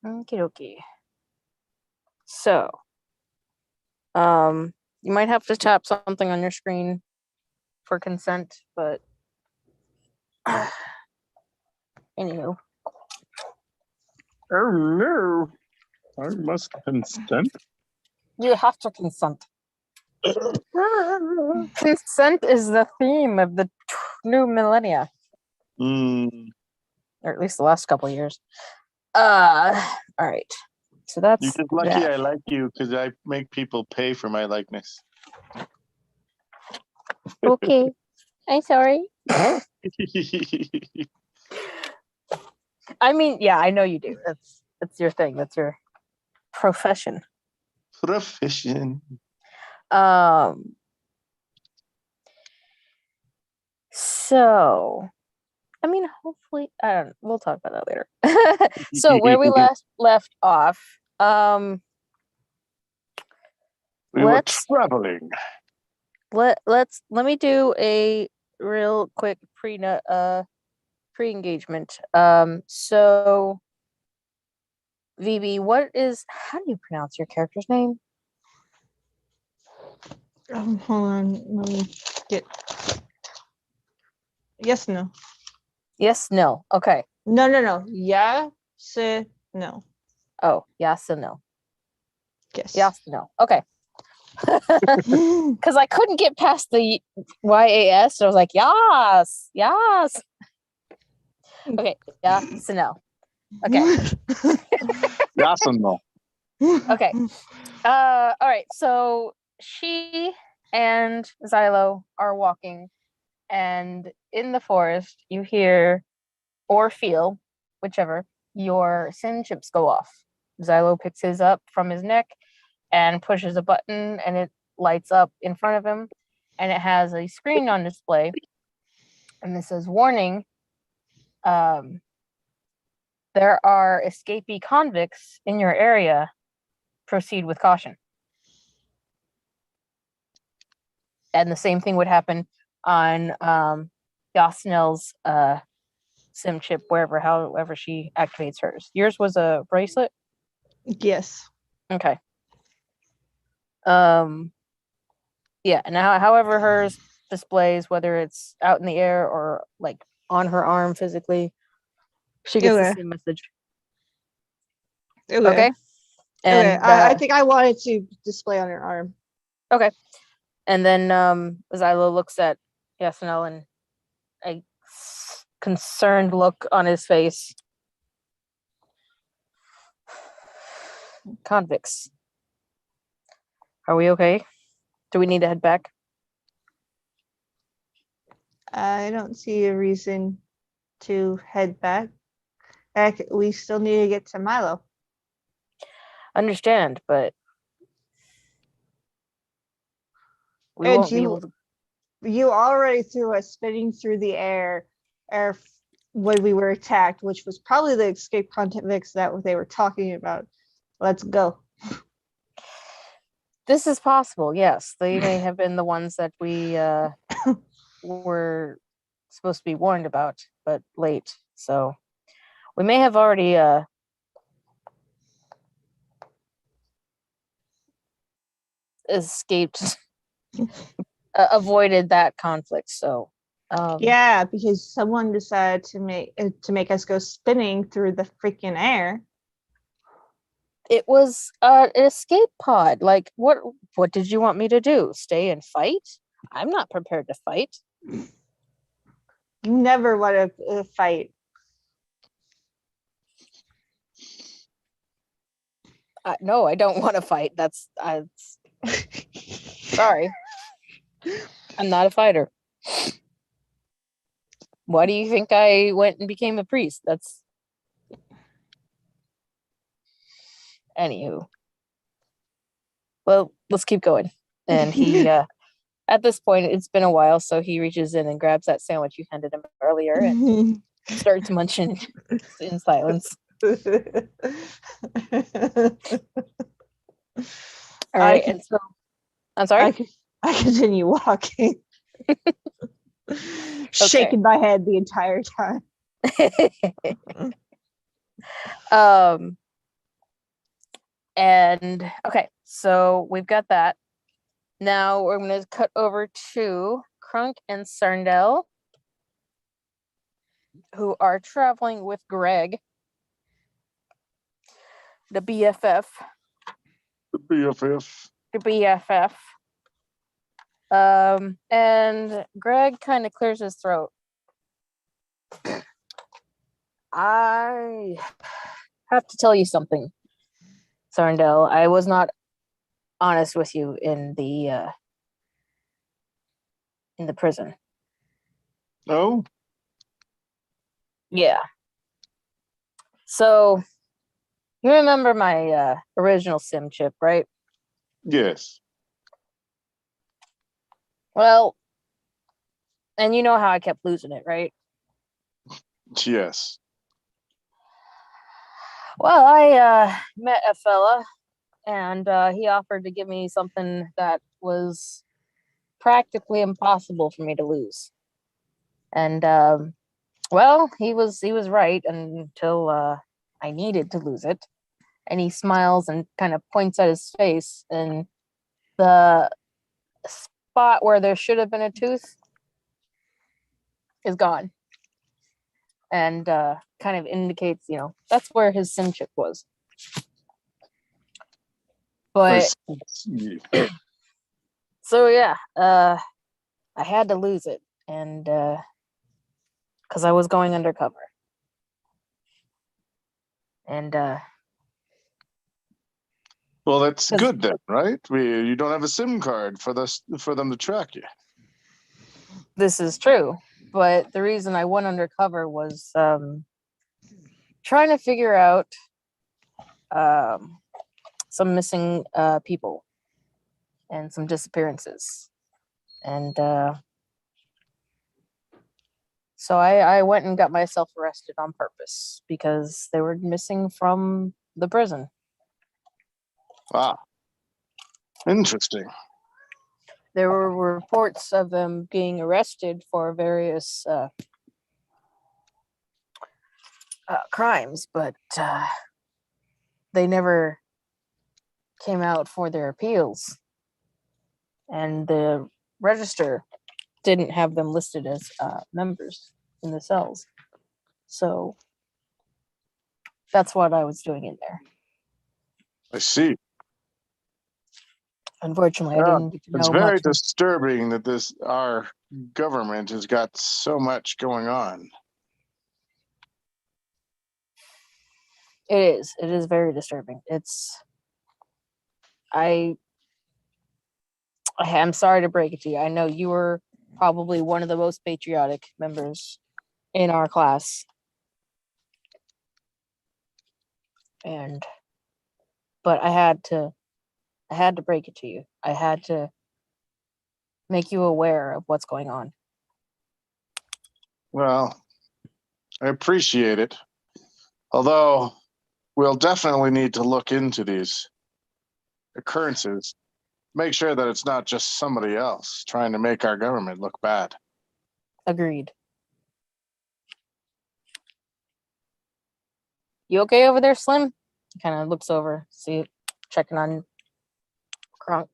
Okie dokie. So, you might have to tap something on your screen for consent, but anywho. Oh no, I must consent. You have to consent. Consent is the theme of the new millennia. Or at least the last couple of years. All right. So that's You're just lucky I like you because I make people pay for my likeness. Okay. I'm sorry. I mean, yeah, I know you do. That's your thing. That's your profession. So, I mean, hopefully, we'll talk about that later. So, where we left off, we were traveling. Let me do a real quick pre-engagement. So, VB, how do you pronounce your character's name? Hold on, let me get. Yes, no. Yes, no. Okay. No. Yes, no. Oh, yes and no. Yes. Yes, no. Okay. Because I couldn't get past the YAS. So I was like, yes. Okay. Yeah, so no. Okay. Yes and no. Okay. All right. So she and Xylo are walking, and in the forest, you hear or feel, whichever, your sim chips go off. Xylo picks his up from his neck and pushes a button, and it lights up in front of him, and it has a screen on display, and it says, warning, there are escapee convicts in your area. Proceed with caution. And the same thing would happen on Yasnel's sim chip, however she activates hers. Yours was a bracelet? Yes. Okay. Yeah, and however hers displays, whether it's out in the air or like on her arm physically, she gets the same message. Okay. And I think I wanted to display on her arm. Okay. And then Xylo looks at Yasnel and a concerned look on his face. Convicts. Are we okay? Do we need to head back? I don't see a reason to head back. We still need to get to Milo. Understand, but we won't be able to. You already threw us spinning through the air when we were attacked, which was probably the escape convicts that they were talking about. Let's go. This is possible, yes. They may have been the ones that we were supposed to be warned about, but late. So we may have already escaped, avoided that conflict. So yeah, because someone decided to make us go spinning through the freaking air. It was an escape pod. Like, what did you want me to do? Stay and fight? I'm not prepared to fight. You never want to fight. No, I don't want to fight. That's sorry. I'm not a fighter. Why do you think I went and became a priest? That's anywho. Well, let's keep going. And he at this point, it's been a while, so he reaches in and grabs that sandwich you handed him earlier and starts munching in silence. All right, and so I'm sorry. I continue walking, shaking my head the entire time. And okay, so we've got that. Now we're going to cut over to Krunk and Sarndel, who are traveling with Greg, the BFF. The BFF. The BFF. And Greg kind of clears his throat. I have to tell you something, Sarndel. I was not honest with you in the prison. Oh, Yeah. So you remember my original sim chip, right? yes. Well, and you know how I kept losing it, right? Yes. Well, I met a fella, and he offered to give me something that was practically impossible for me to lose. And well, he was right until I needed to lose it. And he smiles and kind of points at his face, and the spot where there should have been a tooth is gone, and kind of indicates, that's where his sim chip was. I But see. so yeah, I had to lose it, and because I was going undercover, and Well, that's 'cause good then, right? You don't have a SIM card for them to track you. this is true. But the reason I went undercover was trying to figure out some missing people and some disappearances, and so I went and got myself arrested on purpose because they were missing from the prison. Ah, interesting. There were reports of them being arrested for various crimes, but they never came out for their appeals, and the register didn't have them listed as members in the cells. So that's what I was doing in there. I see. Unfortunately, I Yeah, didn't get to it's know very much. disturbing that our government has got so much going on. It is. It is very disturbing. I am sorry to break it to you. I know you were probably one of the most patriotic members in our class. But I had to break it to you. I had to make you aware of what's going on. Well, I appreciate it. Although we'll definitely need to look into these occurrences, make sure that it's not just somebody else trying to make our government look bad. Agreed. You okay over there, Slim? Kind of looks over, checking on Kronk.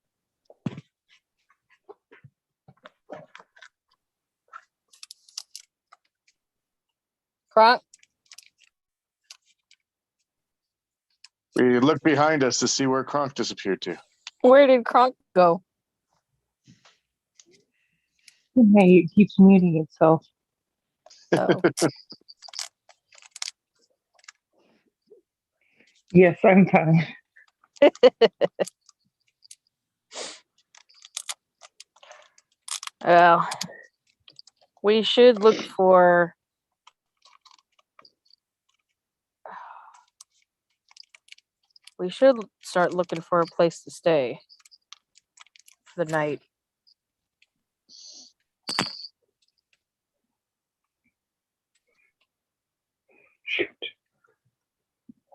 Kronk? We look behind us to see where Kronk disappeared to. Where did Kronk go? Hey, it keeps muting itself. Oh. Yes, I'm fine. Well, we should look for. We should start looking for a place to stay for the night. Shoot.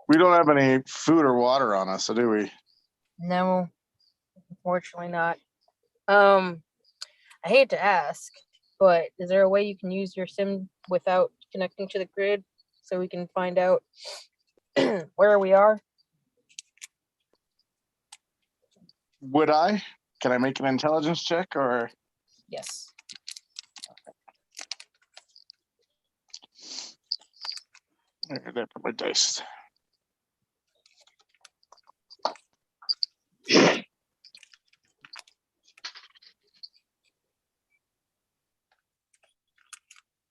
We don't have any food or water on us, so do we? No. Unfortunately not. I hate to ask, but is there a way you can use your sim without connecting to the grid so we can find out where we are? Would I? Can I make an intelligence check or? Yes. There for my dice.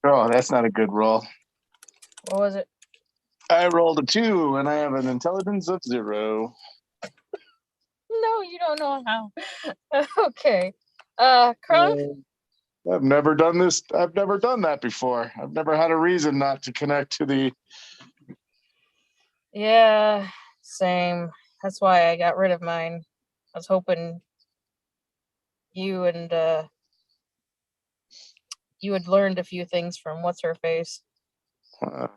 Oh, that's not a good roll. What was it? I rolled a 2 and I have an intelligence of 0. No, you don't know how. Okay. Crumb? I've never done this. I've never done that before. I've never had a reason not to connect to the. Yeah, same. That's why I got rid of mine. I was hoping you and you had learned a few things from what's her face. Uh,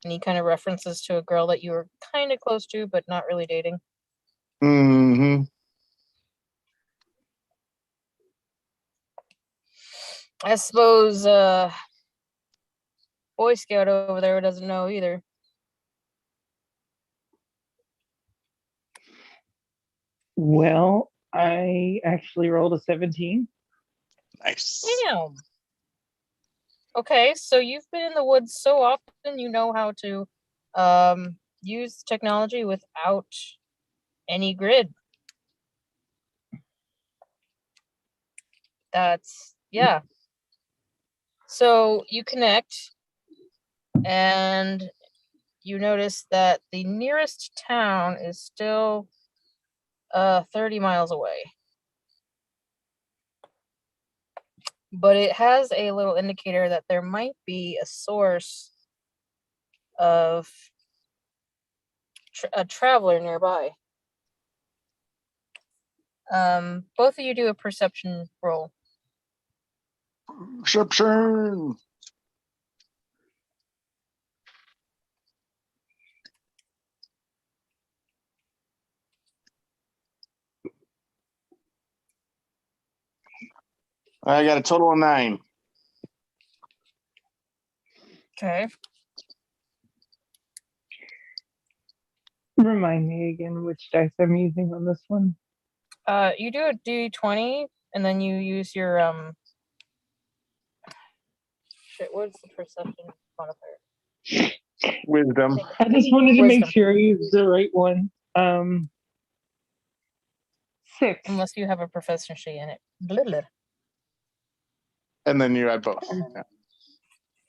Any kind of references to a girl that you were kind of close to, but not really dating. mm-hmm. I suppose Boy Scout over there doesn't know either. Well, I actually rolled a 17. Nice. Damn. Okay, so you've been in the woods so often you know how to use technology without any grid. That's yeah. So you connect and you notice that the nearest town is still 30 miles away. But it has a little indicator that there might be a source of a traveler nearby. Both of you do a perception roll. Perception. I got a total of 9. Okay. Remind me again which dice I'm using on this one. You do a D20 and then you use your shit, what's the perception modifier? Wisdom. I just wanted to make Wisdom. sure I used the right one. 6. Unless you have a proficiency in it. Blah, blah. And then you add both. Yeah.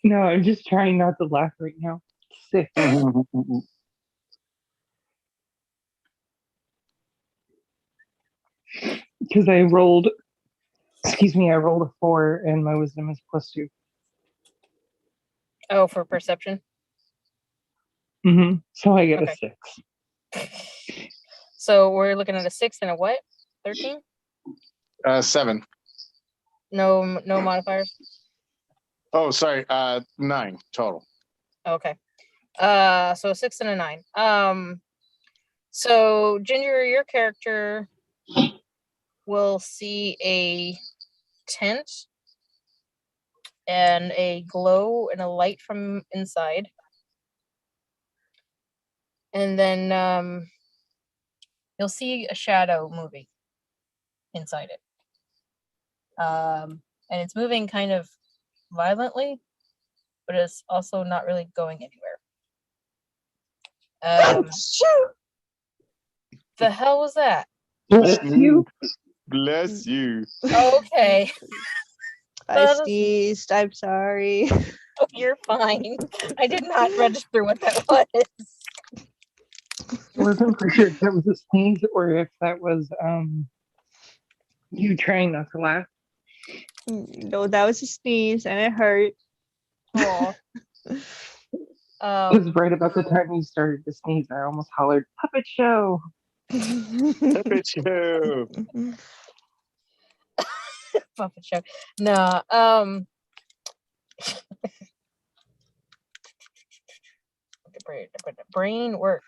No, I'm just trying not to laugh right now. 6. Because I rolled a 4 and my wisdom is +2. Oh, for perception? So I get Okay. a 6. So we're looking at a 6 and a what? 13? 7. No modifiers? Oh, sorry. 9 total. Okay. So a 6 and a 9. So Ginger, your character will see a tent and a glow and a light from inside. And then you'll see a shadow moving inside it. And it's moving kind of violently, but it's also not really going anywhere. The hell was that? Bless you. Bless you. Okay. I sneezed. I'm sorry. Oh, you're fine. I did not register what that was. I wasn't for sure if that was a sneeze or if that was you trying not to laugh. No, that was a sneeze and it hurt. Aw. Because right about the time you started to sneeze, I almost hollered, "Puppet show!" Puppet show. Puppet show. Nah. Brain work.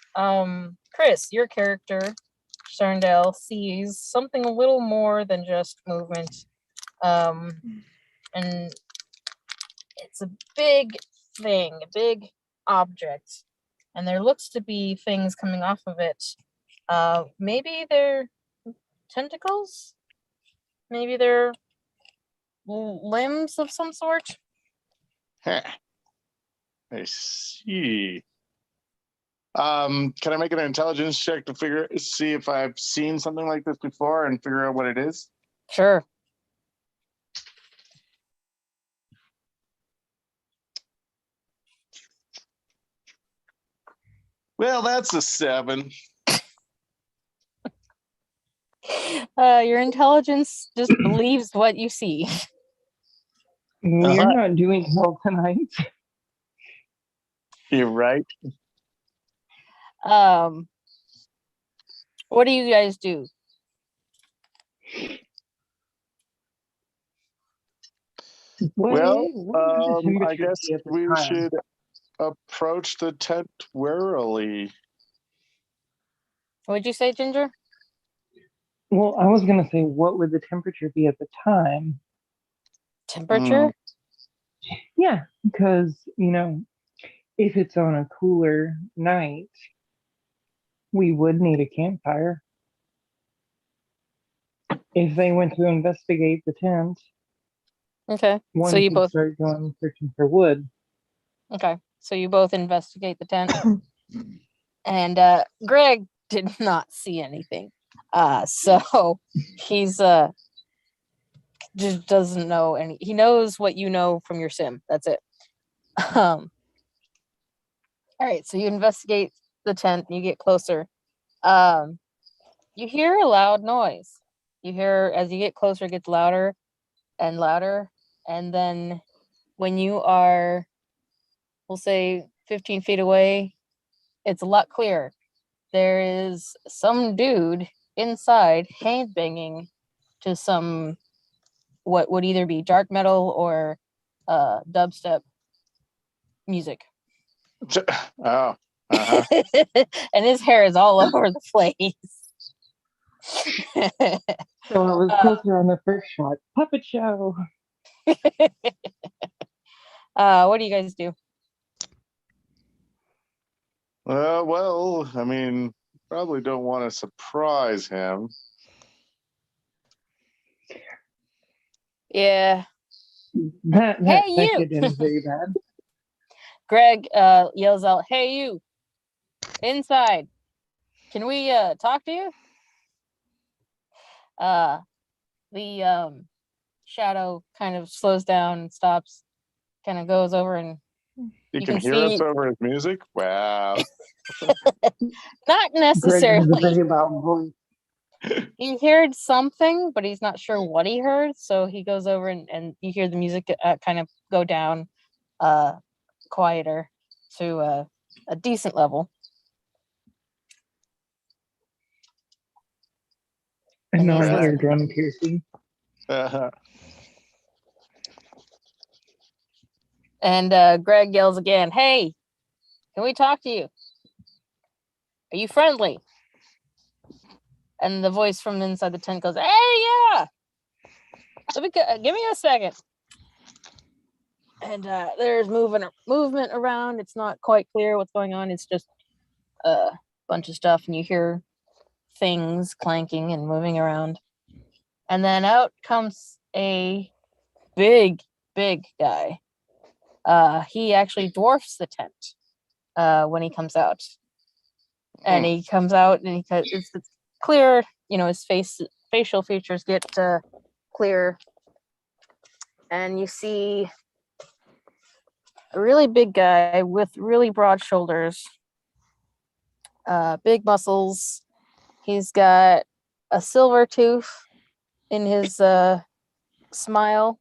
Chris, your character, Sterndale sees something a little more than just movement. And it's a big thing, a big object. And there looks to be things coming off of it. Maybe they're tentacles? Maybe they're limbs of some sort? Huh. I see. Can I make an intelligence check to see if I've seen something like this before and figure out what it is? Sure. Well, that's a 7. Your intelligence just believes what you see. We're not doing well tonight. You're right. What do you guys do? Well, what would the I temperature guess be at the we time? should approach the tent warily. What'd you say, Ginger? Well, I was gonna say, what would the temperature be at the time? Temperature? Yeah, because if it's on a cooler night, we would need a campfire. If they went to investigate the tent, Okay. one So you could both start going searching for wood. Okay. So you both investigate the tent. And Greg did not see anything. So he's just doesn't know any. He knows what you know from your sim. That's it. All right, so you investigate the tent, you get closer. You hear a loud noise. You hear, as you get closer, it gets louder and louder. And then when you are, we'll say 15 feet away, it's a lot clearer. There is some dude inside hand-banging to some, what would either be dark metal or dubstep music. Oh, uh-huh. And his hair is all over the place. So I was closer on the first shot. Puppet show. What do you guys do? Well, I mean, probably don't want to surprise him. Yeah. That Hey, that you! could end very bad. Greg yells out, "Hey, you! Inside! Can we talk to you?" The shadow kind of slows down and stops, kind of goes over, and You you can can hear see us over his music? Wow. not Greg has a necessarily. very loud voice. He heard something, but he's not sure what he heard. So he goes over and you hear the music kind of go down quieter to a decent level. And now I Right. hear drum piercing. Uh-huh. And Greg yells again, "Hey, can we talk to you? Are you friendly?" And the voice from inside the tent goes, "Hey, yeah. Give me a second." And there's movement around. It's not quite clear what's going on. It's just a bunch of stuff, and you hear things clanking and moving around. And then out comes a big guy. He actually dwarfs the tent when he comes out. And he comes out, and it's clear. His facial features get clear, and you see a really big guy with really broad shoulders, big muscles. He's got a silver tooth in his smile,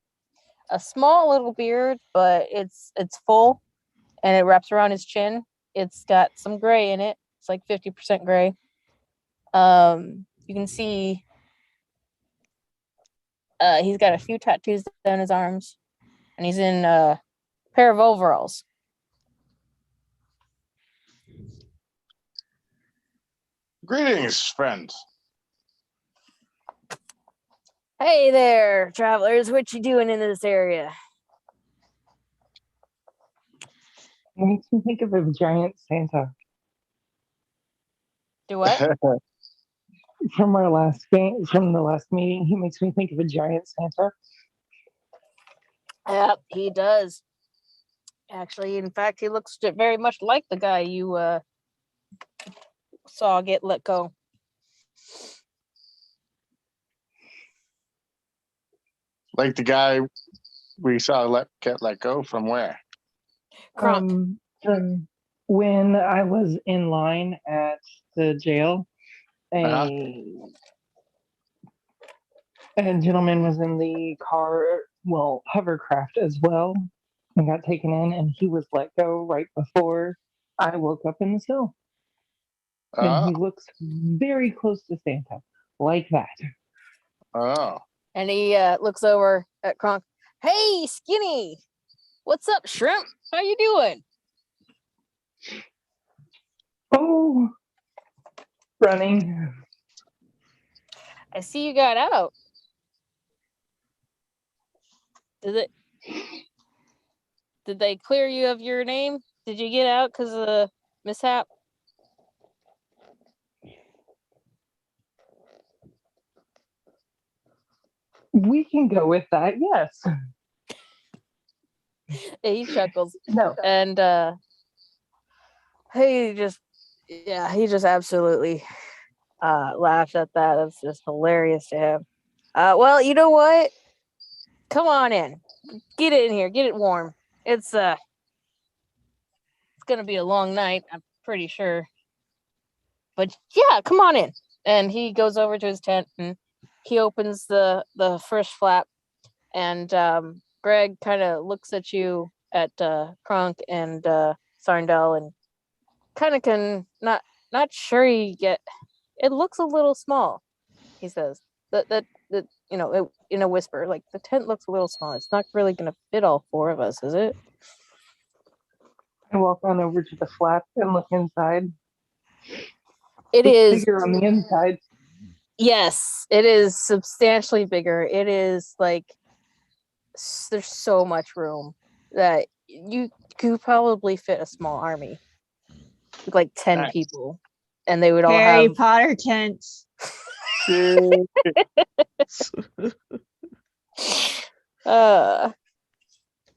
a small little beard, but it's full, and it wraps around his chin. It's got some gray in it. It's like 50% gray. You can see he's got a few tattoos down his arms, and he's in a pair of overalls. Greetings, friend. Hey there, travelers. What you doing in this area? Makes me think of a giant Santa Do what? from our last game, from the last meeting. He makes me think of a giant Santa. Yep, he does. Actually, in fact, he looks very much like the guy you saw get let go. Like the guy we saw get let go from where? Crunk. From when I was in line at the jail, Uh-huh. a gentleman was in the car, well, hovercraft as well, and got taken in, and he was let go right before I woke up in the cell. And Oh, he looks very close to Santa, like that. oh. And he looks over at Kronk. Hey, Skinny! What's up, Shrimp? How you doing? Oh, running. I see you got out. Did they clear you of your name? Did you get out because of the mishap? We can go with that, yes. He chuckles. No, And he just absolutely laughs at that. That's just hilarious to him. Well, you know what? Come on in. Get in here. Get it warm. It's gonna be a long night, I'm pretty sure. But yeah, come on in. And he goes over to his tent and he opens the first flap, and Greg kind of looks at you at Kronk and Sarndel, and kind of can not sure you get. It looks a little small, he says. That in a whisper, like the tent looks a little small. It's not really gonna fit all four of us, is it? I walk on over to the flap and look inside. It It's is. bigger on the inside. Yes, it is substantially bigger. It is like there's so much room that you could probably fit a small army with like 10 Nice. people, and they would all Harry have Potter tents. uh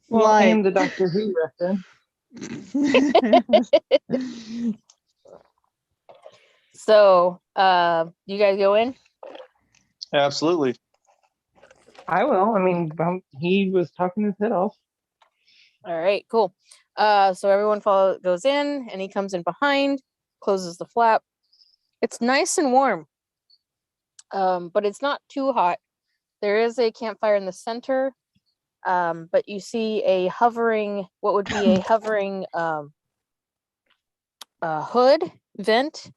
Well, I am Like- the Doctor Who reference. so you guys go in. Absolutely. I will. I mean, he was talking his head off. All right, cool. So everyone goes in, and he comes in behind, closes the flap. It's nice and warm, but it's not too hot. There is a campfire in the center, but you see what would be a hovering hood vent.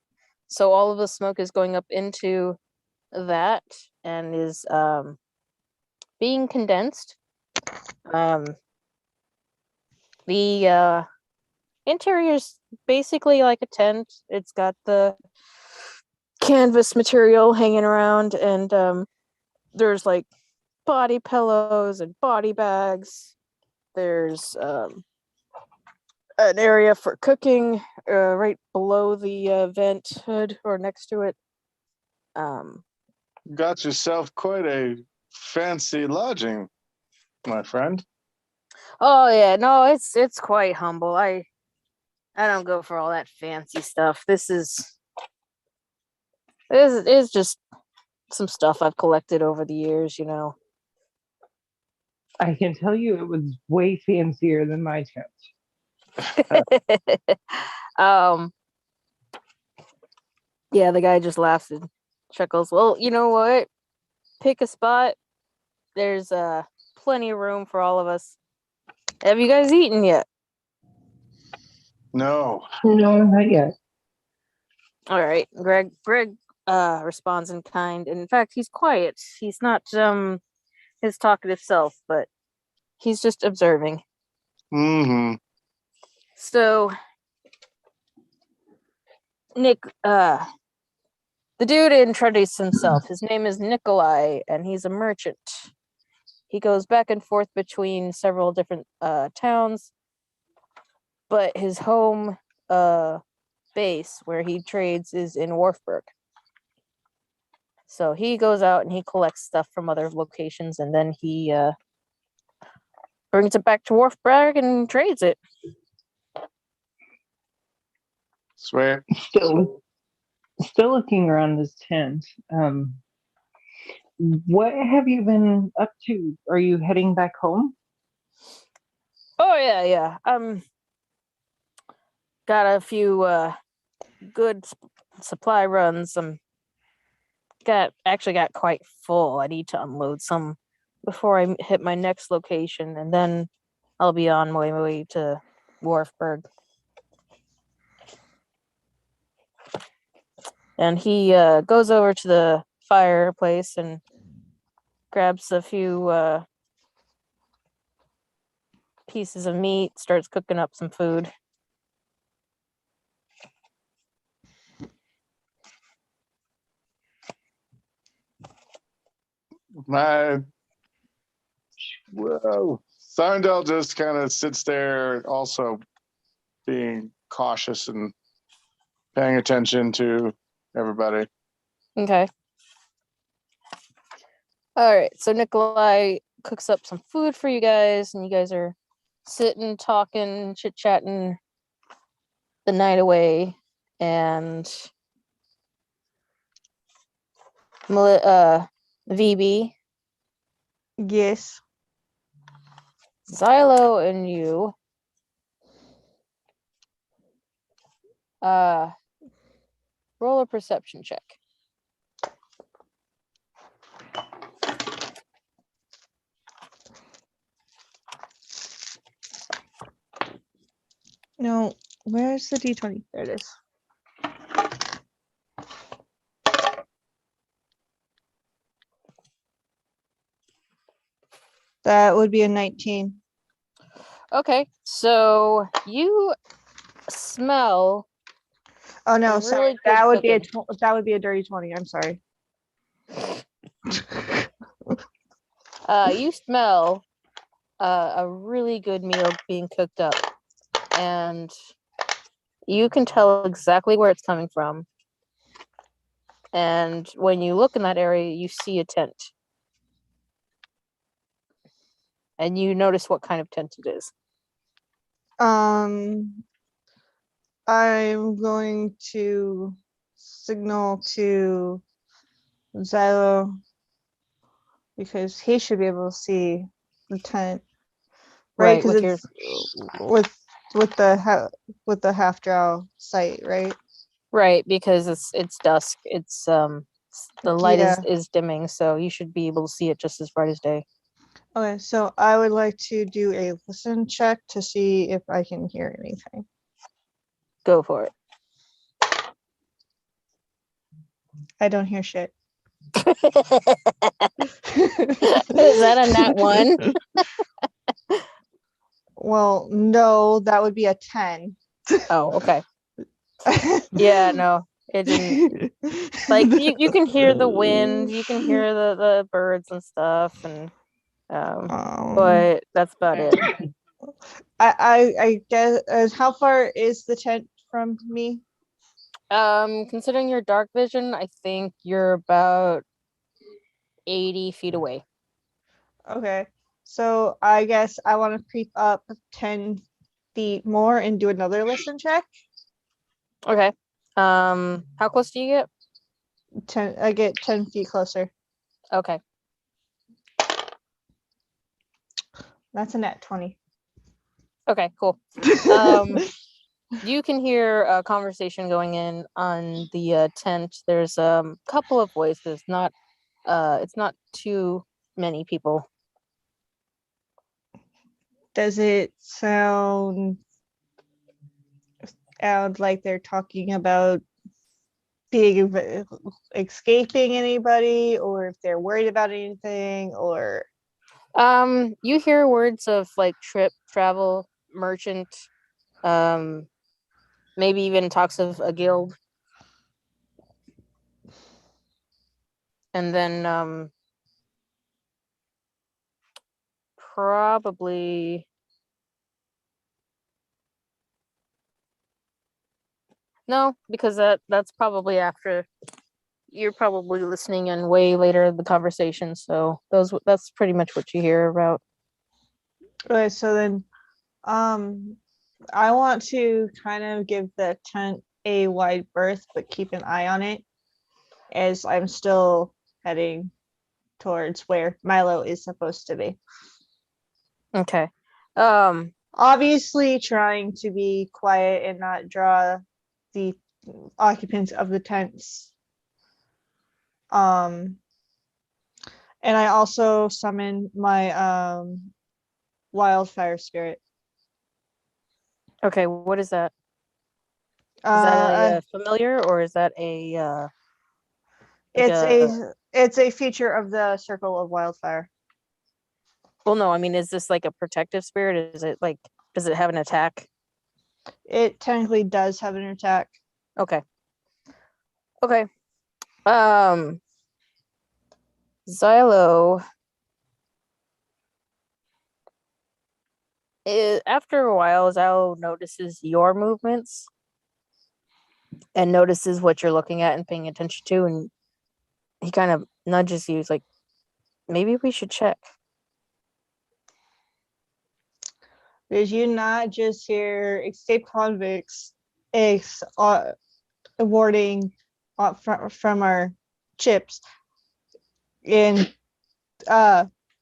So all of the smoke is going up into that and is being condensed. The interior is basically like a tent. It's got the canvas material hanging around, and there's like body pillows and body bags. There's an area for cooking right below the vent hood or next to it. Got yourself quite a fancy lodging, my friend. Oh yeah, no, it's quite humble. I don't go for all that fancy stuff. This is just some stuff I've collected over the years, you know. I can tell you it was way fancier than my tent. um yeah, the guy just laughs and chuckles. Well, you know what? Pick a spot. There's plenty of room for all of us. Have you guys eaten yet? No. No, not yet. All right. Greg responds in kind. And in fact, he's quiet. He's not his talkative self, but he's just observing. Mm-hmm. So Nick, The dude introduced himself. His name is Nikolai, and he's a merchant. He goes back and forth between several different towns, but his home base where he trades is in Wharfburg. So he goes out and he collects stuff from other locations, and then he brings it back to Wharfburg and trades it. Sweet. Still looking around this tent. What have you been up to? Are you heading back home? Oh yeah. Got a few good supply runs. Actually got quite full. I need to unload some before I hit my next location, and then I'll be on my way to Wharfburg. And he goes over to the fireplace and grabs a few pieces of meat, starts cooking up some food. Whoa. Sarndell just kind of sits there, also being cautious and paying attention to everybody. Okay. All right. So Nikolai cooks up some food for you guys, and you guys are sitting, talking, chit-chatting the night away. And VB, Yes. Xylo, and you roll a perception check. No, where's the D20? There it is. That would be a 19. Okay, so you smell. Oh no, Really sorry. good That would be a cooking. that would be a dirty 20. I'm sorry. You smell a really good meal being cooked up, and you can tell exactly where it's coming from. And when you look in that area, you see a tent, and you notice what kind of tent it is. I'm going to signal to Xylo because he should be able to see the tent, right? Because it's with the half drow sight, right? Right, because it's dusk. It's the light Yeah. is dimming, so you should be able to see it just as bright as day. Okay, so I would like to do a listen check to see if I can hear anything. Go for it. I don't hear shit. Is that a nat 1? Well, no, that would be a 10. Oh, okay. Yeah, no, it didn't. Like you can hear the wind, you can hear the birds and stuff, and but that's about it. I guess how far is the tent from me? Considering your dark vision, I think you're about 80 feet away. Okay, so I guess I want to creep up 10 feet more and do another listen check. Okay. How close do you get? 10. I get 10 feet closer. Okay. That's a net 20. Okay, cool. You can hear a conversation going in on the tent. There's a couple of voices, not it's not too many people. Does it sound like they're talking about escaping anybody, or if they're worried about anything, or You hear words of like trip, travel, merchant, maybe even talks of a guild. and then probably no, because that's probably after you're probably listening in way later in the conversation. So that's pretty much what you hear about. Okay, so then I want to kind of give the tent a wide berth, but keep an eye on it as I'm still heading towards where Milo is supposed to be. Okay. Obviously trying to be quiet and not draw the occupants of the tents. And I also summon my wildfire spirit. Okay, what is that? Is that Uh, a familiar or is that a like it's a feature of the circle of wildfire. well no, I mean is this like a protective spirit? Is it like does it have an attack? It technically does have an attack. Okay. Okay. Um Xylo after a while Xylo notices your movements and notices what you're looking at and paying attention to, and he kind of nudges you. He's like, maybe we should check. Did you not just hear escaped convicts awarding from our chips? And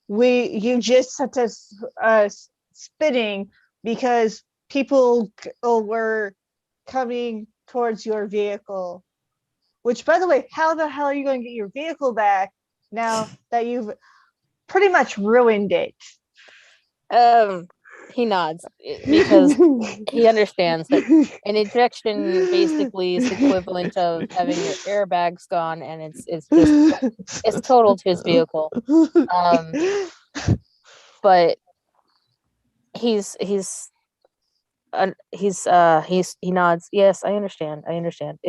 you just set us spinning because people were coming towards your vehicle. Which, by the way, how the hell are you going to get your vehicle back now that you've pretty much ruined it? He nods because he understands that an ejection basically is the equivalent of having your airbags gone, and it's total to his vehicle. But he nods. Yes, I understand.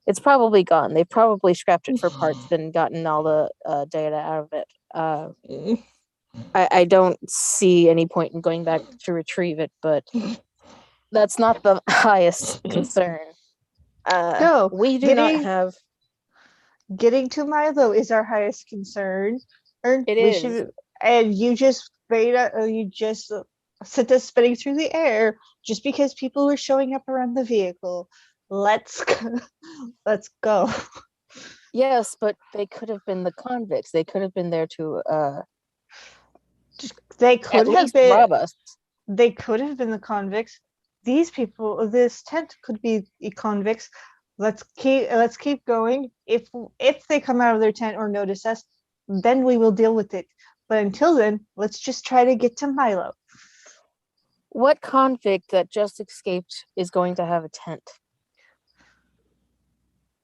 It's probably gone. They probably scrapped it for parts and gotten all the data out of it. I don't see any point in going back to retrieve it, but that's not the highest concern. No, we do not have. Getting to Milo is our highest concern. It is. And you just sent us spinning through the air just because people were showing up around the vehicle. Let's go. Yes, but they could have been the convicts. They could have been there to they could at have least been rob us. They could have been the convicts. These people, this tent could be convicts. Let's keep going. If they come out of their tent or notice us, then we will deal with it. But until then, let's just try to get to Milo. What convict that just escaped is going to have a tent?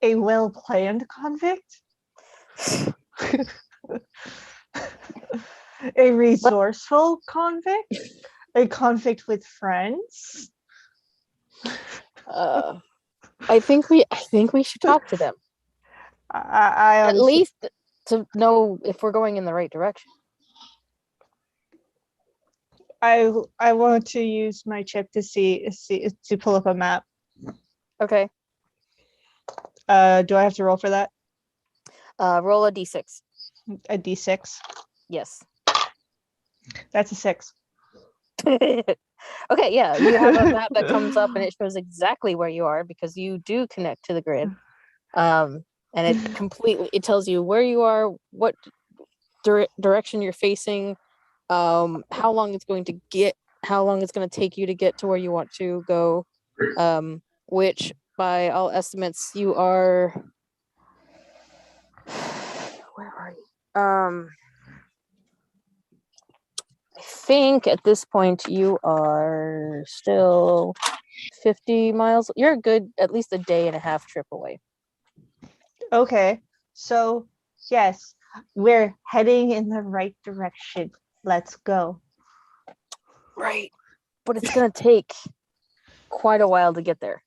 A well-planned convict? A resourceful convict? A convict with friends? I think we should talk to them. I at least to know if we're going in the right direction. I want to use my chip to see to pull up a map. Okay. Do I have to roll for that? Roll a d6. A d6. Yes. That's a 6. Okay, yeah, you have a map that comes up and it shows exactly where you are because you do connect to the grid. And it tells you where you are, what direction you're facing, how long it's going to take you to get to where you want to go, which by all estimates you are where are you? I think at this point you are still 50 miles. You're a good at least a day and a half trip away. Okay, so yes, we're heading in the right direction. Let's go. Right, but it's gonna take quite a while to get there.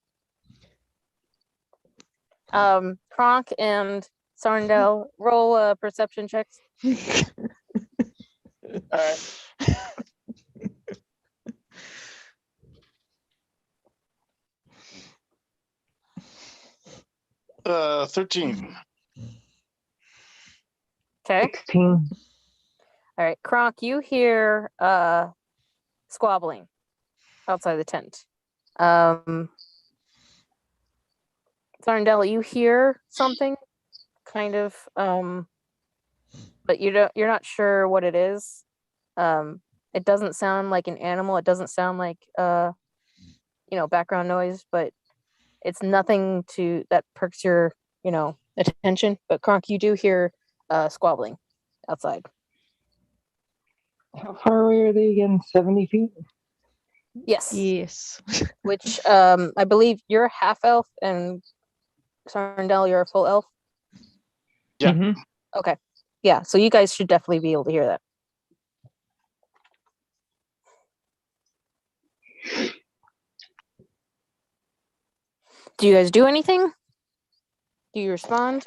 Kronk and Sarndell, roll perception checks. All right. 13. Okay. 16. All right, Kronk, you hear squabbling outside the tent. Sarndell, you hear something, kind of, but you're not sure what it is. It doesn't sound like an animal. It doesn't sound like background noise, but it's nothing that perks your attention. But Kronk, you do hear squabbling outside. How far away are they again? 70 feet? Yes. Yes. Which I believe you're a half elf and Sarndell, you're a full elf. Yeah. Mm-hmm. Okay. Yeah, so you guys should definitely be able to hear that. Do you guys do anything? Do you respond?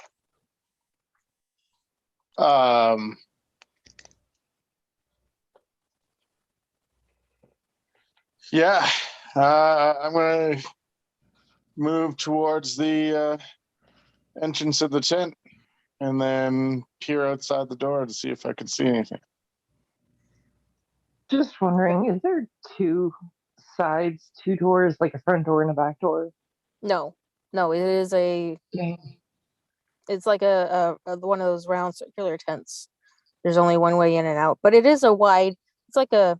Yeah. I'm gonna move towards the entrance of the tent and then peer outside the door to see if I can see anything. Just wondering, is there two sides, two doors, like a front door and a back door? No. It is it's like a one of those round circular tents. There's only one way in and out, but it is it's like a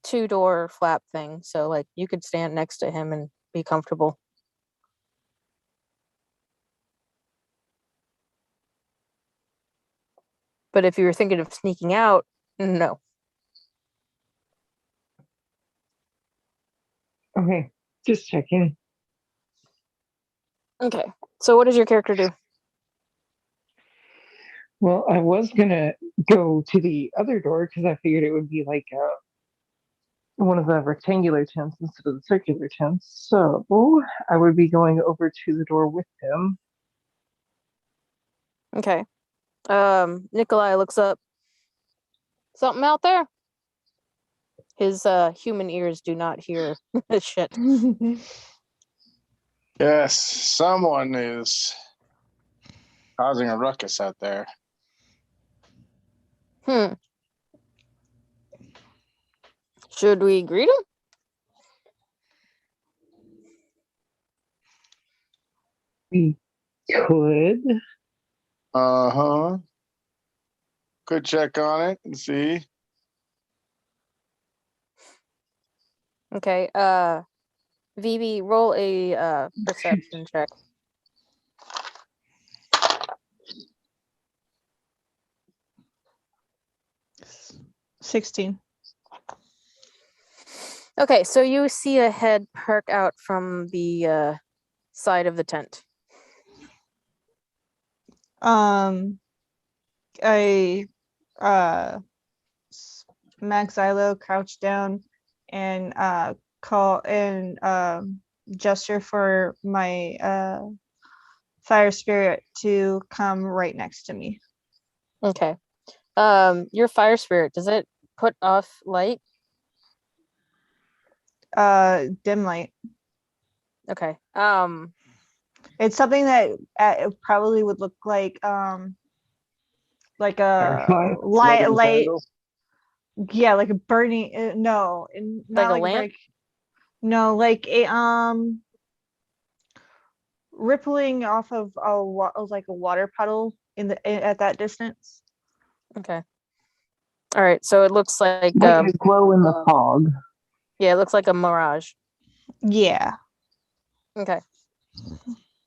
2-door flap thing, so like you could stand next to him and be comfortable. But if you were thinking of sneaking out, no. Okay, just checking. Okay. So what does your character do? Well, I was gonna go to the other door because I figured it would be like one of the rectangular tents instead of the circular tents. So I would be going over to the door with him. Okay. Nikolai looks up. Something out there? His human ears do not hear shit. Yes, someone is causing a ruckus out there. Should we greet him? We could. Uh-huh. Could check on it and see. Okay. Vivi, roll a perception check. 16. Okay, so you see a head perk out from the side of the tent. I Max Xylo crouch down and call and gesture for my fire spirit to come right next to me. Okay. Your fire spirit, does it put off light? Dim light. Okay. It's something that it probably would look like a Firefly? light. Yeah, like a burning. No, not Like a like lamp? break. No, like a rippling off of like a water puddle at that distance. Okay. All right, so it looks like a glow in the fog. Yeah, it looks like a mirage. Yeah. Okay.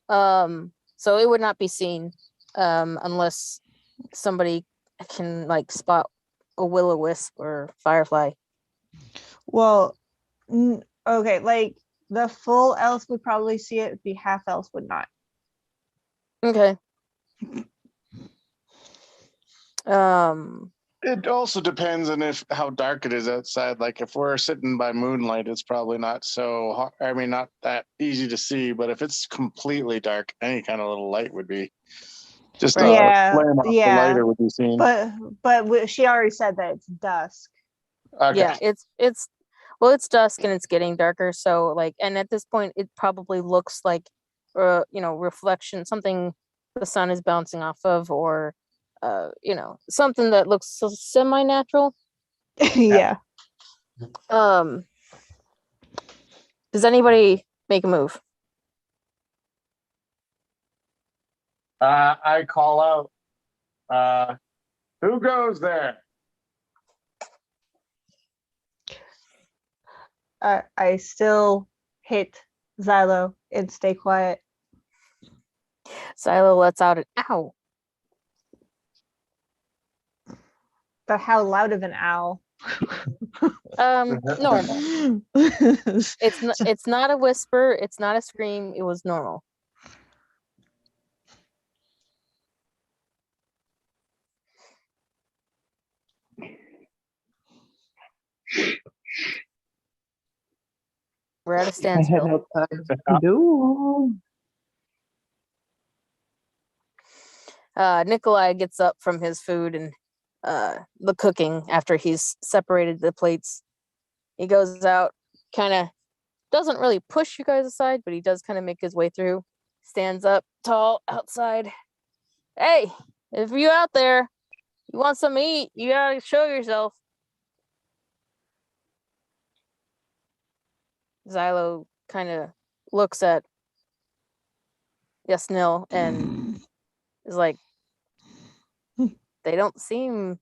So it would not be seen unless somebody can like spot a will-o-wisp or firefly. Well, okay, like the full elf would probably see it, the half elf would not. Okay. It also depends on how dark it is outside. Like if we're sitting by moonlight, it's probably not not that easy to see. But if it's completely dark, any kind of little light would be Just Right. Yeah, flame off the yeah. lighter would be seen. But she already said that it's dusk. Okay. Yeah, it's dusk and it's getting darker, so like, and at this point it probably looks like reflection, something the sun is bouncing off of, or something that looks semi-natural. Yeah. Does anybody make a move? I call out, who goes there? I still hit Xylo and stay quiet. Silo lets out an ow. But how loud of an owl? Normal. It's not a whisper, it's not a scream, it was normal. We're at a I head standstill. outside the door. Nikolai gets up from his food and the cooking after he's separated the plates. He goes out, kind of doesn't really push you guys aside, but he does kind of make his way through. Stands up tall outside. Hey, if you out there, you want some to eat, you gotta show yourself. Xylo kind of looks at Yasnil and is like, they don't seem,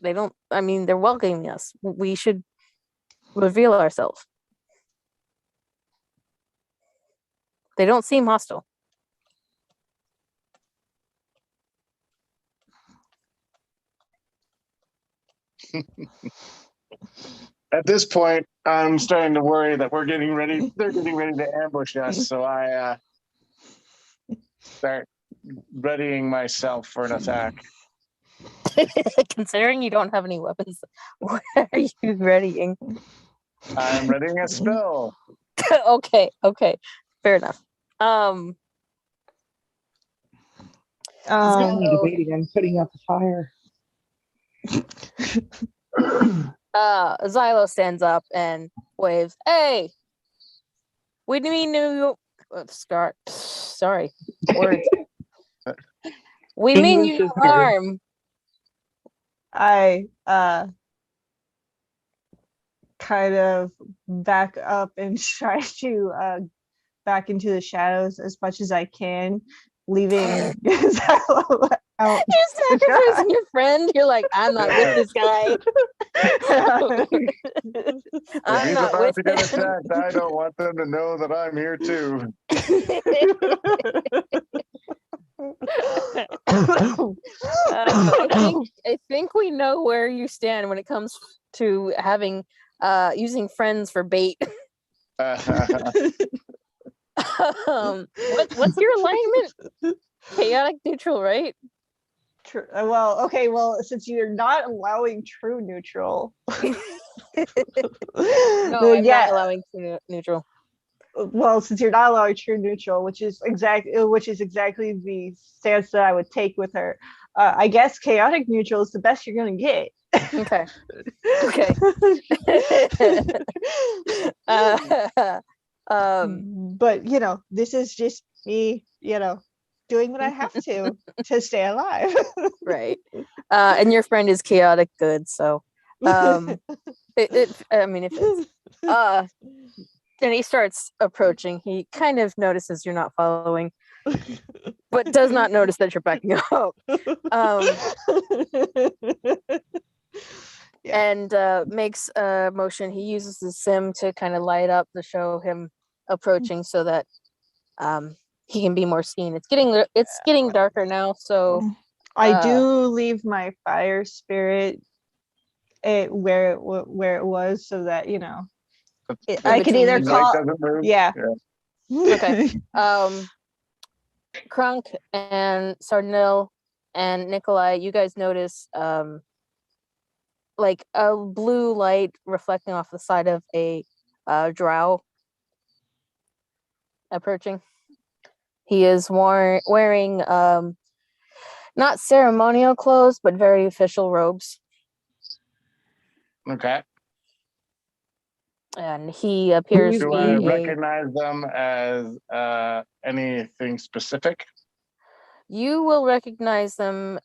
they're welcoming us. We should reveal ourselves. They don't seem hostile. At this point, I'm starting to worry that they're getting ready to ambush us, so I start readying myself for an attack. Considering you don't have any weapons, what are you readying? I'm readying a spell. Okay, fair enough. Only debating on putting out the fire. Xylo stands up and waves. Hey, we mean you. Sorry, words. We mean English you is no hard. harm. I kind of back up and try to back into the shadows as much as I can, leaving Xylo out. You're sacrificing your friend. You're like, I'm not with this guy. If I'm he's not about with to get him. attacked, I don't want them to know that I'm here too. I think we know where you stand when it comes to having using friends for bait. What's your alignment? Chaotic neutral, right? Well, okay. Well, since you're not allowing true neutral, No, I'm not allowing true neutral. Well, since you're not allowing true neutral, which is exactly the stance that I would take with her, I guess chaotic neutral is the best you're gonna get. Okay. But this is just me, doing what I have to stay alive. Right. And your friend is chaotic good, so if it's and he starts approaching. He kind of notices you're not following, but does not notice that you're backing up. And makes a motion. He uses the sim to kind of light up to show him approaching, so that he can be more seen. It's getting darker now, so I do leave my fire spirit where it was, so that I could either call. Yeah. Okay. Krunk and Sardinil and Nikolai, you guys notice like a blue light reflecting off the side of a drow approaching. He is wearing not ceremonial clothes, but very official robes. Okay. And he appears to Do be I recognize them as anything specific? You will recognize them.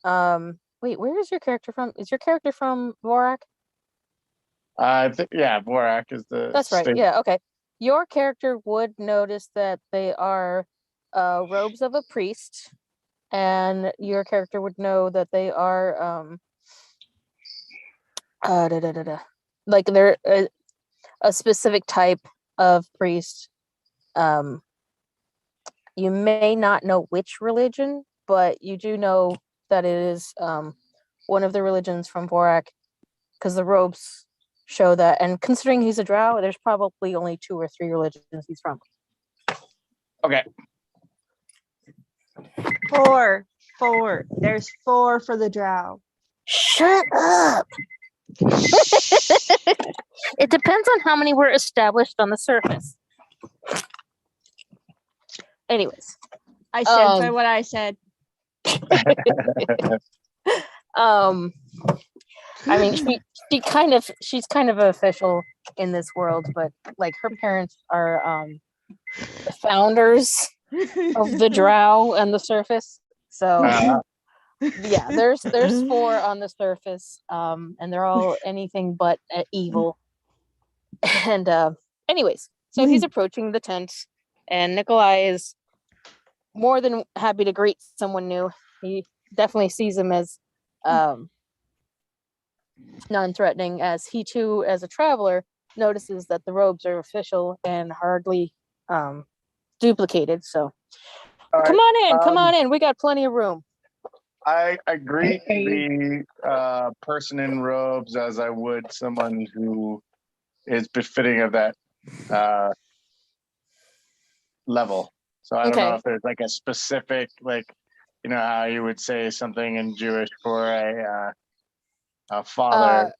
Wait, where is your character from? Is your character from Vorak? Yeah, Borak is the That's right. state. Yeah, okay. Your character would notice that they are robes of a priest, and your character would know that they are da, da, da, da. Like they're a specific type of priest. You may not know which religion, but you do know that it is one of the religions from Vorak, because the robes show that. And considering he's a drow, there's probably only 2 or 3 religions he's from. Okay. 4. There's 4 for the drow. Shut up. It depends on how many were established on the surface. Anyways, I said what I said. I mean, she's kind of official in this world, but like her parents are the founders of the drow and the surface. So yeah, there's 4 on the surface, and they're all anything but evil. And anyways, so he's approaching the tent, and Nikolai is more than happy to greet someone new. He definitely sees him as non-threatening, as he too, as a traveler, notices that the robes are official and hardly duplicated. So come on in, we got plenty of room. I greet the person in robes as I would someone who is befitting of that level. So I don't know if there's like a specific, like, you know, how you would say something in Jewish for a father.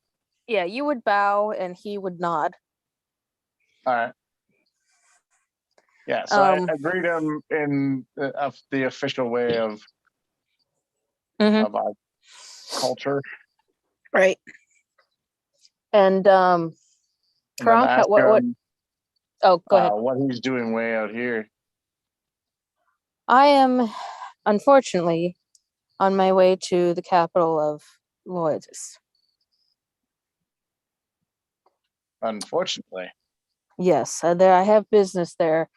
Yeah, you would bow and he would nod. All right. Yeah, so I greet him in the official way of our culture. Right. And Kronk, what oh, go ahead. What he's doing way out here. I am unfortunately on my way to the capital of Loyaltis. Unfortunately. Yes, I have business there.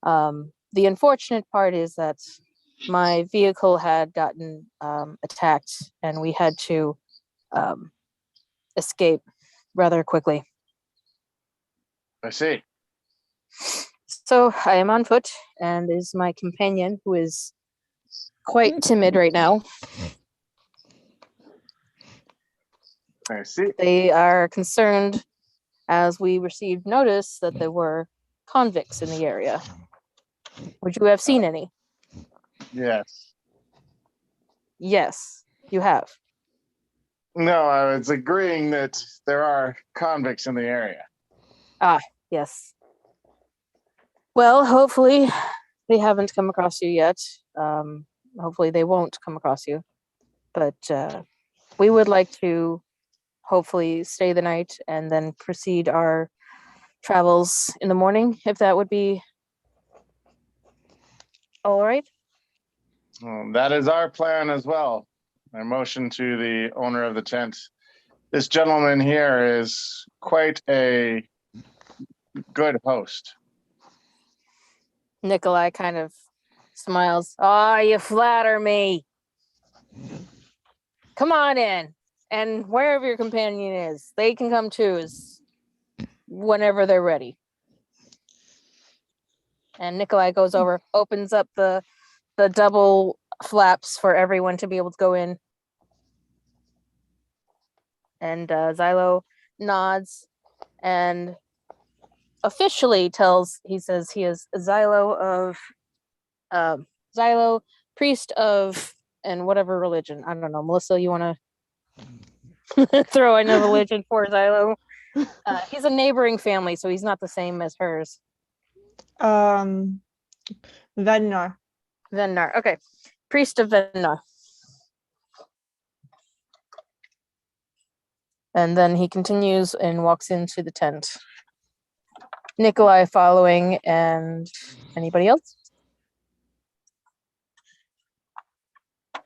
The unfortunate part is that my vehicle had gotten attacked, and we had to escape rather quickly. I see. So I am on foot, and is my companion, who is quite timid right now. I see. They are concerned, as we received notice that there were convicts in the area. Would you have seen any? Yes. Yes, you have. No, I was agreeing that there are convicts in the area. Ah, yes. Well, hopefully they haven't come across you yet. Hopefully they won't come across you. But we would like to hopefully stay the night and then proceed our travels in the morning, if that would be all right. That is our plan as well. I motion to the owner of the tent. This gentleman here is quite a good host. Nikolai kind of smiles. Oh, you flatter me. Come on in. And wherever your companion is, they can come too, whenever they're ready. And Nikolai goes over, opens up the double flaps for everyone to be able to go in. And Xylo nods and officially he says he is Xylo, priest of, and whatever religion. I don't know. Melissa, you want to throw in a religion for Xylo? He's a neighboring family, so he's not the same as hers. Vednar. Vennar. Okay. Priest of Vennar. And then he continues and walks into the tent. Nikolai following, and anybody else?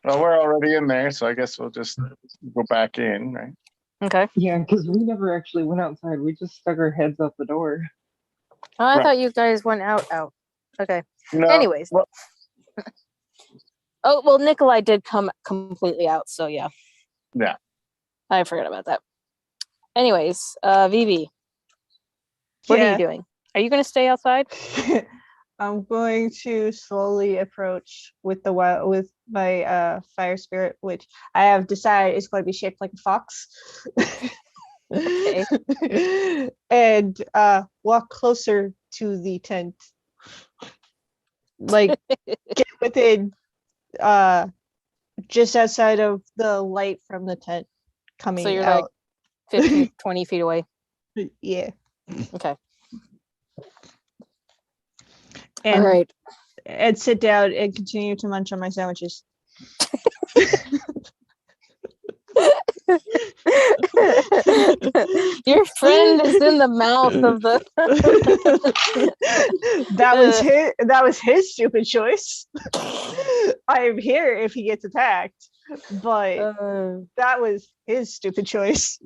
Well, we're already in there, so I guess we'll just go back in, right? Okay. Yeah, because we never actually went outside. We just stuck our heads out the door. Oh, I Right. thought you guys went out. Okay. No. Anyways. Well, Oh, well, Nikolai did come completely out, so yeah. Yeah. I forgot about that. Anyways, Vivi, what are you doing? Are you going to stay outside? I'm going to slowly approach with my fire spirit, which I have decided is going to be shaped like a fox. Okay. And walk closer to the tent. Like get within just outside of the light from the tent coming So you're out. like 15, 20 feet away. Yeah. Okay. And, all right. And sit down and continue to munch on my sandwiches. Your friend is in the mouth of the that was his stupid choice. I am here if he gets attacked, but that was his stupid choice.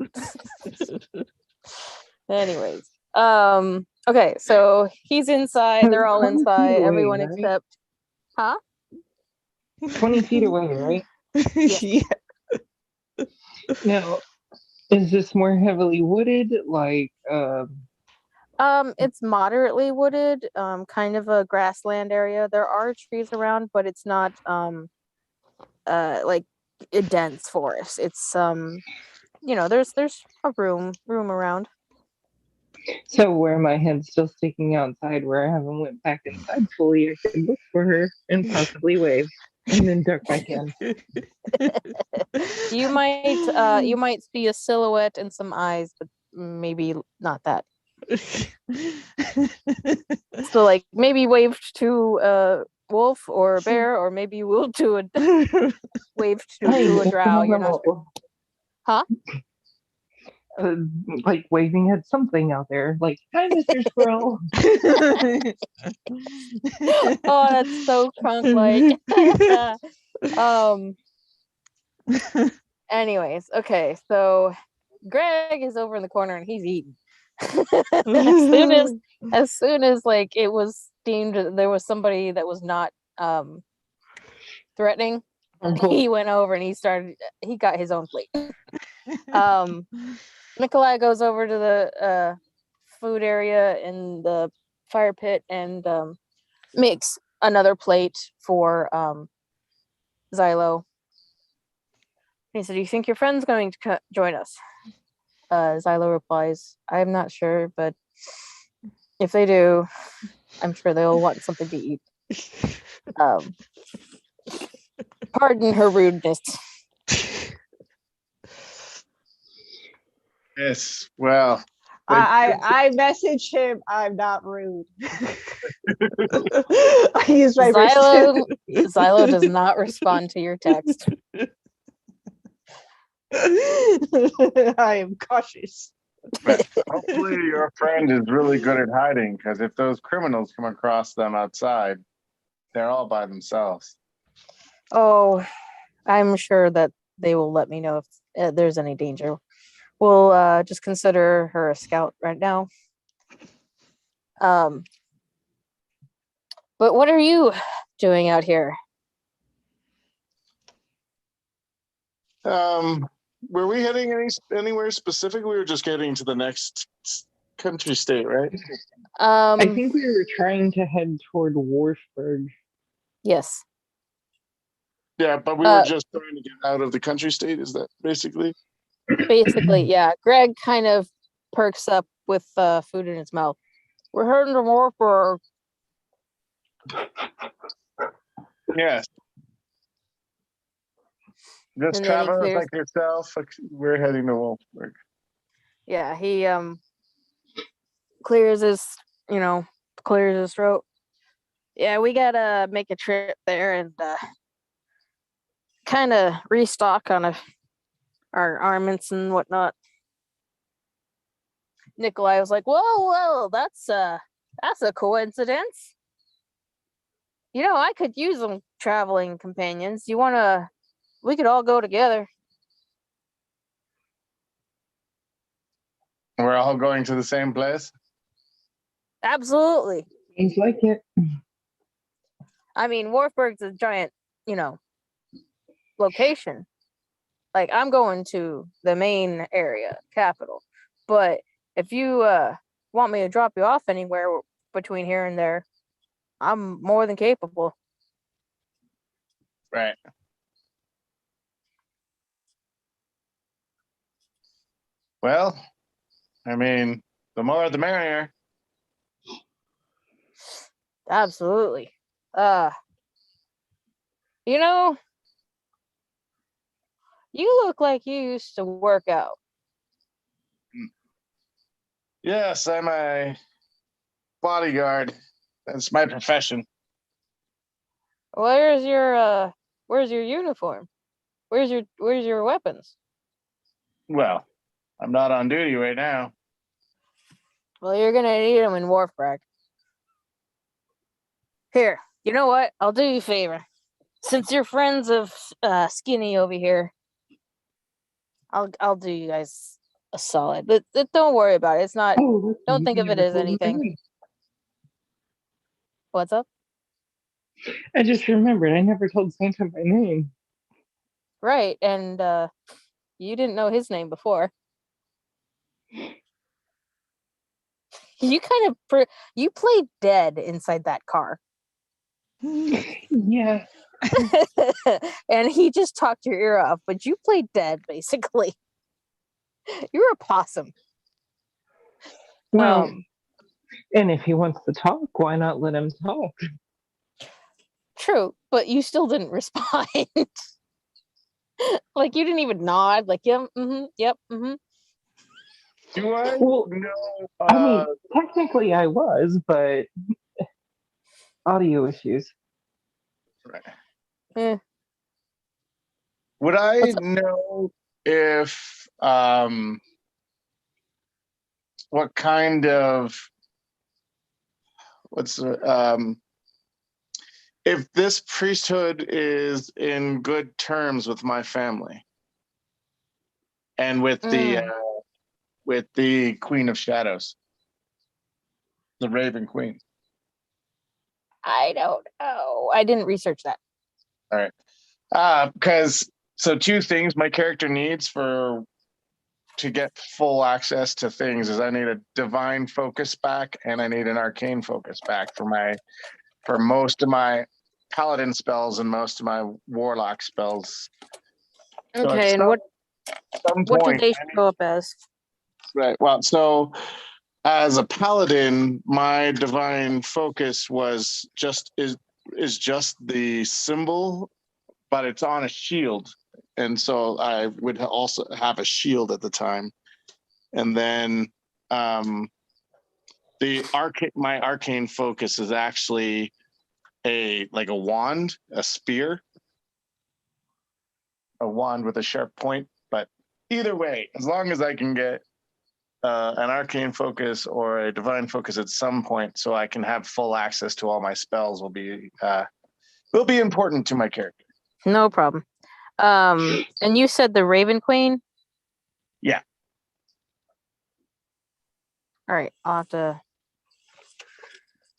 Anyways, okay, so he's inside, they're all inside, everyone right? except 20 feet away, right? Yes. Yeah. Now, is this more heavily wooded? Like, it's moderately wooded, kind of a grassland area. There are trees around, but it's not like a dense forest. It's there's a room around. so where my head's still sticking outside, where I haven't went back inside fully, I could look for her and possibly wave, and then duck back in. You might see a silhouette and some eyes, but maybe not that. So like maybe waved to a wolf or a bear, or maybe you will to a waved to a drow. You're not sure. Huh? Like waving at something out there, like "Hi, Mr. Squirrel." Oh, that's so crunk like. Anyways, okay, so Greg is over in the corner and he's eating. as soon as like it was deemed there was somebody that was not threatening, he went over and he got his own plate. Nikolai goes over to the food area in the fire pit and makes another plate for Xylo. He said, "Do you think your friend's going to join us?" Xylo replies, "I'm not sure, but if they do, I'm sure they'll want something to eat." Pardon her rudeness. Yes. Well, I messaged him. I'm not rude. I use my Xylo does not respond to your text. I am cautious. But hopefully your friend is really good at hiding, because if those criminals come across them outside, they're all by themselves. Oh, I'm sure that they will let me know if there's any danger. We'll just consider her a scout right now. But what are you doing out here? Were we heading anywhere specific? We were just getting to the next country state, right? I think we were trying to head toward Warfburg. Yes. Yeah, but we were just trying to get out of the country state. Is that basically? Basically, yeah. Greg kind of perks up with food in his mouth. We're heading to Warfburg. Yes. Just travelers like yourself. We're heading to Wolfsburg. Yeah, he clears his throat. Yeah, we gotta make a trip there and kind of restock on our armaments and whatnot. Nikolai was like, "Whoa, that's a coincidence. You know, I could use some traveling companions. You wanna? We could all go together." We're all going to the same place. Absolutely. Seems like it. I mean, Warfburg's a giant, location. Like, I'm going to the main area, capital. But if you want me to drop you off anywhere between here and there, I'm more than capable. Right. Well, I mean, the more the merrier. Absolutely. Uh, you know, you look like you used to work out. Yes, I'm a bodyguard. That's my profession. Where's your uniform? Where's your weapons? Well, I'm not on duty right now. Well, you're gonna need them in Warfrag. Here, you know what? I'll do you a favor. Since you're friends of Skinny over here, I'll do you guys a solid. But don't worry about it. It's not. Oh, Don't you think of it never as told me my anything. name. What's up? I just remembered I never told Santa my name. Right, and you didn't know his name before. You kind of you played dead inside that car. Yeah. And he just talked your ear off, but you played dead basically. You're a possum. Well, and if he wants to talk, why not let him talk? True, but you still didn't respond. Like, you didn't even nod. Like, yep, yep, Do I Well, know? I mean, technically I was, but audio issues. Right. Eh. Would I What's up? know if what kind of if this priesthood is in good terms with my family and with the Queen of Shadows, the Raven Queen? I don't know. I didn't research that. All right. Because so two things my character needs to get full access to things is I need a divine focus back and I need an arcane focus back for most of my paladin spells and most of my warlock spells. Okay, and So at some what did point, they show up as? right. Well, so as a paladin, my divine focus is just the symbol, but it's on a shield. And so I would also have a shield at the time. And then my arcane focus is actually a wand, a spear, a wand with a sharp point. But either way, as long as I can get an arcane focus or a divine focus at some point, so I can have full access to all my spells, will be important to my character. No problem. And you said the Raven Queen? Yeah. All right, I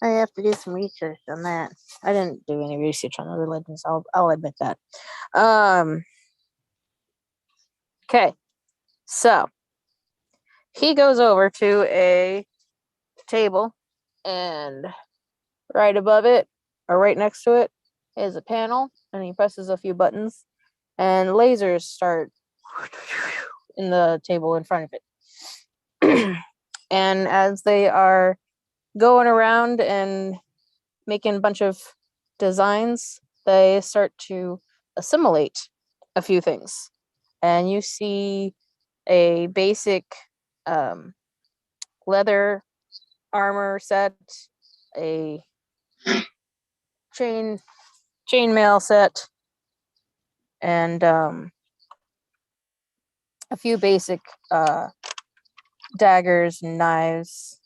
have to do some research on that. I didn't do any research on the religions. I'll admit that. Okay, so he goes over to a table, and right above it, or right next to it, is a panel, and he presses a few buttons, and lasers start in the table in front of it. And as they are going around and making a bunch of designs, they start to assimilate a few things. And you see a basic leather armor set, a chainmail set, and a few basic daggers and knives.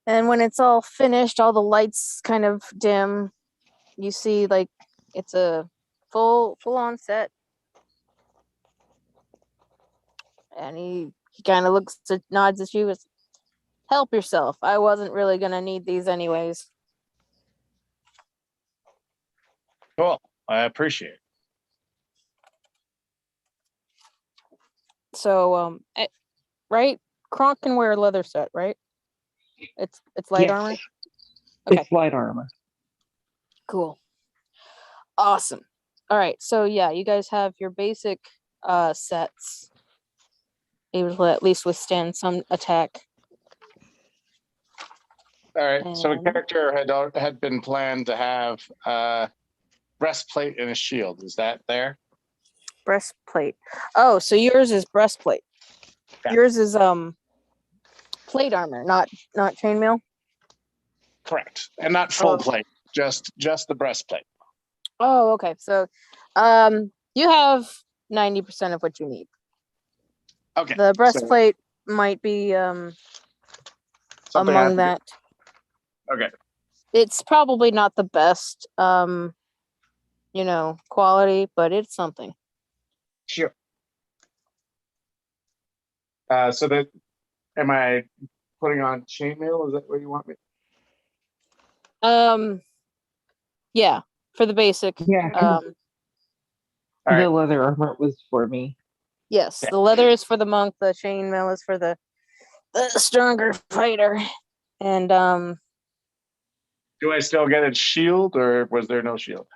And when it's all finished, all the lights kind of dim. You see, like, it's a full on set. And he kind of nods at you. As, help yourself. I wasn't really gonna need these anyways. Cool. I appreciate it. So, right? Kronk can wear a leather set, right? It's light Yes. armor. Okay. It's light armor. Cool. Awesome. All right. So yeah, you guys have your basic sets, able to at least withstand some attack. All right. So the And character had been planned to have breastplate and a shield. Is that there? breastplate. Oh, so yours is breastplate. Yeah. Yours is plate armor, not chainmail. Correct. And not full plate, just the breastplate. Oh, okay. So you have 90% of what you need. Okay. The breastplate might be Something among that. Okay. It's probably not the best quality, but it's something. Sure. So that am I putting on chainmail? Is that what you want me? Yeah, for the basic. Yeah, 'cause All right. the leather armor was for me. Yes, Yeah. the leather is for the monk, the chainmail is for the stronger fighter. And Do I still get a shield, or was there no shield?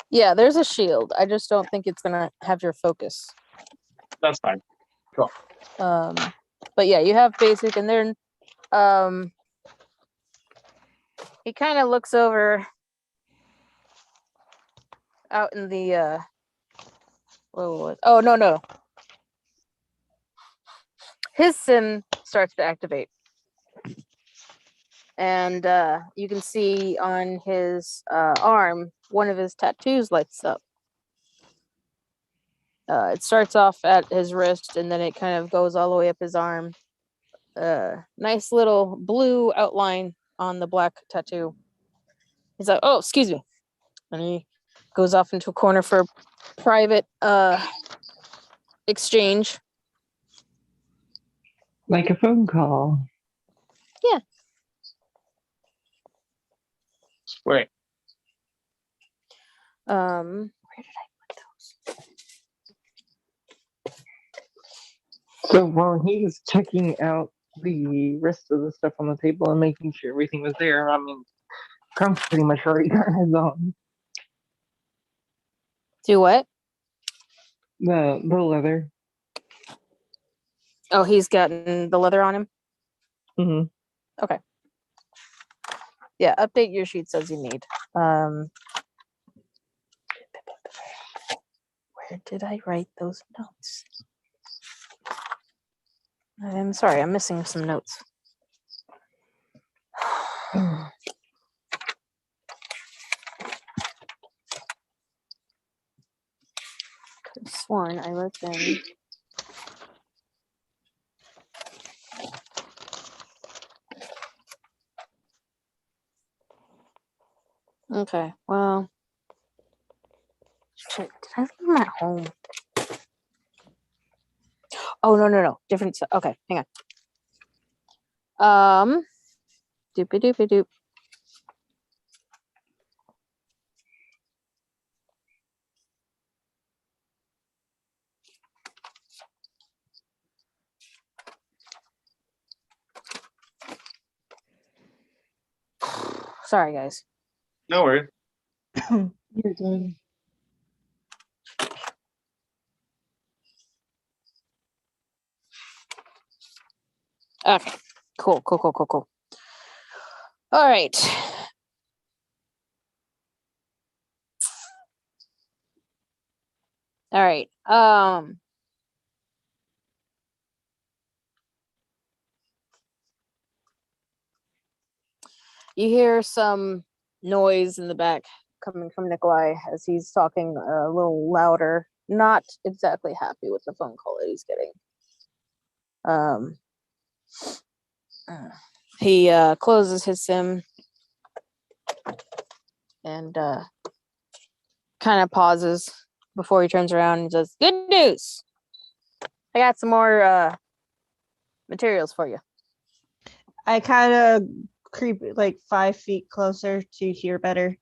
yeah, there's a shield. I just don't think it's gonna have your focus. That's fine. Cool. But yeah, you have basic, and then he kind of looks over out in the oh no. His sim starts to activate. And you can see on his arm, one of his tattoos lights up. It starts off at his wrist, and then it kind of goes all the way up his arm. Nice little blue outline on the black tattoo. He's like, oh, excuse me. And he goes off into a corner for private exchange. Like a phone call. Yeah. Wait. Where did I put those? So while he was checking out the rest of the stuff on the table and making sure everything was there, I mean, Crunk's pretty much already got his own. Do what? The leather. Oh, he's gotten the leather on him? Mm-hmm. Okay. Yeah, update your sheets as you need. Where did I write those notes? I'm sorry, I'm missing some notes. Could have sworn I wrote them. Okay, well. Shit, did I leave them at home? Oh, no. Different. Okay, hang on. Doopy doopy doop. Sorry, guys. No worries. You're good. Okay, cool. All right. All right. You hear some noise in the back coming from Nikolai as he's talking a little louder, not exactly happy with the phone call that he's getting. He closes his sim and kind of pauses before he turns around and says, "Good news! I got some more materials for you." I kind of creep like 5 feet closer to hear better.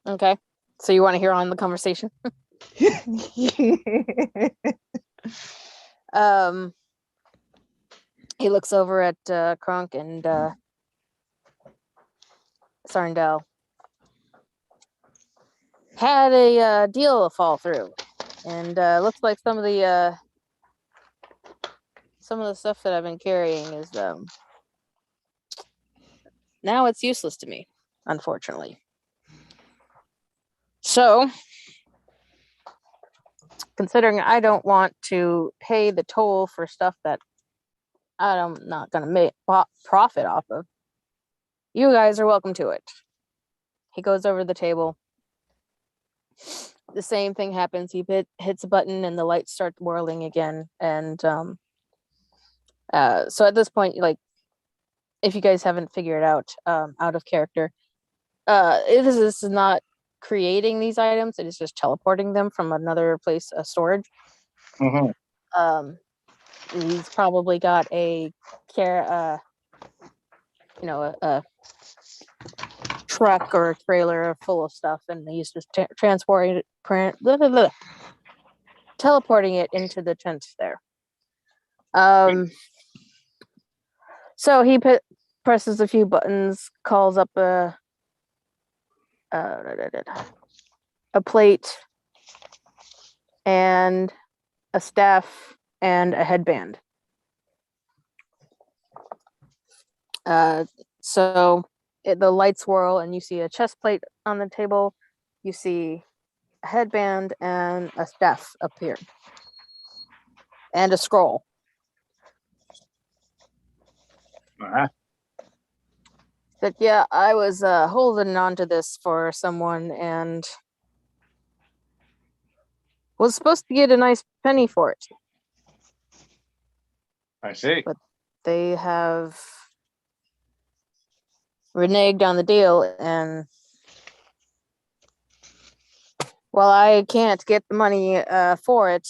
Okay. So you want to hear on the conversation? He looks over at Kronk and Sarndell. Had a deal fall through, and looks like some of the stuff that I've been carrying is now it's useless to me, unfortunately. So, considering I don't want to pay the toll for stuff that I'm not going to make profit off of, you guys are welcome to it. He goes over the table. The same thing happens. He hits a button and the lights start whirling again. And so at this point, like, if you guys haven't figured out of character, this is not creating these items. It is just teleporting them from another place, a storage. Mm-hmm. He's probably got a truck or a trailer full of stuff, and he's just teleporting it into the tent there. So he presses a few buttons, calls up a plate and a staff and a headband. So the lights whirl and you see a chest plate on the table. You see a headband and a staff appear. And a scroll. Uh-huh. But yeah, I was holding on to this for someone and was supposed to get a nice penny for it. I see. But they have reneged on the deal, and while I can't get the money for it,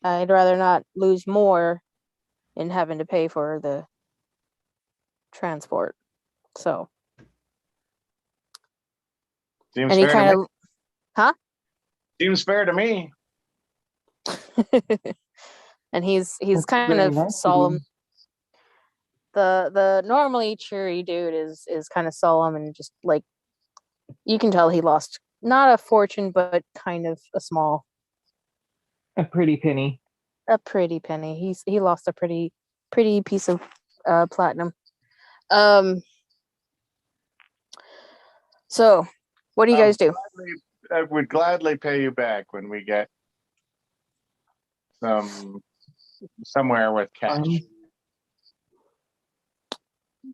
I'd rather not lose more in having to pay for the transport. So, Seems and he fair to kind me. of, huh? Seems fair to me. And he's That's kind very of nice of solemn. you. The normally cheery dude is kind of solemn and just like, you can tell he lost not a fortune but kind of a pretty penny. pretty penny. He lost a pretty piece of platinum. So what do you guys do? I would gladly pay you back when we get somewhere with cash.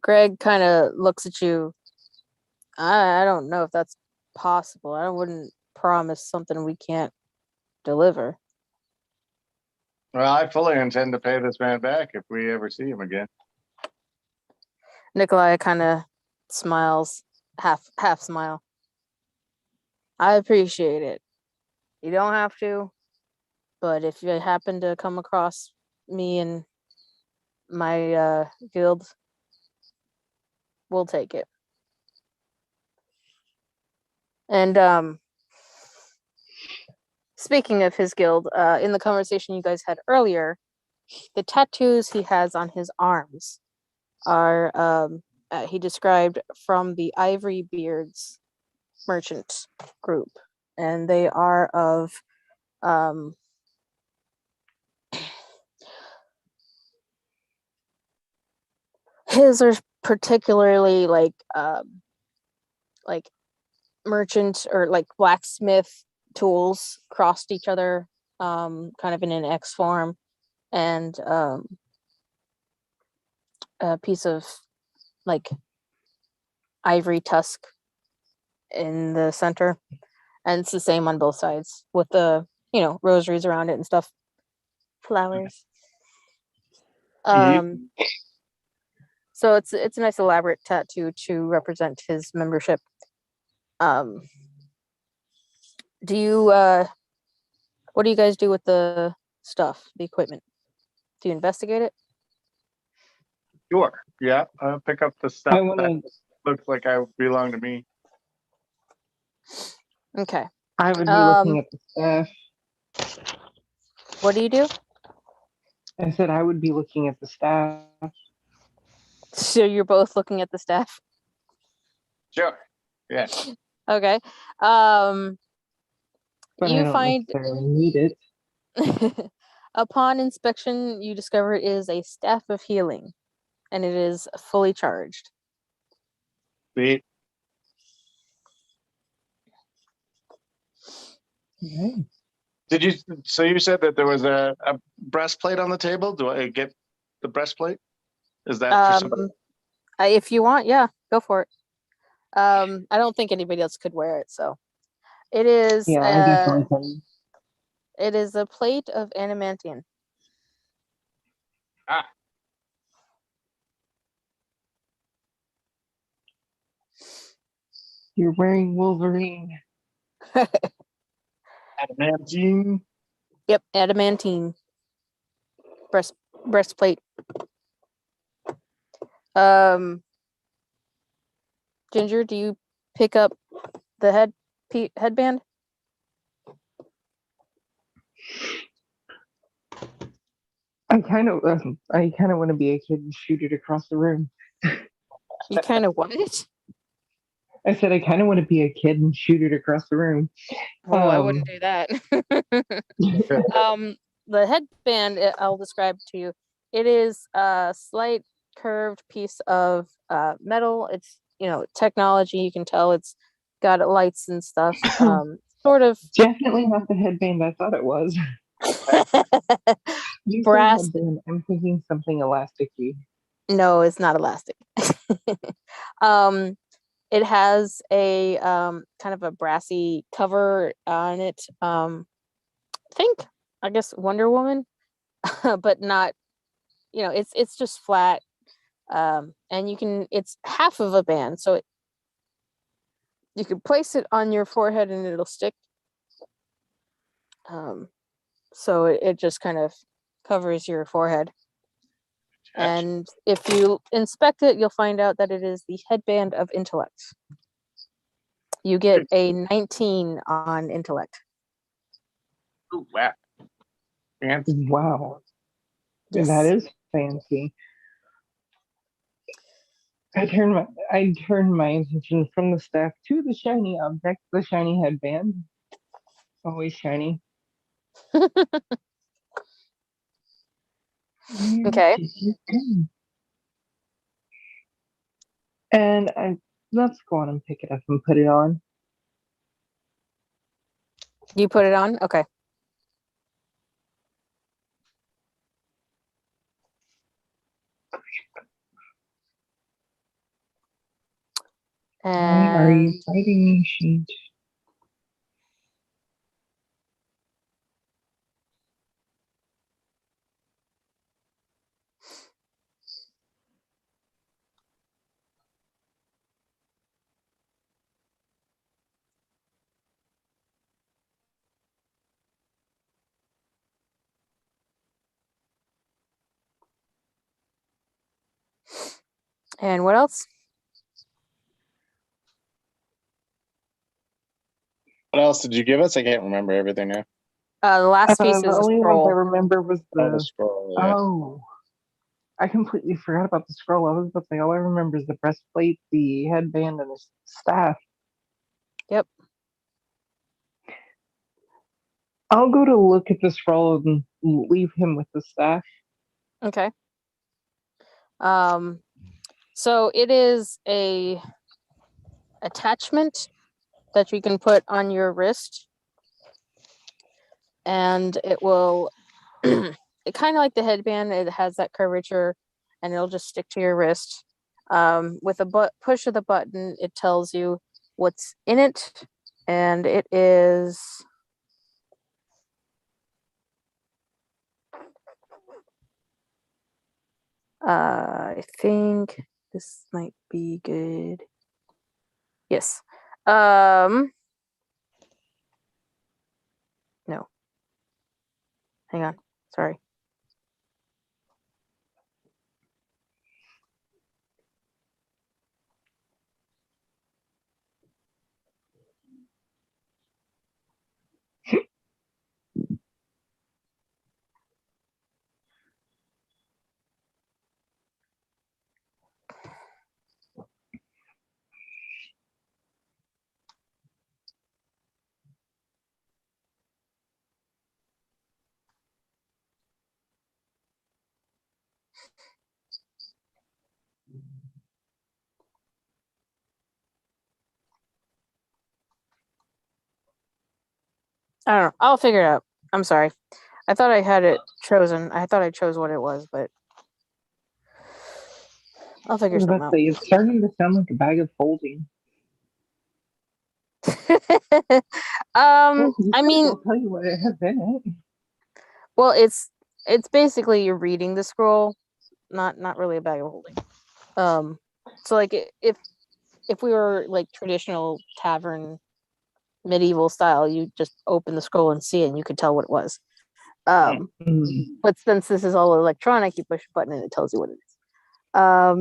Greg kind of looks at you. I don't know if that's possible. I wouldn't promise something we can't deliver. Well, I fully intend to pay this man back if we ever see him again. Nikolai kind of smiles, half smile. I appreciate it. You don't have to, but if you happen to come across me and my guild, we'll take it. And speaking of his guild, in the conversation you guys had earlier, the tattoos he has on his arms are he described from the Ivory Beards merchant group, and they are of his are particularly like merchant or like blacksmith tools crossed each other, kind of in an X form, and a piece of like ivory tusk in the center, and it's the same on both sides with the rosaries around it and stuff, flowers. So it's a nice elaborate tattoo to represent his membership. Do you what do you guys do with the stuff, the equipment? Do you investigate it? Sure. Yeah. I'll pick up the I stuff want that to. looks like I belong to me. Okay. I would be looking at the staff. What do you do? I said I would be looking at the staff. So you're both looking at the staff. Sure. Yes. Okay. But You I don't find necessarily need it. upon inspection, you discover it is a staff of healing, and it is fully charged. Sweet. Okay. Did you? So you said that there was a breastplate on the table. Do I get the breastplate? Is that for somebody? If you want, yeah, go for it. I don't think anybody else could wear it, so it is. Yeah, I definitely can. It is a plate of adamantium. Ah. You're wearing Wolverine. Adamantine. Yep, adamantine breastplate. Ginger, do you pick up the headband? I kind of want to be a kid and shoot it across the room. You kind of want it? I said I kind of want to be a kid and shoot it across the room. Oh, I wouldn't do that. The headband, I'll describe to you. It is a slight curved piece of metal. It's technology. You can tell it's got lights and stuff. Sort of Definitely not the headband I thought it was. You say brass. headband, I'm thinking something elasticy. No, it's not elastic. It has a kind of a brassy cover on it. I guess Wonder Woman, but not. It's just flat, and it's half of a band, so you can place it on your forehead and it'll stick. So it just kind of covers your forehead. And if you inspect it, you'll find out that it is the headband of intellect. You get a 19 on intellect. Ooh, wow. Fancy. Wow. Yes. That is fancy. I turn my attention from the staff to the shiny object, the shiny headband. Always shiny. Okay. And let's go on and pick it up and put it on. You put it on? Okay. Why are you And fighting me, sheet? what else? What else did you give us? I can't remember everything now. The last piece The is a only ones I scroll. remember was The scroll. Yeah. Oh, I completely forgot about the scroll. I was about to say all I remember is the breastplate, the headband, and the staff. Yep. I'll go to look at the scroll and leave him with the staff. Okay. So it is a attachment that you can put on your wrist, and it will it kind of like the headband. It has that curvature, and it'll just stick to your wrist. With a push of the button, it tells you what's in it, and it is I think this might be good. Yes. No. Hang on. Sorry. I don't know. I'll figure it out. I'm sorry. I thought I had it chosen. I thought I chose what it was, but I'll I figure was something about to say, it's starting to sound like a bag of holding. out. Well, I mean, I'll tell you what it has in it. well, it's basically you're reading the scroll, not really a bag of holding. So like if we were like traditional tavern medieval style, you just open the scroll and see it, and you could tell what it was. But since this is all electronic, you push a button and it tells you what it is. Are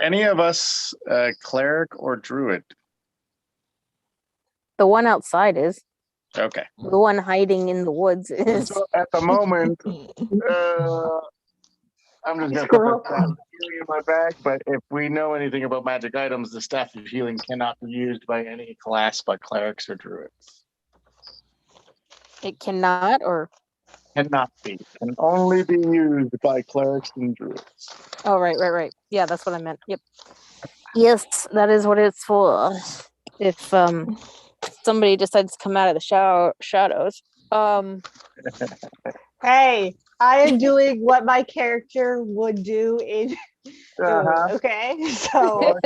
any of us cleric or druid? The one outside is. Okay. The one hiding in the woods is. So at the moment, I'm just gonna put the staff of healing in my bag. But if we know anything about magic items, the staff of healing cannot be used by any class but clerics or druids. It cannot, or Cannot be. Can only be used by clerics and druids. oh, right. Yeah, that's what I meant. Yep. Yes, that is what it's for. If somebody decides to come out of the shadows. Hey, I am doing what my character would do in Uh-huh. okay? So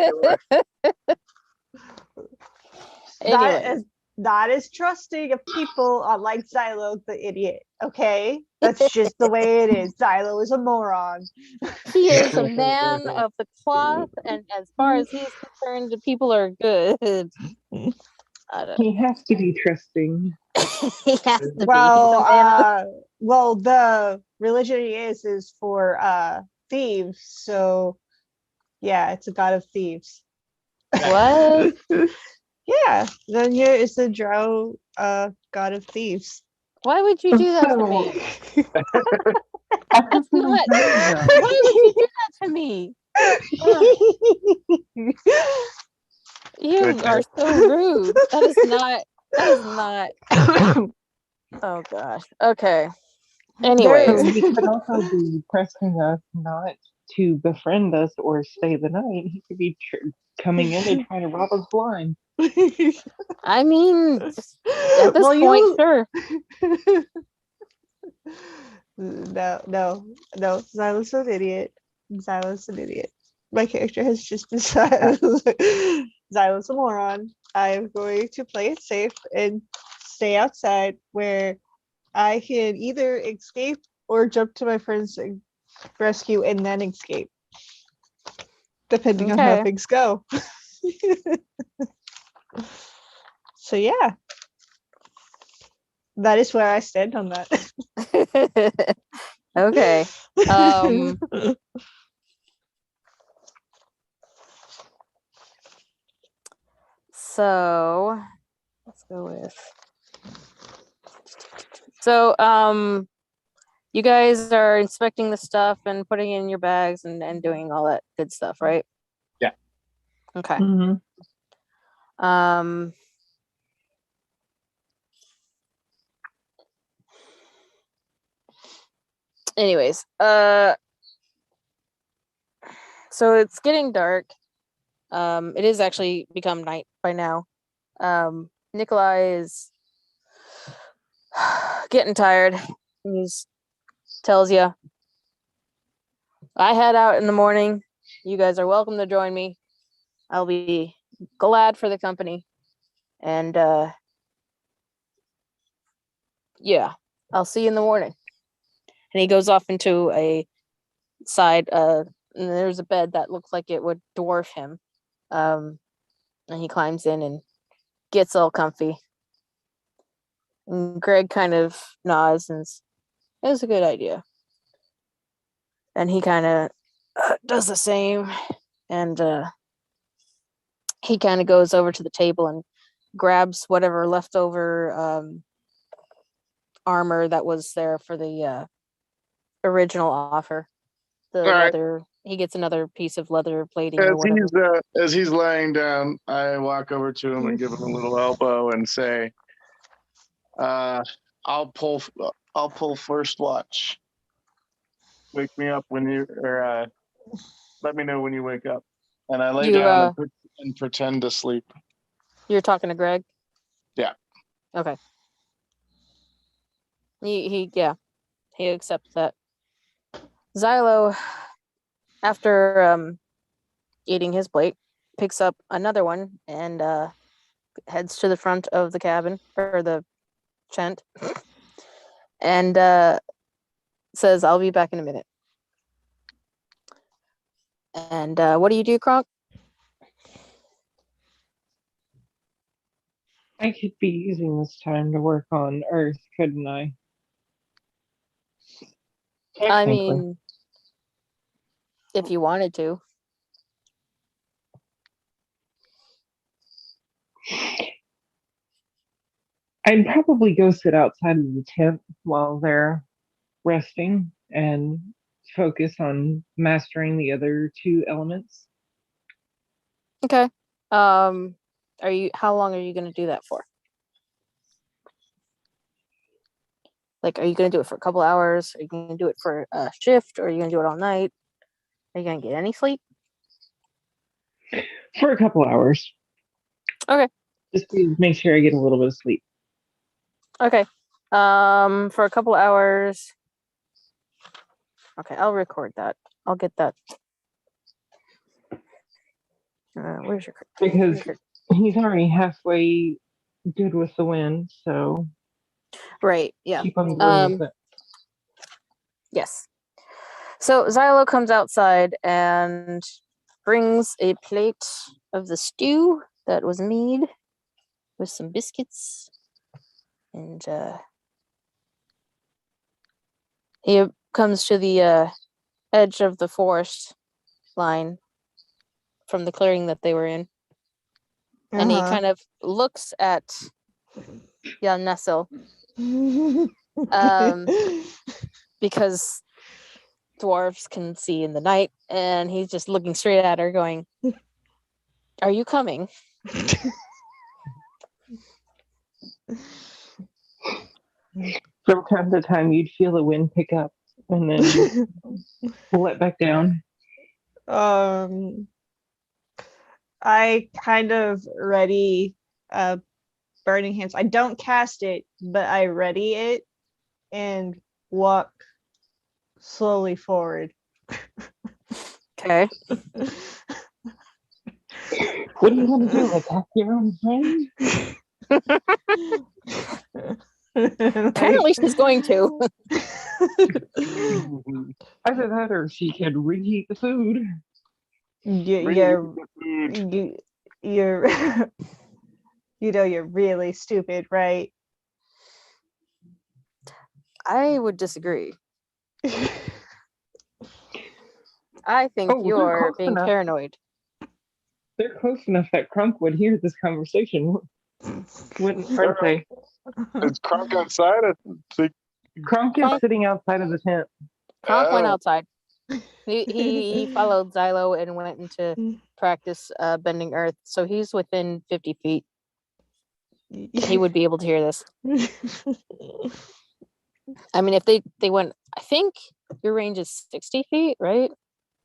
Anyway. that is trusting of people unlike Xylo the idiot, okay? That's just the way it is. Xylo is a moron. He is a man of the cloth, and as far as he's concerned, the people are good. He has to be trusting. He has to be. Well, the religion he is for thieves, so yeah, it's a god of thieves. What? Yeah, Venya is the drow god of thieves. Why would you do that to me? That's not. Why would you do that to me? You are so rude. That is not. Oh gosh. Okay. Anyway, He could also be pressing us not to befriend us or stay the night. He could be coming in and trying to rob us blind. I mean, at this point, sure. No. Xylo's an idiot. Xylo's an idiot. My character has just decided Xylo's a moron. I'm going to play it safe and stay outside where I can either escape or jump to my friend's rescue and then escape, depending on how things go. So yeah, that is where I stand on that. Okay. So let's go with. So you guys are inspecting the stuff and putting it in your bags and doing all that good stuff, right? Yeah. Okay. Anyways, so it's getting dark. It is actually become night by now. Nikolai is getting tired. He tells you, I head out in the morning You guys are welcome to join me. I'll be glad for the company. And yeah, I'll see you in the morning. And he goes off into a side, and there's a bed that looks like it would dwarf him. And he climbs in and gets all comfy. And Greg kind of nods and says, it was a good idea. And he kind of does the same. And he kind of goes over to the table and grabs whatever leftover armor that was there for the original offer. The All right. leather. He gets another piece of leather plating or whatever. As he's laying down, I walk over to him and give him a little elbow and say, "I'll pull first watch. Wake me up when you, or let me know when you wake up." And I lay down and pretend to sleep. You're talking to Greg? Yeah. Okay. He accepts that. Xylo, after eating his plate, picks up another one and heads to the front of the cabin or the tent and says, "I'll be back in a minute." And what do you do, Kronk? I could be using this time to work on Earth, couldn't I? I mean, if you wanted to. I'd probably go sit outside of the tent while they're resting and focus on mastering the other two elements. Okay. How long are you going to do that for? Like, are you going to do it for a couple hours? Are you going to do it for a shift? Or are you going to do it all night? Are you going to get any sleep? For a couple hours. Okay. Just to make sure I get a little bit of sleep. Okay. For a couple hours. Okay, I'll record that. I'll get that. Where's your? Because he's already halfway good with the wind, so right. Yeah. Keep on going with it. Yes. So Xylo comes outside and brings a plate of the stew that was made with some biscuits, and he comes to the edge of the forest line from the clearing that they were in, and he kind of looks at Jan Nessel, because dwarves can see in the night, and he's just looking straight at her going, "Are you coming?" From time to time, you'd feel the wind pick up and then pull it back down. I kind of ready burning hands. I don't cast it, but I ready it and walk slowly forward. Okay. What do you want to do? Attack your own friend? Apparently she's going to. Either that or she could reheat the food. You're you're really stupid, right? I would disagree. I think you're being paranoid. They're close enough that Crunk would hear this conversation, wouldn't they? Is Kronk outside? Crunk is sitting outside of the tent. Kronk went outside. He followed Xylo and went into practice bending earth, so he's within 50 feet. He would be able to hear this. I mean, if they went, I think your range is 60 feet, right?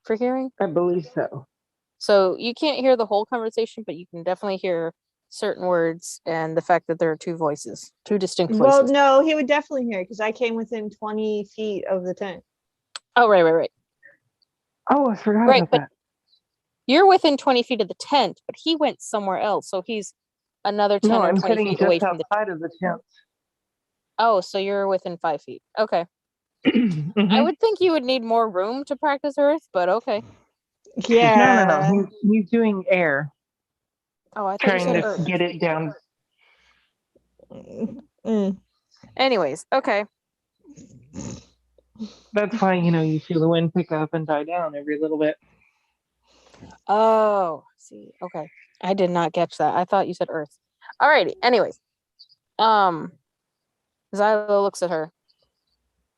For hearing? I believe so. So you can't hear the whole conversation, but you can definitely hear certain words and the fact that there are two voices, two distinct voices. Well, no, he would definitely hear because I came within 20 feet of the tent. Oh, right. Oh, I forgot about that. You're within 20 feet of the tent, but he went somewhere else, so he's another 10 No, or I'm 20 sitting feet just away from the. outside of the tent. Oh, so you're within 5 feet. Okay. I Mhm. would think you would need more room to practice Earth, but okay. Yeah. No. He's doing air, Oh, I thought you trying said to Earth. get it down. Mm. Anyways, okay. That's why, you feel the wind pick up and die down every little bit. Oh, see, okay. I did not catch that. I thought you said Earth. Alrighty. Anyways, Xylo looks at her,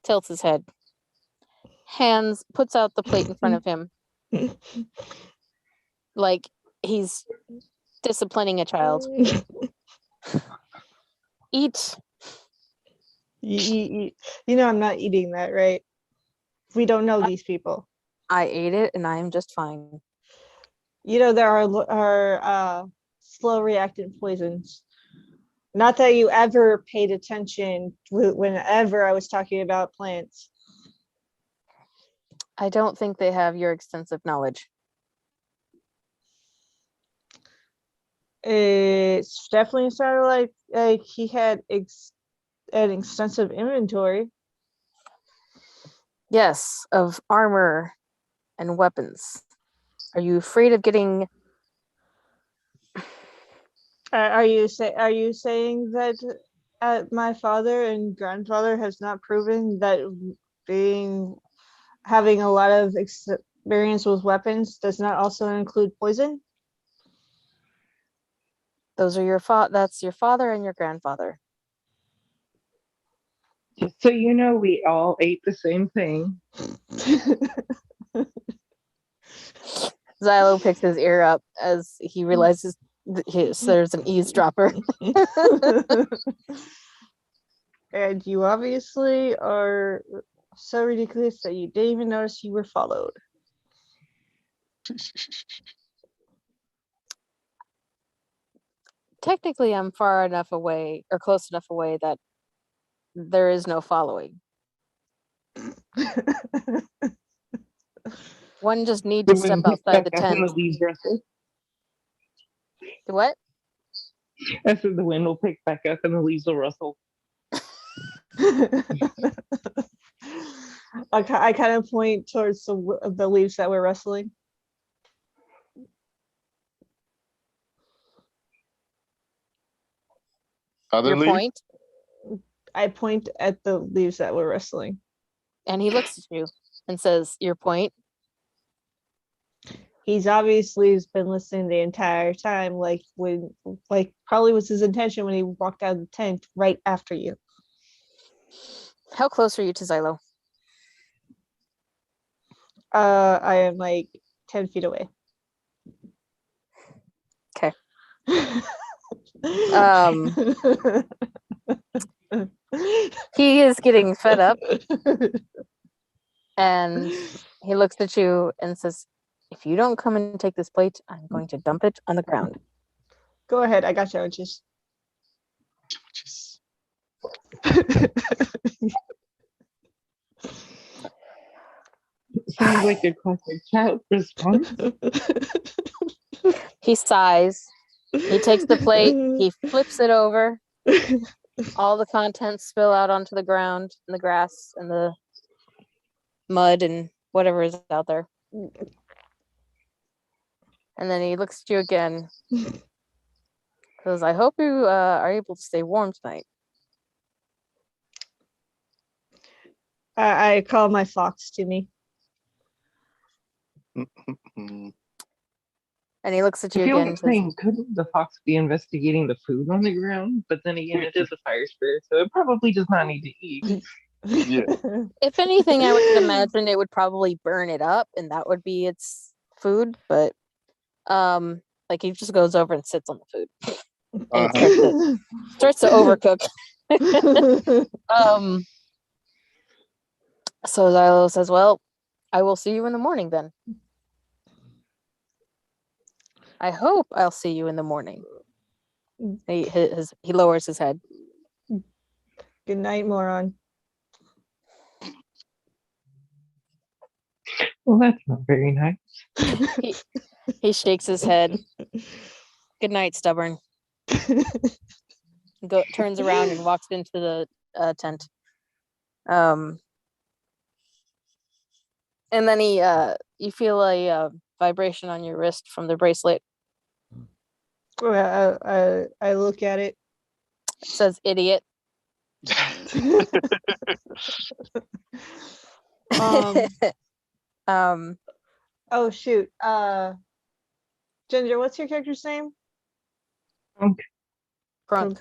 tilts his head, puts out the plate in front of him, like he's disciplining a child. Eat. You know I'm not eating that, right? We don't know these people. I ate it, and I am just fine. You know there are slow reactant poisons. Not that you ever paid attention whenever I was talking about plants. I don't think they have your extensive knowledge. It's definitely sounded like he had an extensive inventory. Yes, of armor and weapons. Are you afraid of getting? Are you saying that my father and grandfather has not proven that having a lot of experience with weapons does not also include poison? Those are that's your father and your grandfather. Just so you know, we all ate the same thing. Xylo picks his ear up as he realizes there's an eavesdropper. And you obviously are so ridiculous that you didn't even notice you were followed. Technically, I'm far enough away or close enough away that there is no following. One just needs The to step wind picks outside back the up and tent. the leaves rustle. What? I said the wind will pick back up and the leaves will rustle. I kind of point towards the leaves that were rustling. Other Your leaf? point? I point at the leaves that were rustling. And he looks at you and says, "Your point?" He's obviously been listening the entire time, like probably was his intention when he walked out of the tent right after you. How close are you to Xylo? I am like 10 feet away. Okay. He is getting fed up, and he looks at you and says, "If you don't come and take this plate, I'm going to dump it on the ground." Go ahead, I got you. Just Sounds like a classic child response. He sighs. He takes the plate. He flips it over. All the contents spill out onto the ground and the grass and the mud and whatever is out there. And then he looks at you again. Says, "I hope you are able to stay warm tonight." I call my fox to me. And he looks at I you feel again. like saying, couldn't the fox be investigating the food on the ground? But then again, it is a fire spirit, so it probably does not need to eat. Yeah. If anything, I would imagine it would probably burn it up, and that would be its food. But like he just goes over and sits on the food, and it starts to overcook. So Xylo says, "Well, I will see you in the morning then. I hope I'll see you in the morning." He lowers his head. Good night, moron. Well, that's not very nice. He shakes his head. Good night, stubborn. Turns around and walks into the tent. And then you feel a vibration on your wrist from the bracelet. I look at it. It says idiot. Oh shoot. Ginger, what's your character's name? Crunk.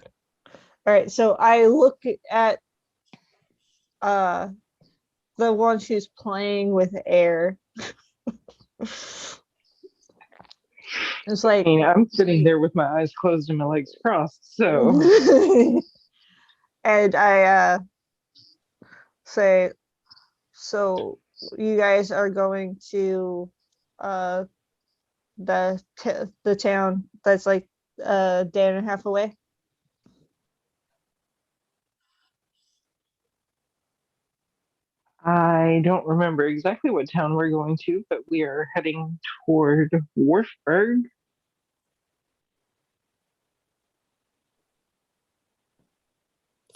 All right, so I look at the one who's playing with air. It's I like mean, I'm sitting there with my eyes closed and my legs crossed, so and I say, so you guys are going to the town that's like a day and a half away? I don't remember exactly what town we're going to, but we are heading toward Wharfburg.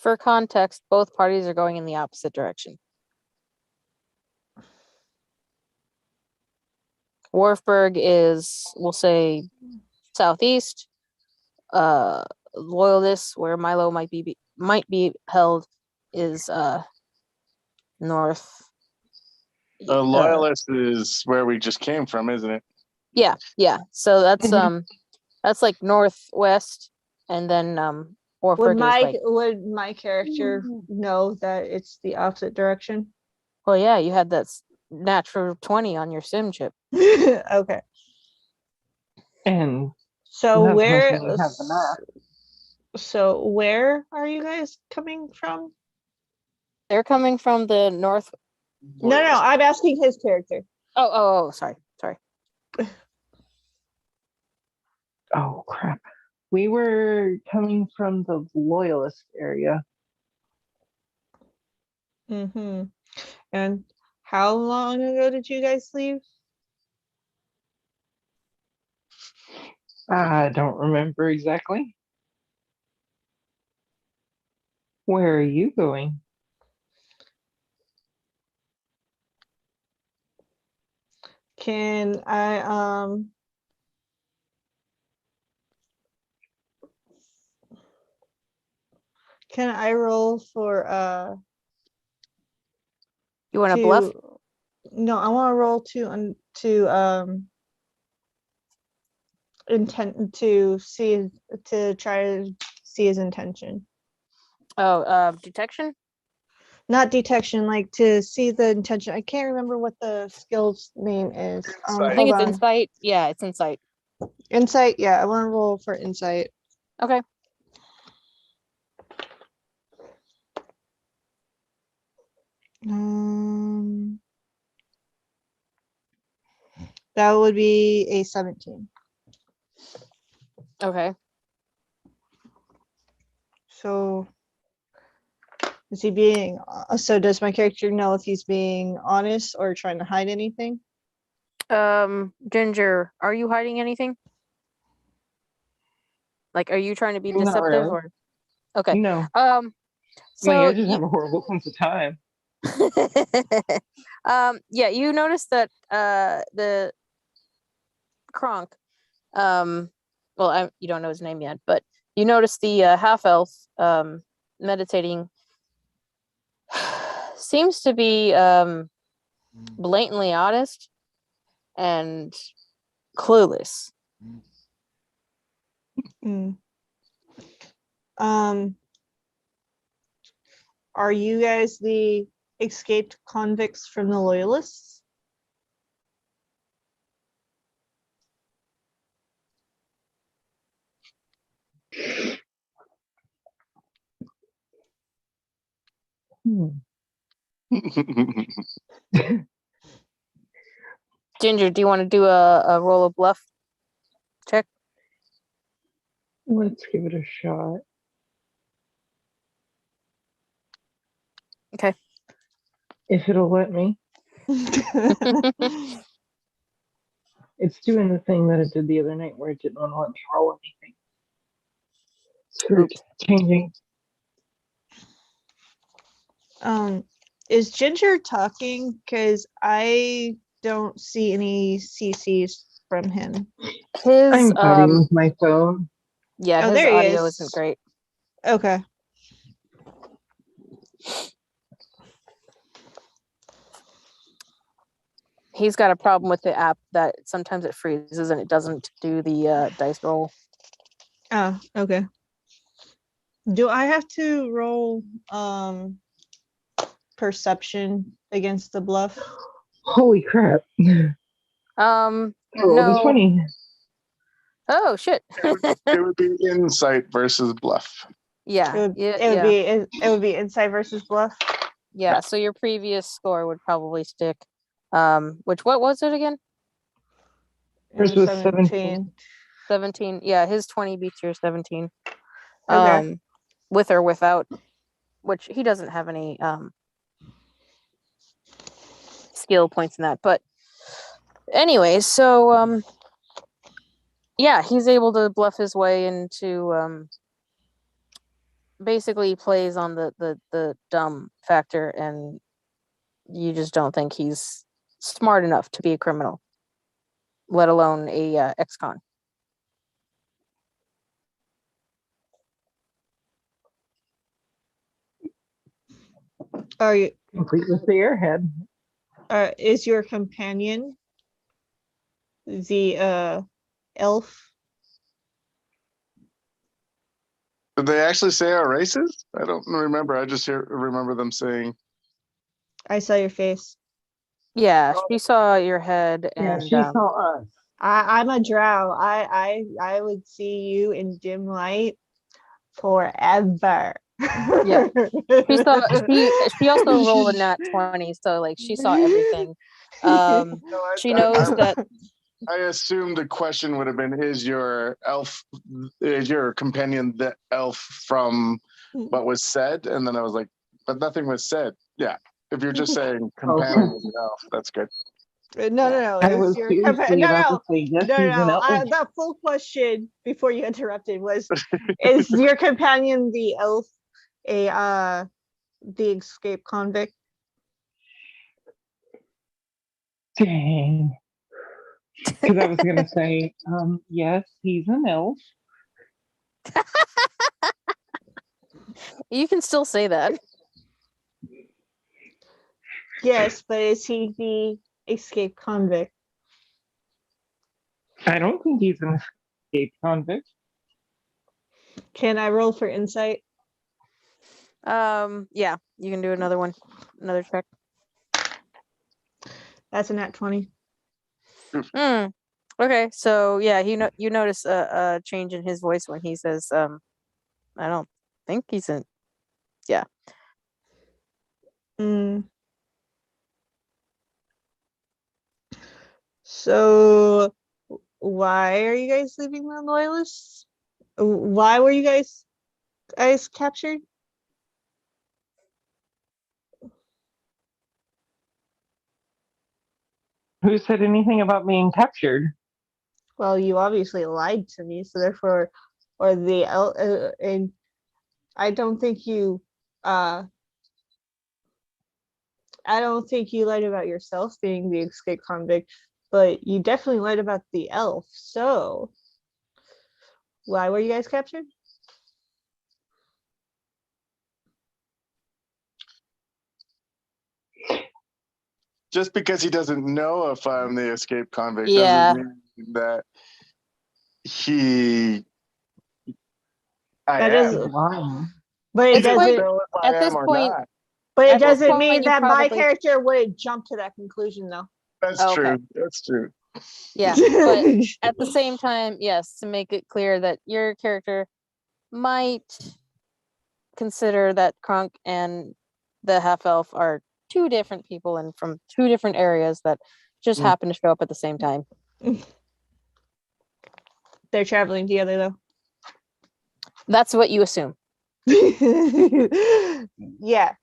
For context, both parties are going in the opposite direction. Wharfburg is, we'll say, southeast. Loyalists, where Milo might be held, is north. The Loyalist is where we just came from, isn't it? Yeah. So that's like northwest, and then Wharfburg is like. Would my character know that it's the opposite direction? Well, yeah, you had that natural 20 on your sim chip. Okay. And So not to where mention you have the map. so where are you guys coming from? They're coming from the north. No, I'm asking his character. Oh, sorry. Oh crap. We were coming from the Loyalist area. Mm-hmm. And how long ago did you guys leave? I don't remember exactly. Where are you going? Can I roll for You want to bluff? No, I want to roll to intent to see to try to see his intention. Oh, detection? Not detection, like to see the intention. I can't remember what the skill's name is. I think it's insight. Yeah, it's insight. Insight, yeah, I want to roll for insight. Okay. That would be a 17. Okay. So is he being so does my character know if he's being honest or trying to hide anything? Ginger, are you hiding anything? Like, are you trying to be Not deceptive really. or? Okay. No. So I just have a horrible sense of time. yeah, you notice that the Kronk, you don't know his name yet, but you notice the half elf meditating seems to be blatantly honest and clueless. Are you guys the escaped convicts from the Loyalists? Ginger, do you want to do a roll of bluff check? Let's give it a shot. Okay. If it'll let me. It's doing the thing that it did the other night where it didn't want to let me roll anything. Screw it. Oops. Changing. Is Ginger talking? Because I don't see any CCs from him. His I'm fighting with my phone. yeah, Oh, his there he audio is. isn't great. Okay. He's got a problem with the app that sometimes it freezes and it doesn't do the dice roll. Oh, okay. Do I have to roll perception against the bluff? Holy crap. Um, I rolled a no. 20. Oh shit. It would be insight versus bluff. Yeah, It would be insight versus bluff. yeah. So your previous score would probably stick. Which what was it again? Yours was 17. 17. Yeah, his 20 beats your 17. Okay. With or without, which he doesn't have any skill points in that. But anyway, so yeah, he's able to bluff his way into basically plays on the dumb factor, and you just don't think he's smart enough to be a criminal, let alone a ex-con. Are you? Complete with the airhead. Is your companion the elf? Did they actually say our races? I don't remember. I just remember them saying. I saw your face. Yeah, she saw your head, Yeah, and she saw us. I'm a drow. I would see you in dim light forever. Yeah. She also rolled a nat 20, so like she saw everything. She knows that. I assumed the question would have been: Is your companion the elf from what was said? And then I was like, but nothing was said. Yeah, if you're just saying companion is an elf, that's good. No. I was seriously about to say, yes, he's an elf. The full question before you interrupted was: Is your companion the elf the escaped convict? Dang. Because I was going to say, yes, he's an elf. You can still say that. Yes, but is he the escaped convict? I don't think he's an escaped convict. Can I roll for insight? Yeah, you can do another check. That's a nat 20. Okay, so yeah, you notice a change in his voice when he says, I don't think he's in. Yeah. So why are you guys leaving the loyalists? Why were you guys captured? Who said anything about being captured? Well, you obviously lied to me, so therefore, and I don't think you lied about yourself being the escaped convict, but you definitely lied about the elf. So why were you guys captured? Just because he doesn't know if I'm the escaped convict Yeah. doesn't mean that he. That doesn't. Lying. But it doesn't. Know if At I this am or point, not. But it at this doesn't point, mean you that my probably- character would jump to that conclusion, though. That's Okay. true. That's true. Yeah, but at the same time, yes, to make it clear that your character might consider that Kronk and the half elf are two different people and from two different areas that just happen to show up at the same time. They're traveling together, though. That's what you assume. Yeah.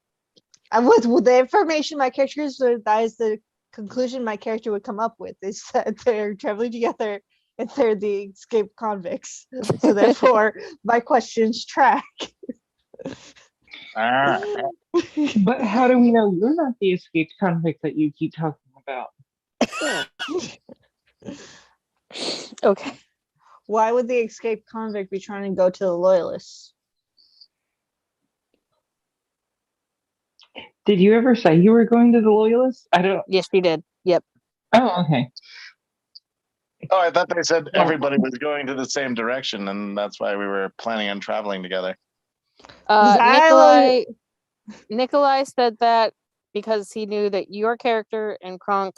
And with the information my character is, that is the conclusion my character would come up with is that they're traveling together and they're the escaped convicts. So therefore, my questions track. But how do we know you're not the escaped convict that you keep talking about? Okay. Why would the escaped convict be trying to go to the loyalists? Did you ever say you were going to the loyalists? I don't. Yes, she did. Yep. Oh, okay. Oh, I thought they said everybody was going to the same direction, and that's why we were planning on traveling together. Xylo- Nikolai said that because he knew that your character and Kronk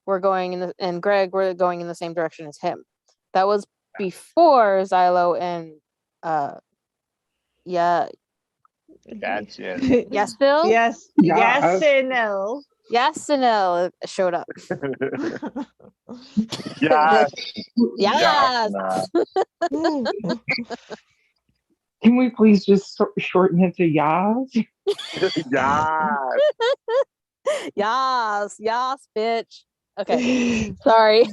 were going and Greg were going in the same direction as him. That was before Xylo and Gotcha. Yastil? Yes. Yeah. Yes and no. Yasinel showed up. Yeah. Yes. Can we please just shorten it to Yas? Yeah. Yes, bitch. Okay. Sorry.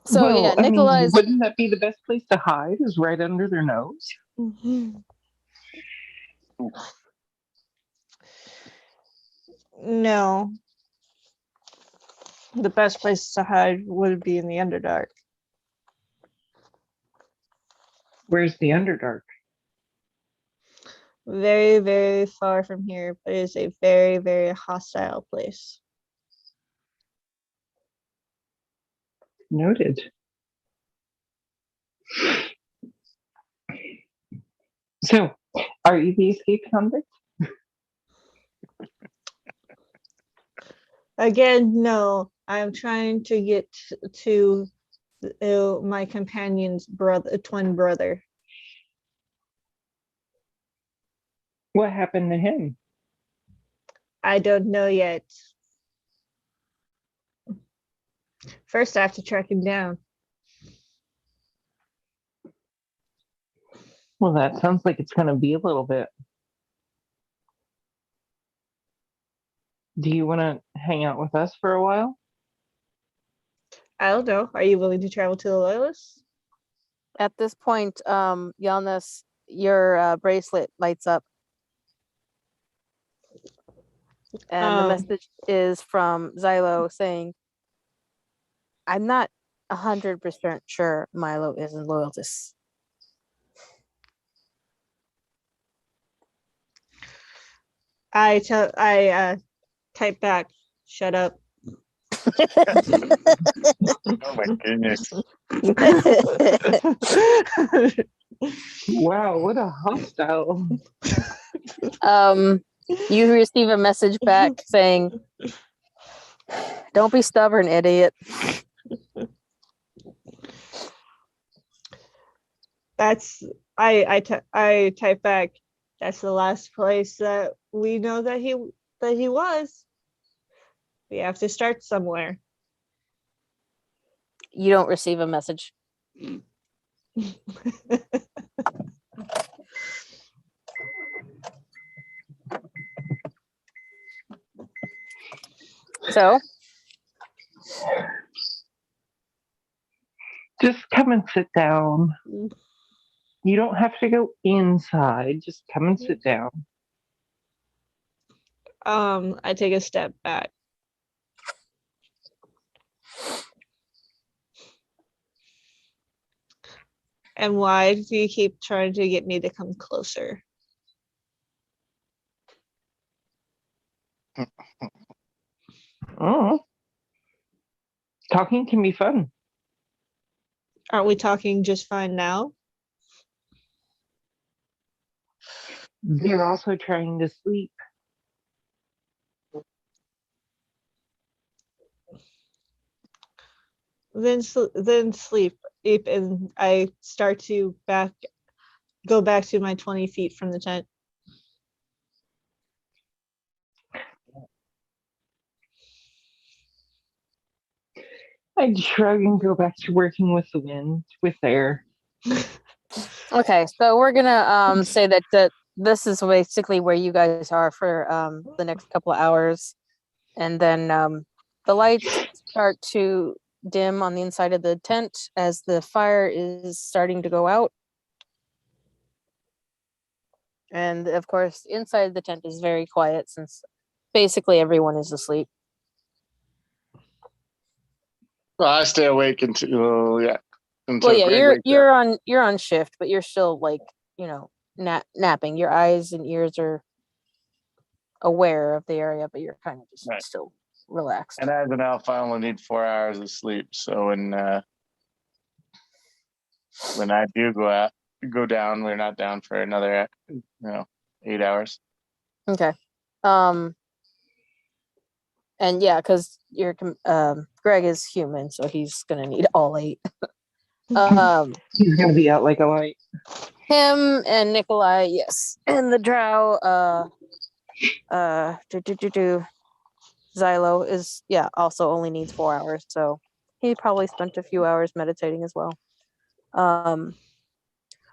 So well, yeah, I mean, Nikolai's wouldn't that be the best place to hide? Is right under their nose? No. The best place to hide would be in the Underdark. Where's the Underdark? Very, very far from here, but it is a very, very hostile place. Noted. So, are you the escaped convict? Again, no. I'm trying to get to my companion's brother, twin brother. What happened to him? I don't know yet. First, I have to track him down. Well, that sounds like it's going to be a little bit. Do you want to hang out with us for a while? I don't know. Are you willing to travel to the Loyalists? at this point, Giannis, your bracelet lights up. And the message is from Xylo saying, I'm not 100% sure Milo is in Loyalist. I type back, shut up. Oh my goodness. Wow, what a hostile. You receive a message back saying, don't be stubborn, idiot. That's I type back, that's the last place that we know that he was. We have to start somewhere. You don't receive a message. So just come and sit down. You don't have to go inside. Just come and sit down. I take a step back. And why do you keep trying to get me to come closer? Oh. Talking can be fun. Aren't we talking just fine now? They're also trying to sleep. Then sleep, and I start to go back to my 20 feet from the tent. I'd shrug and go back to working with the wind, with air. okay, so we're gonna say that this is basically where you guys are for the next couple of hours, and then the lights start to dim on the inside of the tent as the fire is starting to go out. And of course, inside the tent is very quiet since basically everyone is asleep. Well, I stay awake until Well, yeah, Greg wakes up. you're on shift, but you're still like, napping. Your eyes and ears are aware of the area, but you're kind of just Right. still relaxed. And as an elf, I only need 4 hours of sleep. So when I do go down, we're not down for another 8 hours. Okay. And yeah, because Greg is human, so he's gonna need all 8. He's gonna be out like a light. Him and Nikolai, yes, and the drow. Xylo is also only needs 4 hours, so he probably spent a few hours meditating as well.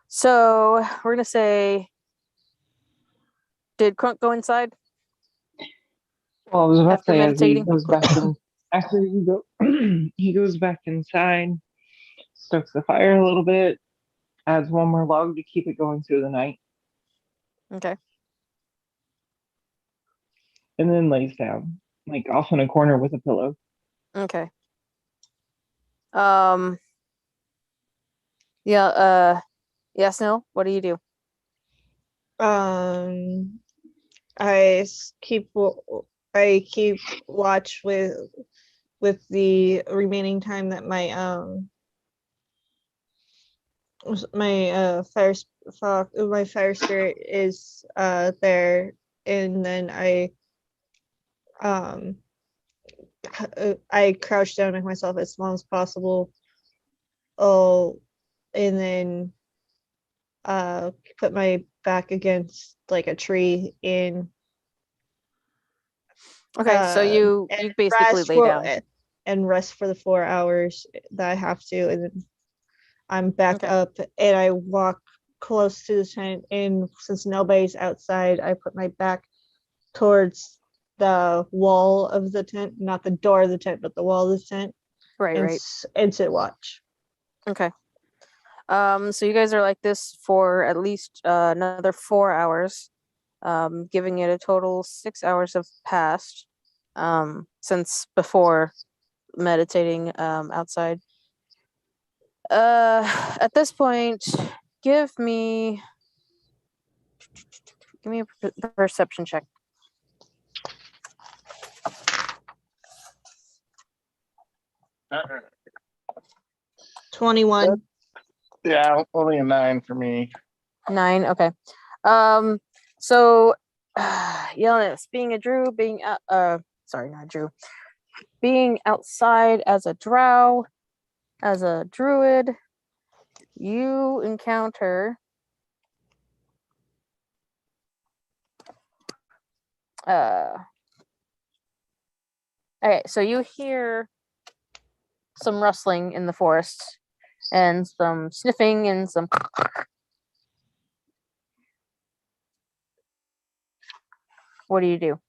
So we're gonna say, did Crunk go inside? Well, I was about to After say as he meditating? goes back in, after he goes back inside, stokes the fire a little bit, adds one more log to keep it going through the night, Okay. and then lays down, like off in a corner with a pillow. Okay. Snow, what do you do? I keep watch with the remaining time that my fire spirit is there, and then I crouch down, make myself as small as possible. Oh, and then put my back against like a tree and Okay, so you basically lay down. And rest for the 4 hours that I have to, and then I'm back Okay. up and I walk close to the tent, and since nobody's outside, I put my back towards the wall of the tent, not the door of the tent, but the wall of the tent. Right. And sit watch. Okay. So you guys are like this for at least another 4 hours, giving it a total 6 hours have passed since before meditating outside. At this point, give me a perception check. Uh, 21. Yeah, only a 9 for me. 9. Okay. So Yelnis, being a Drew, sorry, not Drew, being outside as a drow, as a druid, you encounter okay, so you hear some rustling in the forest and some sniffing and some what do you do?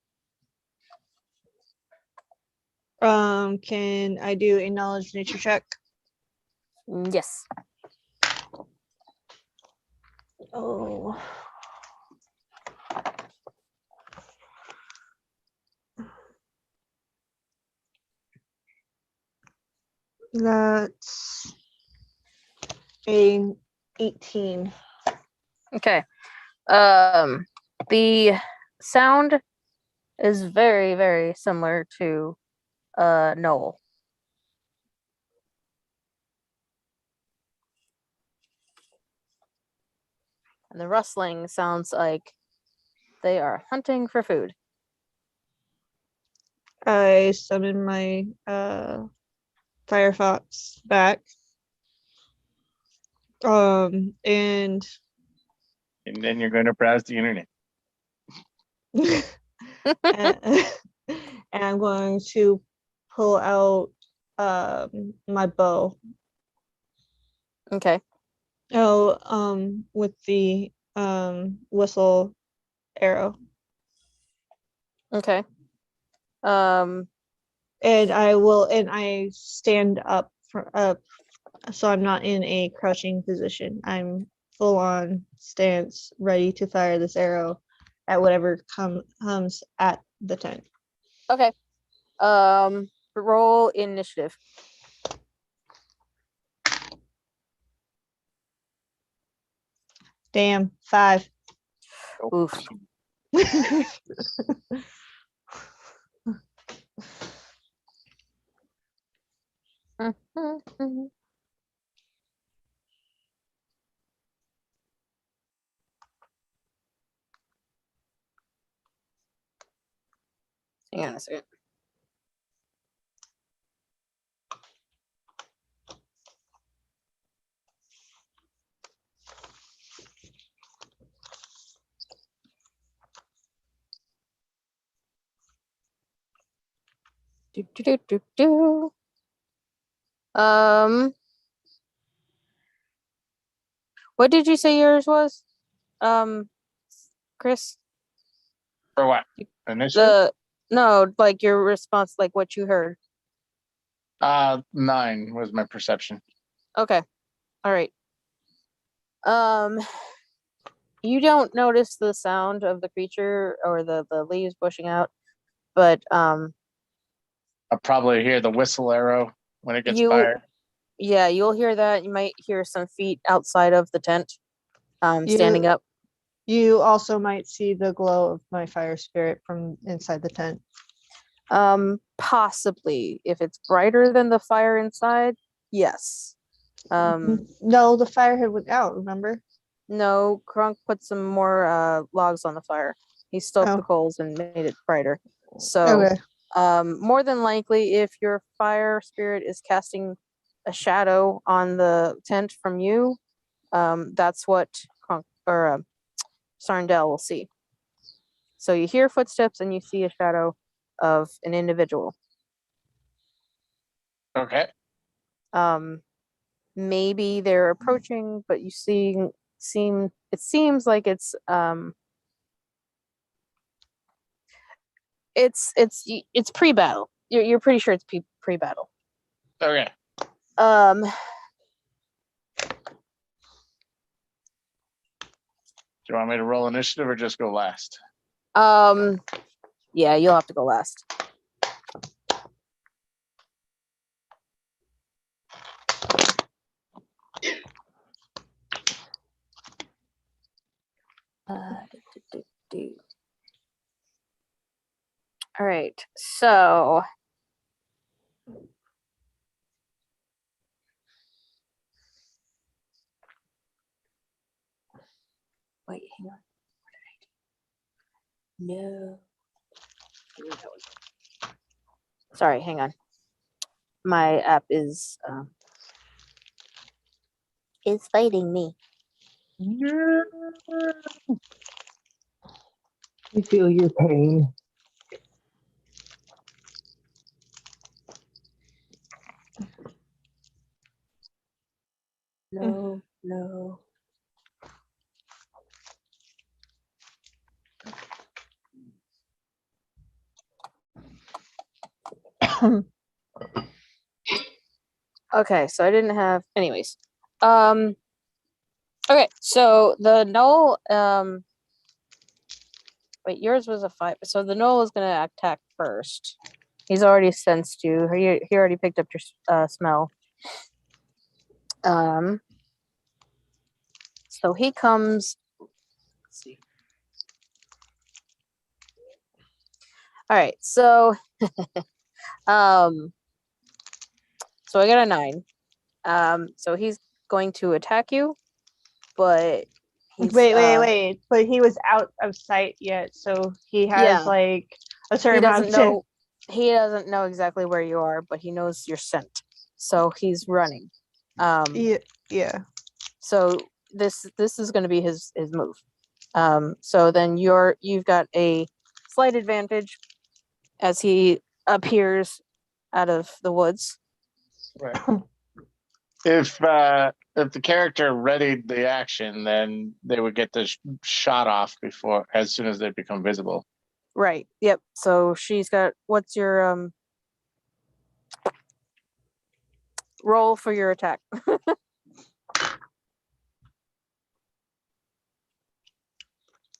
Can I do a knowledge nature check? Yes. Oh. That's a 18. Okay. The sound is very, very similar to Noel. And the rustling sounds like they are hunting for food. I summon my Firefox back. And And then you're going to browse the internet. and I'm going to pull out my bow. Okay. With the whistle arrow. Okay. Um, And I stand up so I'm not in a crouching position. I'm full on stance, ready to fire this arrow at whatever comes at the tent. okay. Roll initiative. Damn, 5. Oof. Hang on a second. Do, do, do, do, do. What did you say yours was? Chris? For what? Initiative? No, like your response, like what you heard. 9 was my perception. Okay. All right. You don't notice the sound of the creature or the leaves pushing out, but I'll probably hear the whistle arrow when it gets fired. Yeah, you'll hear that. You might hear some feet outside of the tent, standing up. You also might see the glow of my fire spirit from inside the tent. Possibly. If it's brighter than the fire inside, yes. No, the fire had went out, remember? No, Krunk put some more logs on the fire. He stoked the coals and made it brighter. So, Okay. more than likely, if your fire spirit is casting a shadow on the tent from you, that's what Krunk or Sarndell will see. So you hear footsteps and you see a shadow of an individual. Okay. Maybe they're approaching, but it seems like it's pre-battle. You're pretty sure it's pre-battle. Okay. Do you want me to roll initiative or just go last? Yeah, you'll have to go last. All right, so wait, hang on. What did I do? No. Sorry, hang on. My app is fighting me. I feel your pain. No. Okay, so I didn't have anyways. Okay, so the Null, wait, yours was a 5. So the Null is gonna attack first. He's already sensed you. He already picked up your smell. So he comes. Let's see. All right, so so I got a 9. So he's going to attack you, but he's Wait. But he was out of sight yet, so he has like a certain amount of he doesn't know exactly where you are, but he knows your scent. So he's running. Yeah. So this is going to be his move. So then you've got a slight advantage as he appears out of the woods. Right. If the character readied the action, then they would get the shot off as soon as they become visible. Right. Yep. So she's got. What's your roll for your attack?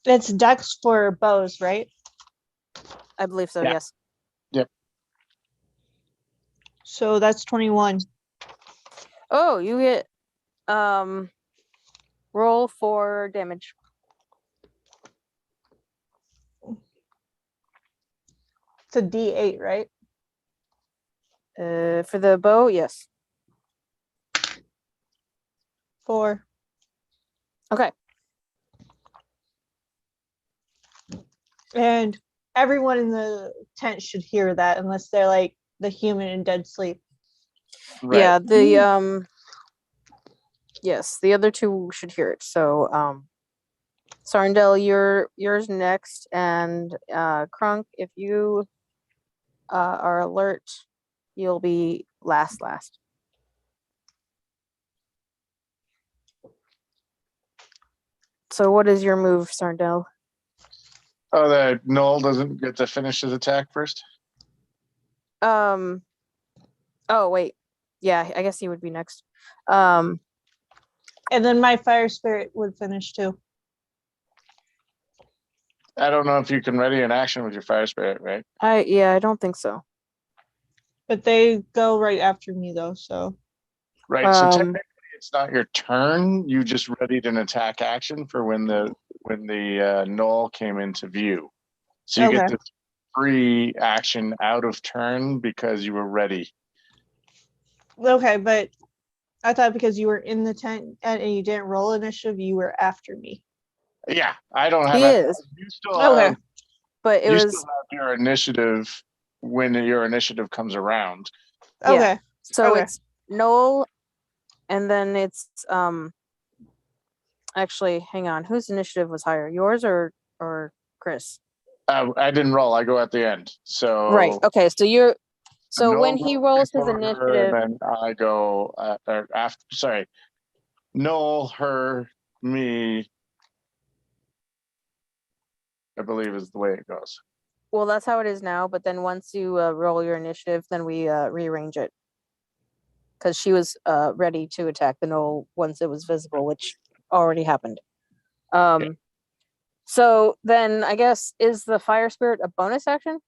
It's dex for bows, right? I believe so. Yeah. Yes. So that's 21. Oh, you hit. Roll for damage. It's a D8, right? For the bow, yes. 4. Okay. And everyone in the tent should hear that, unless they're like the human in dead sleep. Right. Yeah. The Yes, the other two should hear it. So Sarndel, yours next, and Krunk, if you are alert, you'll be last. So what is your move, Sarndel? Oh, that Noel doesn't get to finish his attack first? Oh wait. Yeah, I guess he would be next. And then my fire spirit would finish too. I don't know if you can ready an action with your fire spirit, right? I don't think so. But they go right after me though, so. Right. So technically it's not your turn. You just readied an attack action for when the Noel came into view. So you get Okay. this free action out of turn because you were ready. Okay, but I thought because you were in the tent and you didn't roll initiative, you were after me. Yeah, I don't have He that. is, You still Okay. have but it you was still have your initiative when your initiative comes around. Yeah. Okay. so Okay. it's Noel, and then it's actually, hang on, whose initiative was higher, yours or Chris? I didn't roll. I go at the end. So Right. Okay. So Noel when he goes rolls his before her, initiative, and then I go or after. Sorry, Noel, her, me. I believe is the way it goes. well, that's how it is now. But then once you roll your initiative, then we rearrange it because she was ready to attack the Noel once it was visible, which already happened. So then I guess, is the fire spirit a bonus action?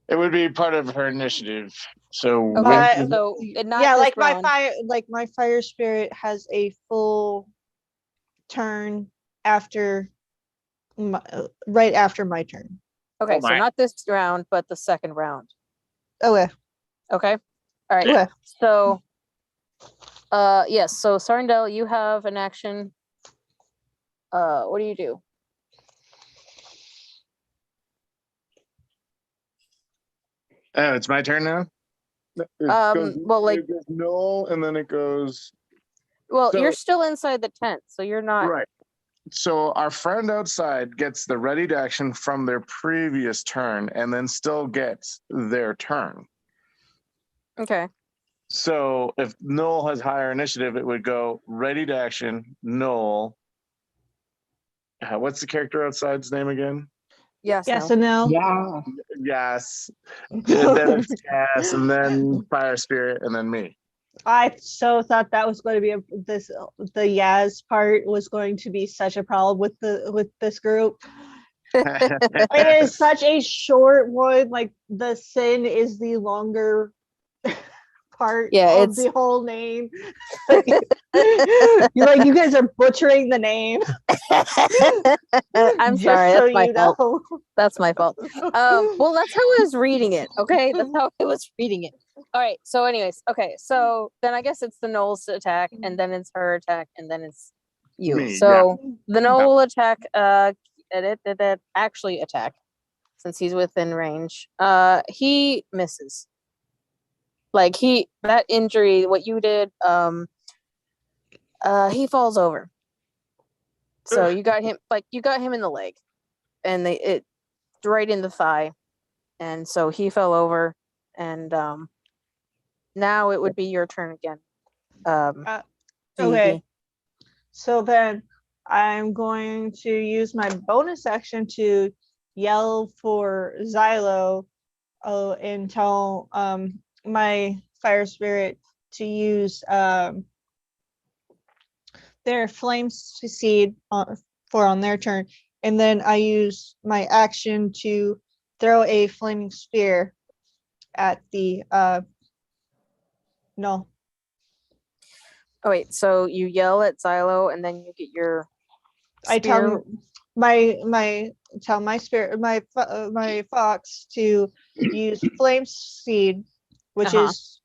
It would be part of her initiative. So Okay. when So not yeah, this like round. my fire spirit has a full turn after right after my turn. Okay, Oh so my. not this round, but the second round. Okay. Okay. All right. Okay. So yes, so Sarndel, you have an action. What do you do? Oh, it's my turn now. Well, like, it goes Noel, and then it goes well, so- you're still inside the tent, so you're not. right. So our friend outside gets the readied action from their previous turn, and then still gets their turn. Okay. So if Noel has higher initiative, it would go ready to action, Noel. What's the character outside's name again? Yes. Yes No. and no. Yeah. Yes. Then it's Cass, and then Fire Spirit, and then me. I so thought that was going to be the Yaz part was going to be such a problem with this group. It is such a short one. Like the sin is the longer part of the whole name. You guys are butchering the name. I'm sorry, so that's my fault. know. That's my fault. Well, that's how I was reading it. Okay, that's how I was reading it. All right. So, anyways, okay. So then I guess it's the Noel's attack, and then it's her attack, and then it's you. Me, So the Noel will attack. Actually attack, since he's within range. He misses. Like that injury, what you did. He falls over. So you got him, in the leg, and it right in the thigh, and so he fell over, and now it would be your turn again. Okay. So then I'm going to use my bonus action to yell for Xylo, and tell my fire spirit to use their flame seed on their turn, and then I use my action to throw a flaming spear at the no. Oh wait, so you yell at Xylo and then you get your I tell spear. my tell my spirit my fox to use flame seed, which is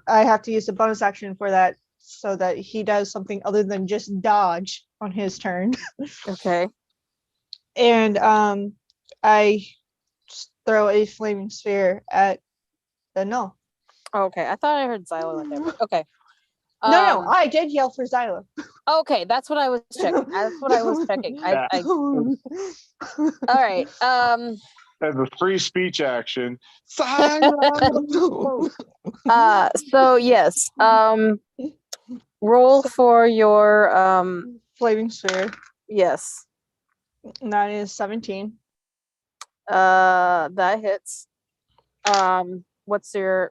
I have to use a bonus action for that so that he does something other than just dodge on his turn. Okay. And I throw a flaming sphere at the no. Okay, I thought I heard Xylo in there. But okay. No, I did yell for Xylo. Okay, that's what I was checking. That's what I was checking. All right. As a free speech action. Silence! So yes. Roll for your flaming sphere. yes. And that is 17. That hits. What's the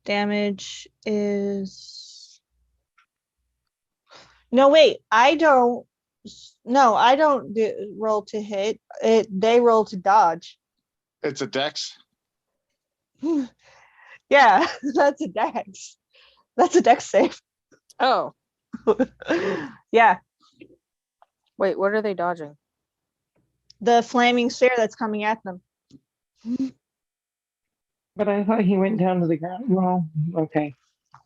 damage is no wait, I don't roll to hit. They roll to dodge. It's a dex. Yeah, that's a dex. That's a dex save. Oh. Yeah. Wait, what are they dodging? The flaming sphere that's coming at them. But I thought he went down to the ground. Well, okay.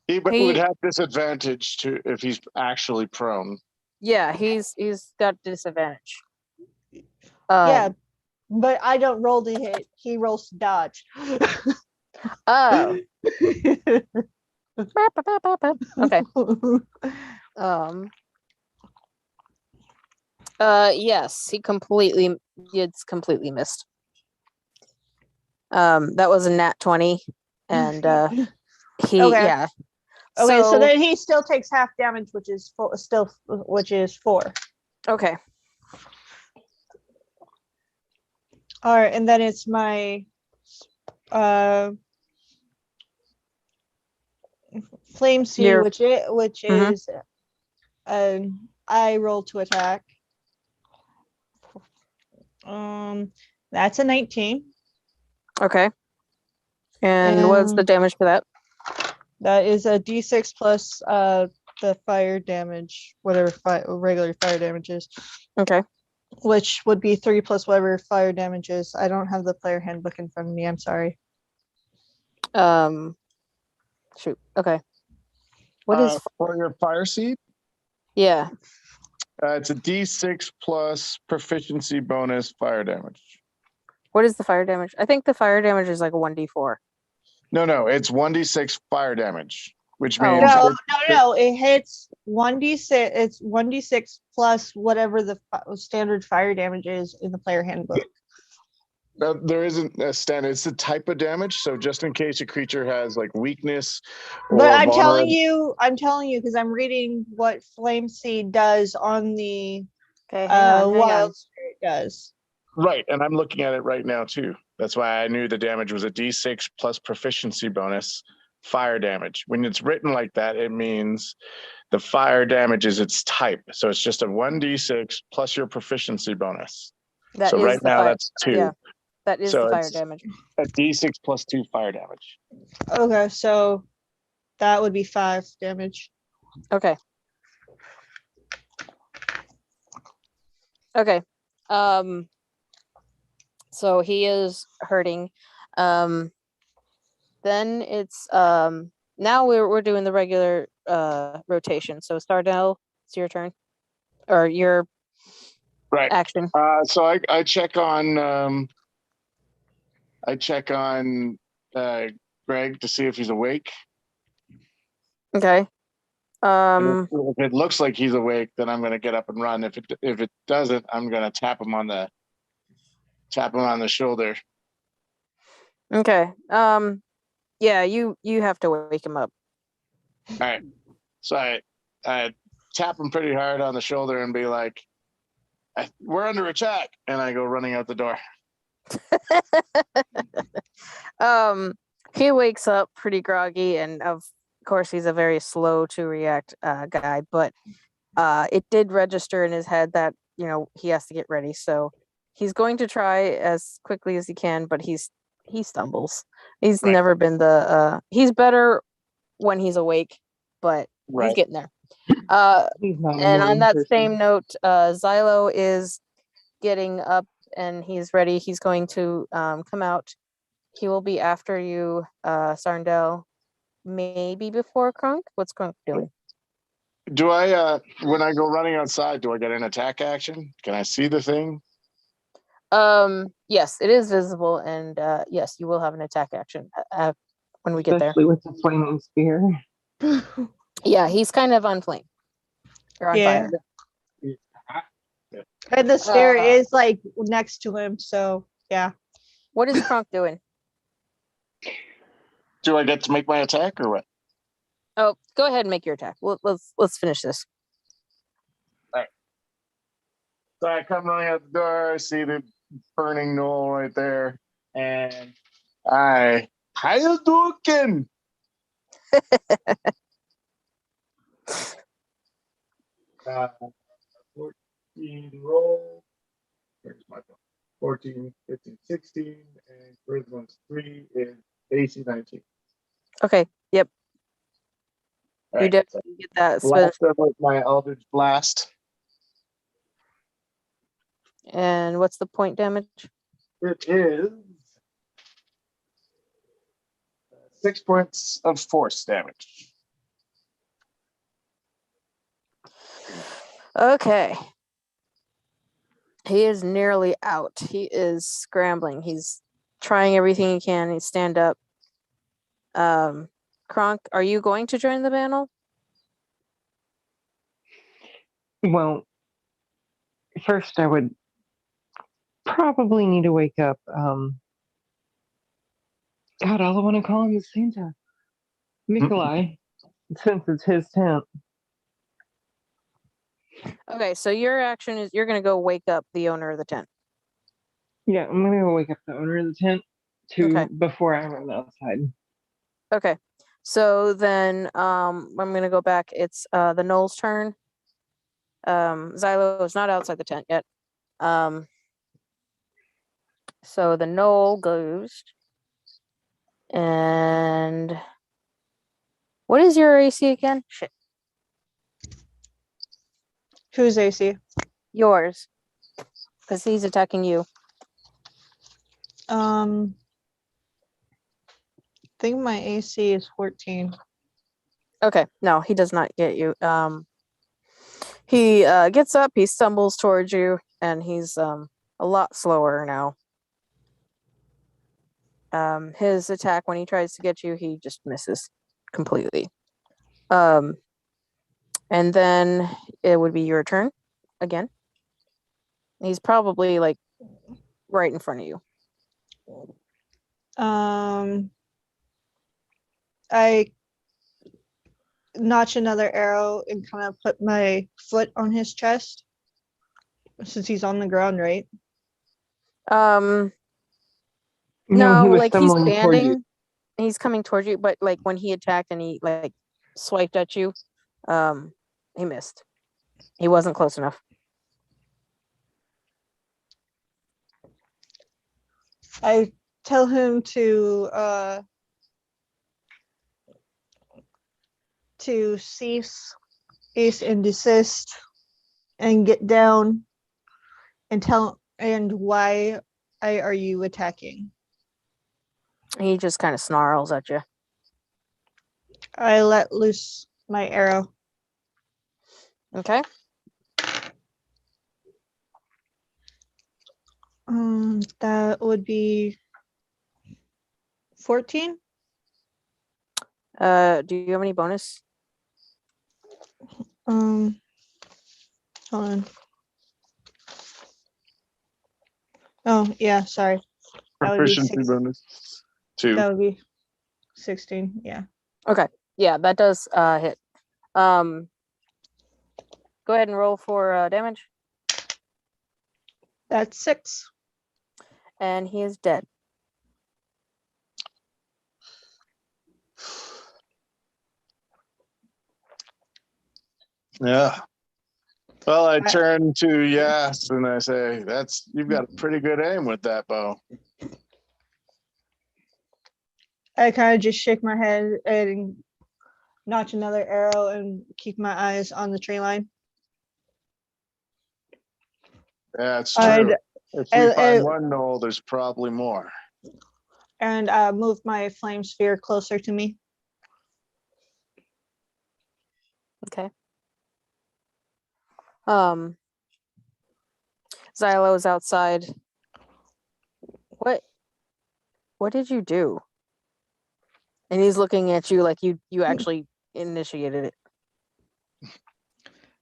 He would have disadvantage to if he's actually prone. Yeah, he's got disadvantage. Yeah, but I don't roll to hit. He rolls to dodge. Oh. Okay. Yes, it's completely missed. That was a nat 20 and he okay. Yeah. Okay, so then he still takes half damage, which is 4. Okay. All right, and then it's my flame seed, which is I roll to attack. That's a 19. Okay. And what's the damage for that? That is a d6 plus the fire damage, whatever regular fire damage is. Okay. Which would be 3 plus whatever fire damage is. I don't have the player handbook in front of me. I'm sorry. Shoot. Okay. What is for your fire seed? Yeah. It's a D6 plus proficiency bonus fire damage. What is the fire damage? I think the fire damage is like a 1d4. No, it's 1d6 fire damage, which means no. It hits 1d6. It's 1d6 plus whatever the standard fire damage is in the player handbook. There isn't a standard. It's the type of damage. So just in case a creature has like weakness, but I'm telling you because I'm reading what Flame Seed does on the Wild Spirit does. Right, and I'm looking at it right now too. That's why I knew the damage was a D6 plus proficiency bonus fire damage. When it's written like that, it means the fire damage is its type. So it's just a 1d6 plus your proficiency bonus. So right now that's 2. Yeah, that is the fire damage. A d6 plus 2 fire damage. Okay, so that would be 5 damage. Okay. Okay. So he is hurting. Then it's now we're doing the regular rotation. So Stardell, it's your turn. Or your action. So I check on Greg to see if he's awake. Okay. If it looks like he's awake, then I'm gonna get up and run. If it doesn't, I'm gonna tap him on the shoulder. Okay. Yeah, you have to wake him up. All right. So I tap him pretty hard on the shoulder and be like, We're under attack. And I go running out the door. He wakes up pretty groggy, and of course he's a very slow to react guy, but it did register in his head that he has to get ready, so he's going to try as quickly as he can, but he stumbles. He's Right. never been he's better when he's awake, but he's Right. getting there. He's not a And on morning that person. same note, Xylo is getting up and he's ready. He's going to come out. He will be after you, Sarndel, maybe before Krunk. What's Krunk doing? Do I, when I go running outside, do I get an attack action? Can I see the thing? Yes, it is visible, and yes, you will have an attack action when we get there. Especially with the flaming spear. Yeah, he's kind of on flame. Or on Yeah. fire. And the spear is like next to him, so yeah. What is Kronk doing? Do I get to make my attack or what? Oh, go ahead and make your attack. Let's finish this. So I come running out the door, I see the burning knoll right there, and how you doing? 14 roll. Where's my phone? 14, 15, 16, and Charisma's 3 is AC 19. Okay, yep. All You right, definitely get that. blast them with my Eldritch Blast. And what's the point damage? It is 6 points of force damage. Okay. He is nearly out. He is scrambling. He's trying everything he can. He stand up. Kronk, are you going to join the battle? Well, first I would probably need to wake up. God, all I want to call him is Santa. Nikolai, since it's his tent. Okay, so your action is you're going to go wake up the owner of the tent. Yeah, I'm gonna go wake up the owner of the tent before I run outside. Okay. So then I'm gonna go back. It's the Knoll's turn. Xylo is not outside the tent yet. So the Knoll goes. And what is your AC again? Shit. Who's AC? Yours. Because he's attacking you. I think my AC is 14. Okay. No, he does not get you. He gets up, he stumbles towards you, and he's a lot slower now. His attack, when he tries to get you, he just misses completely. And then it would be your turn again. He's probably like right in front of you. I notch another arrow and kind of put my foot on his chest since he's on the ground, right? No, No, he was like he's stumbling towards you. standing. He's coming towards you, but like when he attacked and he like swiped at you, he missed. He wasn't close enough. I tell him to cease and desist and get down and why are you attacking? He just kind of snarls at you. I let loose my arrow. Okay. That would be 14. Do you have any bonus? Hold on. Oh yeah, sorry. Proficiency bonus 2. That would be 16. Yeah. Okay. Yeah, that does hit. Go ahead and roll for damage. That's 6. And he is dead. Yeah. Well, I turn to Yas and I say, you've got a pretty good aim with that bow. I kind of just shake my head and notch another arrow and keep my eyes on the tree line. Yeah, it's true. If we I find one knoll, there's probably more. and move my flame sphere closer to me. Okay. Xylo's outside. What did you do? And he's looking at you like you actually initiated it.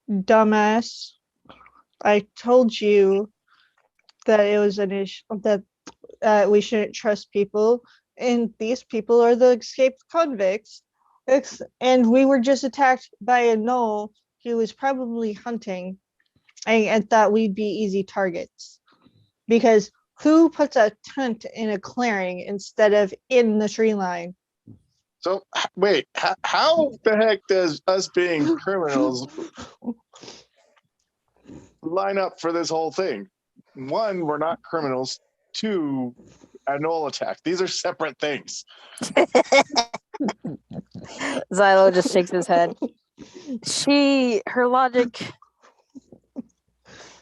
Dumbass. I told you that it was an issue that we shouldn't trust people, and these people are the escaped convicts. And we were just attacked by a gnoll who was probably hunting, and thought we'd be easy targets. Because who puts a tent in a clearing instead of in the tree line? So, wait, how the heck does us being criminals line up for this whole thing? One, we're not criminals. Two, a gnoll attack. These are separate things. Xylo just shakes his head. Her logic,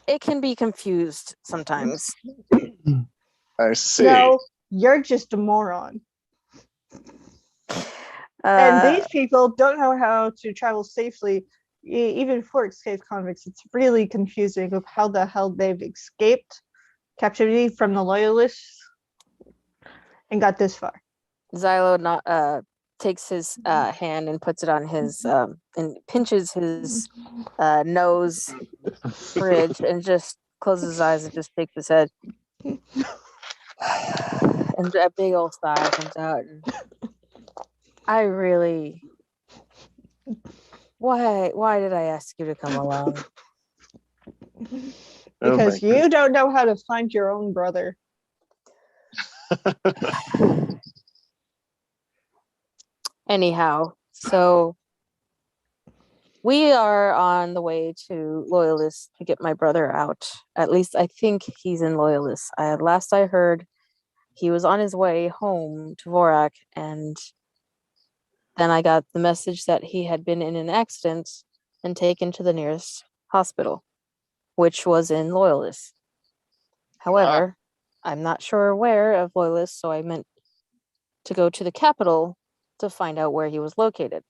it can be confused sometimes. I see. No, you're just a moron. And these people don't know how to travel safely, even for escaped convicts. It's really confusing of how the hell they've escaped captivity from the loyalists and got this far. Xylo takes his hand and puts it on his and pinches his nose bridge and just closes his eyes and just shakes his head. And a big old sigh comes out. And I really... Why did I ask you to come along? Because you don't know how to find your own brother. Anyhow, so we are on the way to Loyalist to get my brother out. At least I think he's in Loyalist. Last I heard, he was on his way home to Vorak, and then I got the message that he had been in an accident and taken to the nearest hospital, which was in Loyalist. However, I'm not sure where of Loyalist, so I meant to go to the capital to find out where he was located.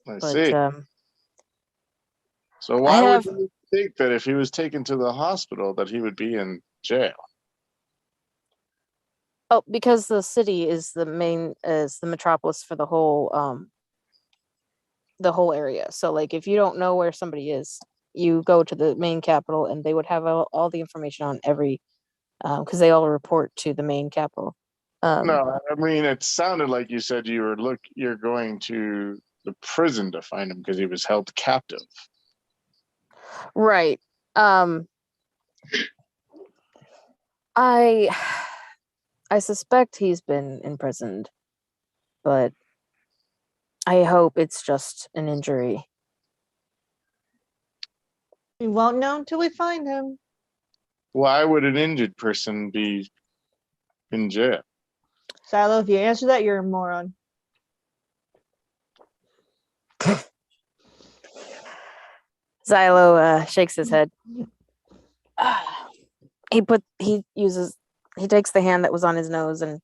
I see. So why would you think that if he was taken to the hospital that he would be in jail? Oh, because the city is the metropolis for the whole area. So like if you don't know where somebody is, you go to the main capital and they would have all the information on every because they all report to the main capital. No, I mean it sounded like you said you're going to the prison to find him because he was held captive. Right. I suspect he's been imprisoned, but I hope it's just an injury. We won't know until we find him. Why would an injured person be in jail? Silo, if you answer that, you're a moron. Xylo shakes his head. He takes the hand that was on his nose and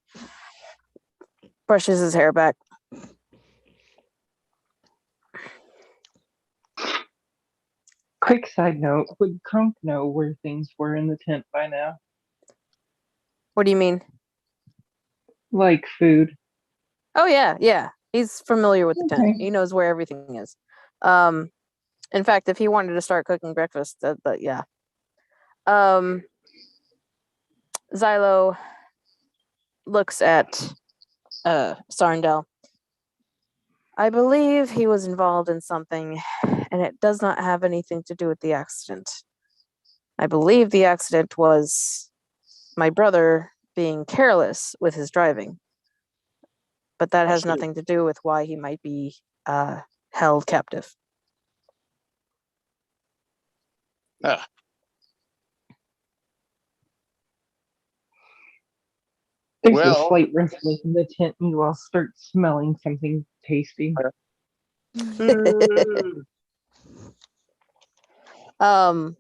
brushes his hair back. Quick side note, would Krunk know where things were in the tent by now? What do you mean? Like food. Oh yeah. He's familiar with the tent. He knows where everything is. In fact, if he wanted to start cooking breakfast, but yeah. Xylo looks at Sarndel. I believe he was involved in something, and it does not have anything to do with the accident. I believe the accident was my brother being careless with his driving. But that has nothing to do with why he might be held captive. Ah. There's a slight rustling in the tent, and you all start smelling something tasty. And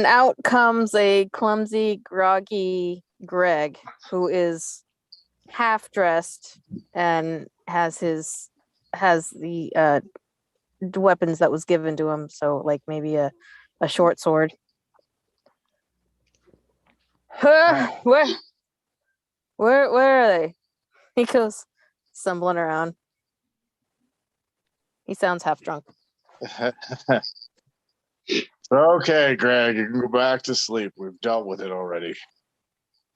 out comes a clumsy, groggy Greg, who is half dressed and has the weapons that was given to him. So, like maybe a short sword. Where are they? He goes stumbling around. He sounds half drunk. Okay, Greg, you can go back to sleep. We've dealt with it already.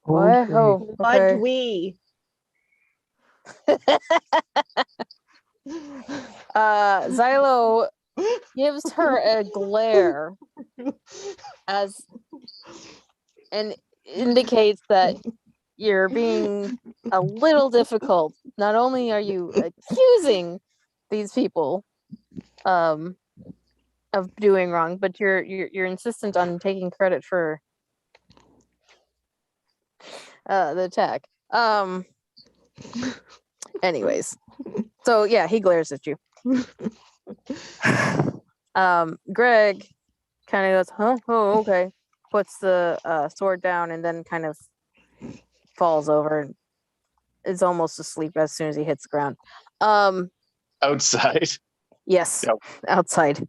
What? Oh, okay. But we. Xylo gives her a glare and indicates that you're being a little difficult. Not only are you accusing these people of doing wrong, but you're insistent on taking credit for the attack. Anyways, so yeah, he glares at you. Greg kind of goes, huh? Oh, okay. Puts the sword down and then kind of falls over and is almost asleep as soon as he hits the ground. Outside? Yes, Yep. outside.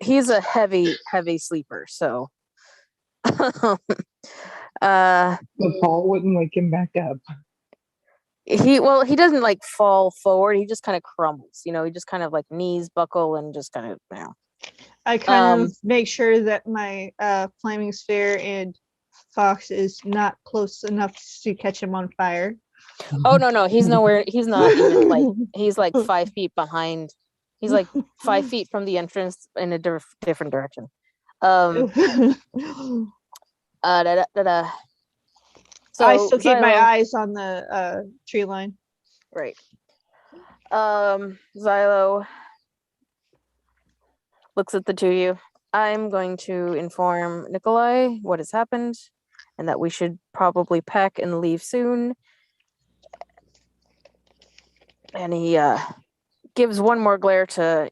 He's a heavy sleeper, so The fall wouldn't wake him back up. he doesn't like fall forward, he just kind of crumbles, he just kind of like knees buckle and just kind of I kind of make sure that my flaming sphere and Fox is not close enough to catch him on fire. Oh no, he's nowhere, he's not even like, he's like 5 feet behind, he's like 5 feet from the entrance in a different direction. So I still keep my eyes on the tree line. Right. Xylo looks at the two of you. I'm going to inform Nikolai what has happened and that we should probably pack and leave soon. And he gives one more glare to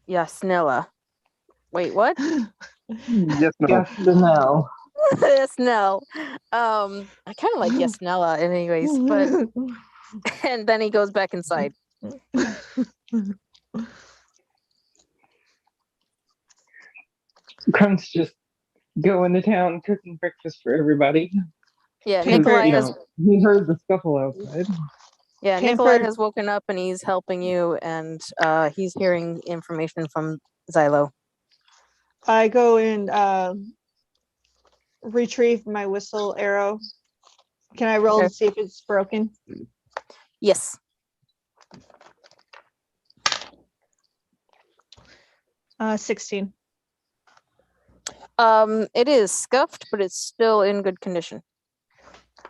Yasnella. Wait, what? Yes, no. Yes, no. Yasnell. I kind of like Yasnella anyways, but and then he goes back inside. Crunk's just going to town cooking breakfast for everybody. Yeah, Nikolai has. He heard the scuffle outside. Yeah, Nikolai has woken up and he's helping you, and he's hearing information from Xylo. I go and retrieve my whistle arrow. Can I roll to see if it's broken? Yes. 16. It is scuffed, but it's still in good condition.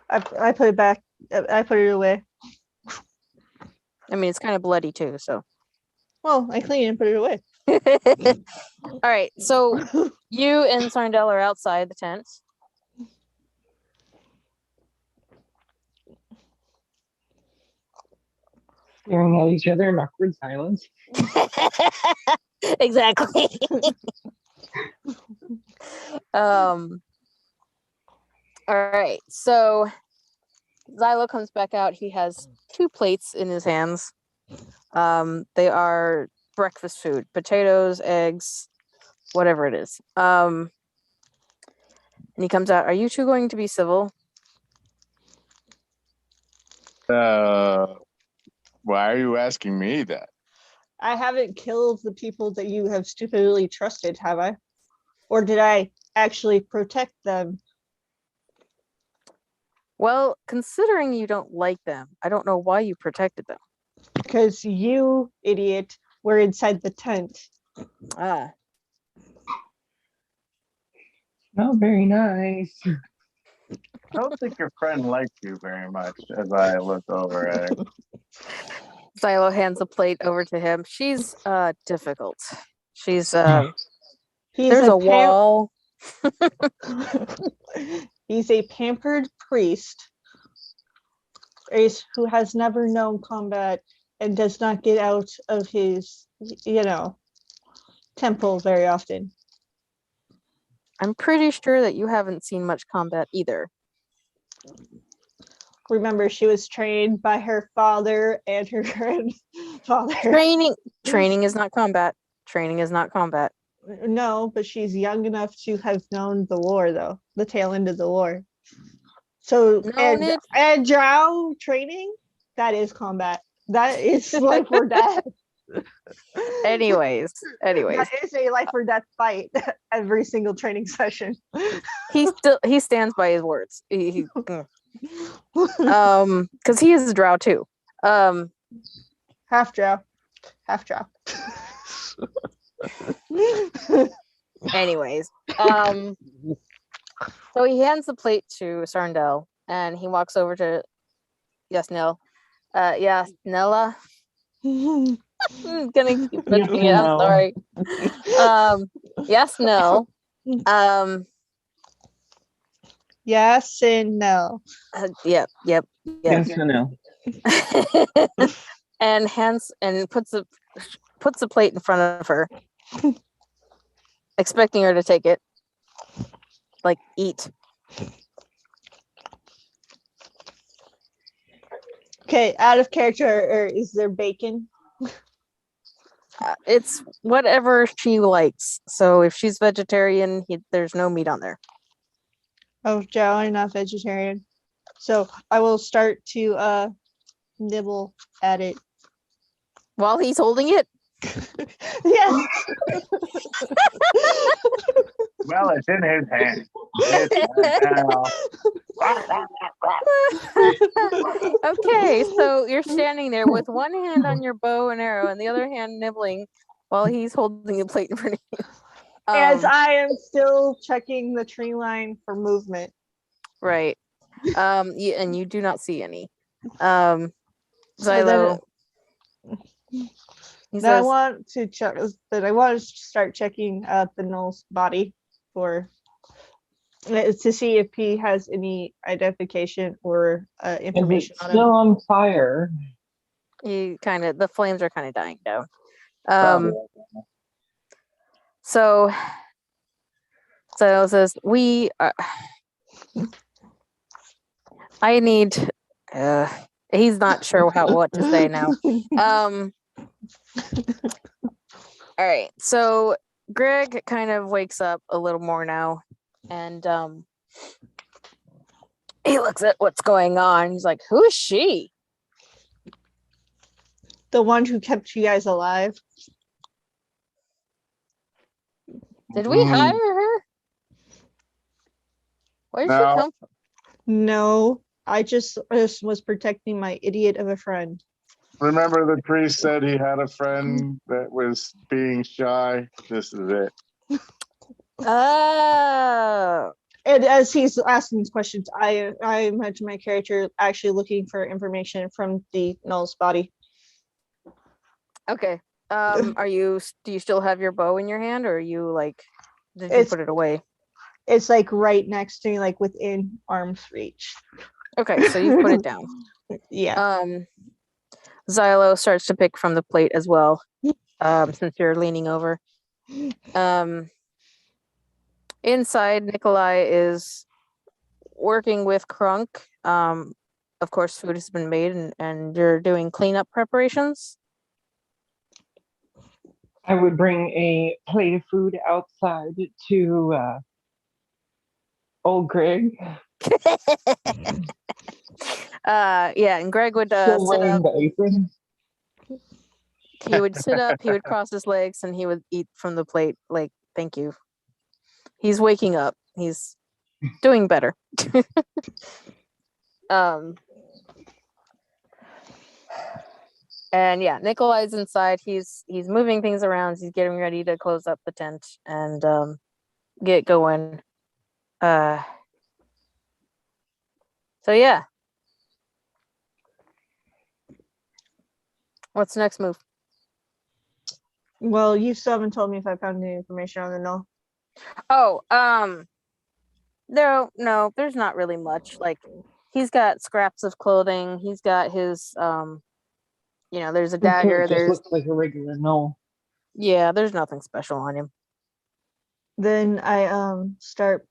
I put it back. I put it away. I mean, it's kind of bloody too, so. Well, I clean it and put it away. All right, so you and Sarndell are outside the tent. Staring at each other in awkward silence. Exactly. All right, so Xylo comes back out. He has 2 plates in his hands. They are breakfast food, potatoes, eggs, whatever it is. And he comes out. Are you two going to be civil? Why are you asking me that? I haven't killed the people that you have stupidly trusted, have I? Or did I actually protect them? Well, considering you don't like them, I don't know why you protected them. Because you, idiot, were inside the tent. Ah. Not very nice. I don't think your friend likes you very much as I look over at her. Xylo hands a plate over to him. She's difficult. She's He's there's a pam- wall. He's a pampered priest who has never known combat and does not get out of his, temple very often. I'm pretty sure that you haven't seen much combat either. Remember, she was trained by her father and her grandfather. Training is not combat. Training is not combat. No, but she's young enough to have known the war, though, the tail end of the war. So, and drow training, that is combat. That is life or death. Anyways. That is a life or death fight every single training session. He stands by his words. Because he is a drow too. Half drow. Anyways, so he hands the plate to Sarndel and he walks over to Yasnel. Yasnella. I'm gonna keep butchering it. I'm sorry. Yasnel. Yes and no. Yep. Yes and no. And puts a plate in front of her, expecting her to take it. Like, eat. Okay, out of character, or is there bacon? It's whatever she likes. So if she's vegetarian, there's no meat on there. Oh, Joe, I'm not vegetarian. So I will start to nibble at it. While he's holding it? Yes. Well, it's in his hand. Okay, so you're standing there with one hand on your bow and arrow and the other hand nibbling while he's holding a plate in front of you. As I am still checking the tree line for movement. Right. And you do not see any. Xylo. I want to check that. I want to start checking the Null's body to see if he has any identification or information on him. Still on fire. The flames are kind of dying down. So says, I need. He's not sure what to say now. All right, so Greg kind of wakes up a little more now, and he looks at what's going on. He's like, "Who is she?" The one who kept you guys alive. Did we hire her? Where did she come from? No, I just was protecting my idiot of a friend. Remember the priest said he had a friend that was being shy? This is it. Oh. And as he's asking these questions, I imagine my character actually looking for information from the Null's body. Okay. Do you still have your bow in your hand, or are you did you put it away? It's like right next to me, like within arm's reach. Okay, so you put it down. Yeah. Xylo starts to pick from the plate as well, since you're leaning over. Inside, Nikolai is working with Krunk. Of course, food has been made, and you're doing cleanup preparations. I would bring a plate of food outside to old Greg. And Greg would sit up. He would sit up, he would cross his legs, and he would eat from the plate, like, thank you. He's waking up. He's doing better. And yeah, Nikolai's inside. He's moving things around. He's getting ready to close up the tent and get going. So yeah. What's the next move? Well, you still haven't told me if I found any information on the null. Oh, no, there's not really much. Like, he's got scraps of clothing. He's got his, there's a So dagger. it just looks like a regular null. Yeah, there's nothing special on him. Then I start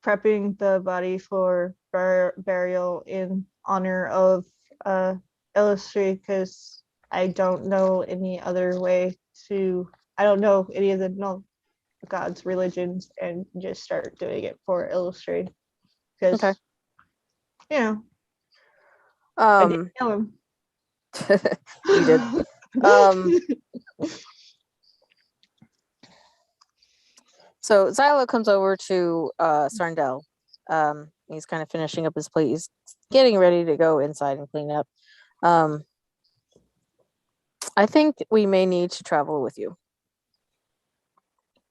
prepping the body for burial in honor of Illustrated, because I don't know any other way to. I don't know any of the null gods' religions, and just start doing it for Illustrated, because Okay. I didn't kill him. You did. So Xylo comes over to Sarndel. He's kind of finishing up his plate. He's getting ready to go inside and clean up. I think we may need to travel with you.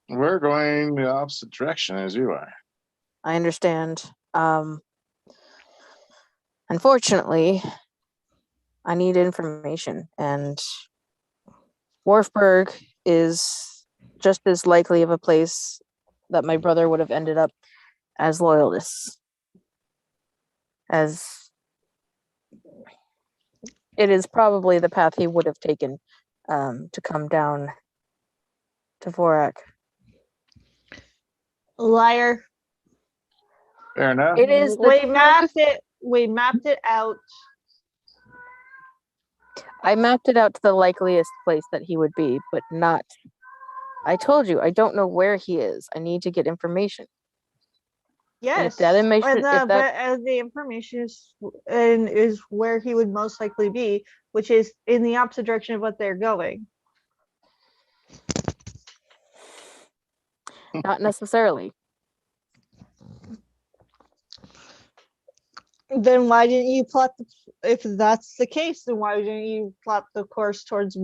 We're going the opposite direction as you are. I understand. Unfortunately, I need information, and Wharfburg is just as likely of a place that my brother would have ended up as loyalists, as it is probably the path he would have taken to come down to Vorak. Liar. Fair enough. It is. We mapped it. We mapped it out. I mapped it out to the likeliest place that he would be, but not. I told you, I don't know where he is. I need to get information. Yes, that information- and if that- but the information is where he would most likely be, which is in the opposite direction of what they're going. Not necessarily. Then why didn't you plot if that's the case, then why didn't you plot the course towards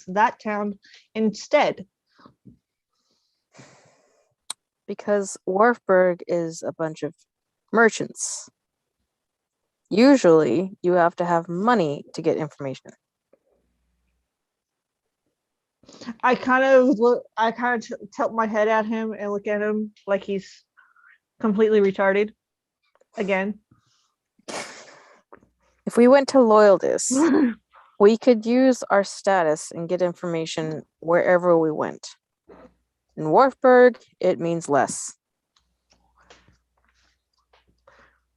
that town instead? Because Wharfburg is a bunch of merchants. Usually, you have to have money to get information. I kind of tilt my head at him and look at him like he's completely retarded again. If we went to Loyalists, we could use our status and get information wherever we went. In Wharfburg, it means less.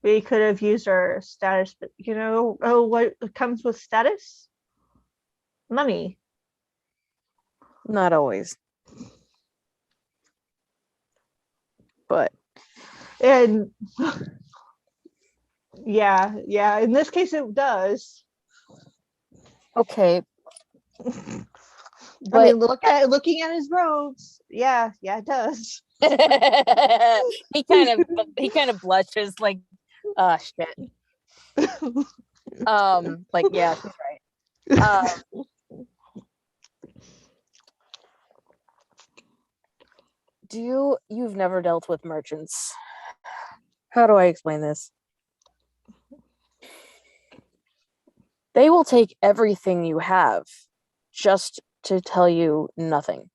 We could have used our status, but what comes with status? Money. Not always. But And yeah, in this case it does. okay. I mean, looking at his robes. Yeah, it does. he kind of blushes like, shit. Like, yeah, she's right. You've never dealt with merchants. How do I explain this? They will take everything you have just to tell you nothing.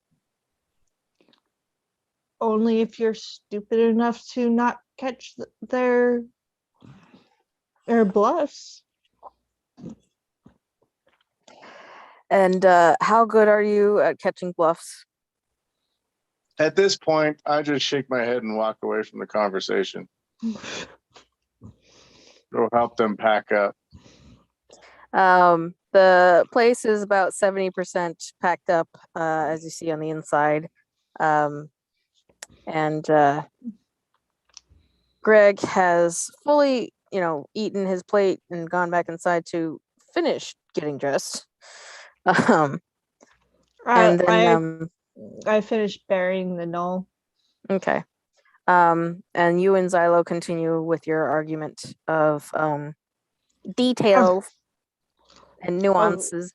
Only if you're stupid enough to not catch their bluffs. And how good are you at catching bluffs? At this point, I just shake my head and walk away from the conversation. Go help them pack up. The place is about 70% packed up, as you see on the inside. And Greg has fully, eaten his plate and gone back inside to finish getting dressed. And then I finished burying the null. Okay. And you and Xylo continue with your argument of details and nuances.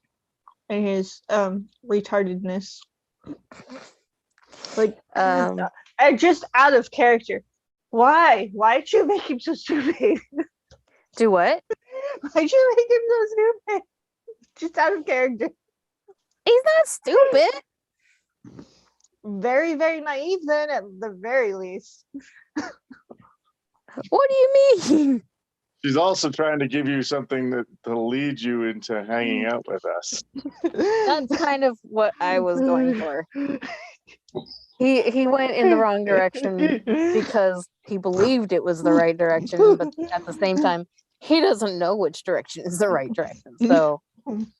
And his retardedness. Like, just out of character. Why? Why'd you make him so stupid? Do what? Why'd you make him so stupid? Just out of character. He's not stupid. Very, very naive then, at the very least. What do you mean? She's also trying to give you something to lead you into hanging out with us. That's kind of what I was going for. He went in the wrong direction because he believed it was the right direction, but at the same time, he doesn't know which direction is the right direction. So,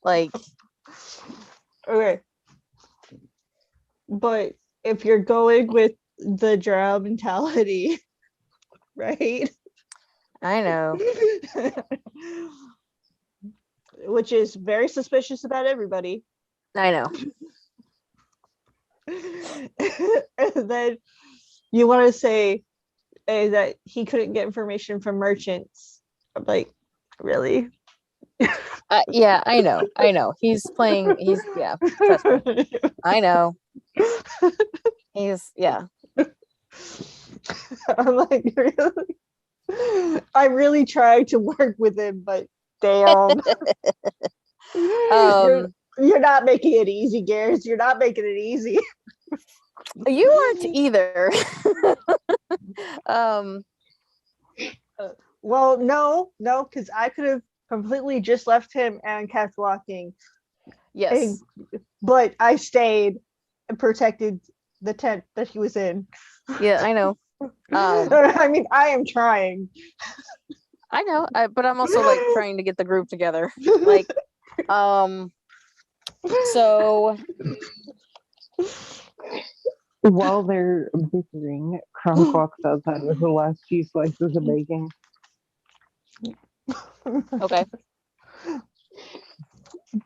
like, Okay. But if you're going with the drow mentality, right? I know. Which is very suspicious about everybody. I know. And then you want to say that he couldn't get information from merchants. I'm like, really? Yeah, I know. I know. He's playing. Yeah. Trust me. I know. Yeah. I'm like, really? I really tried to work with him, but damn. You're not making it easy, Garrett. You're not making it easy. You aren't either. Well, no, because I could have completely just left him and kept walking. Yes. But I stayed and protected the tent that he was in. Yeah, I know. I mean, I am trying. I know, but I'm also like trying to get the group together. Like, so while they're bickering, Kronk walks outside with the last few slices of bacon. Okay.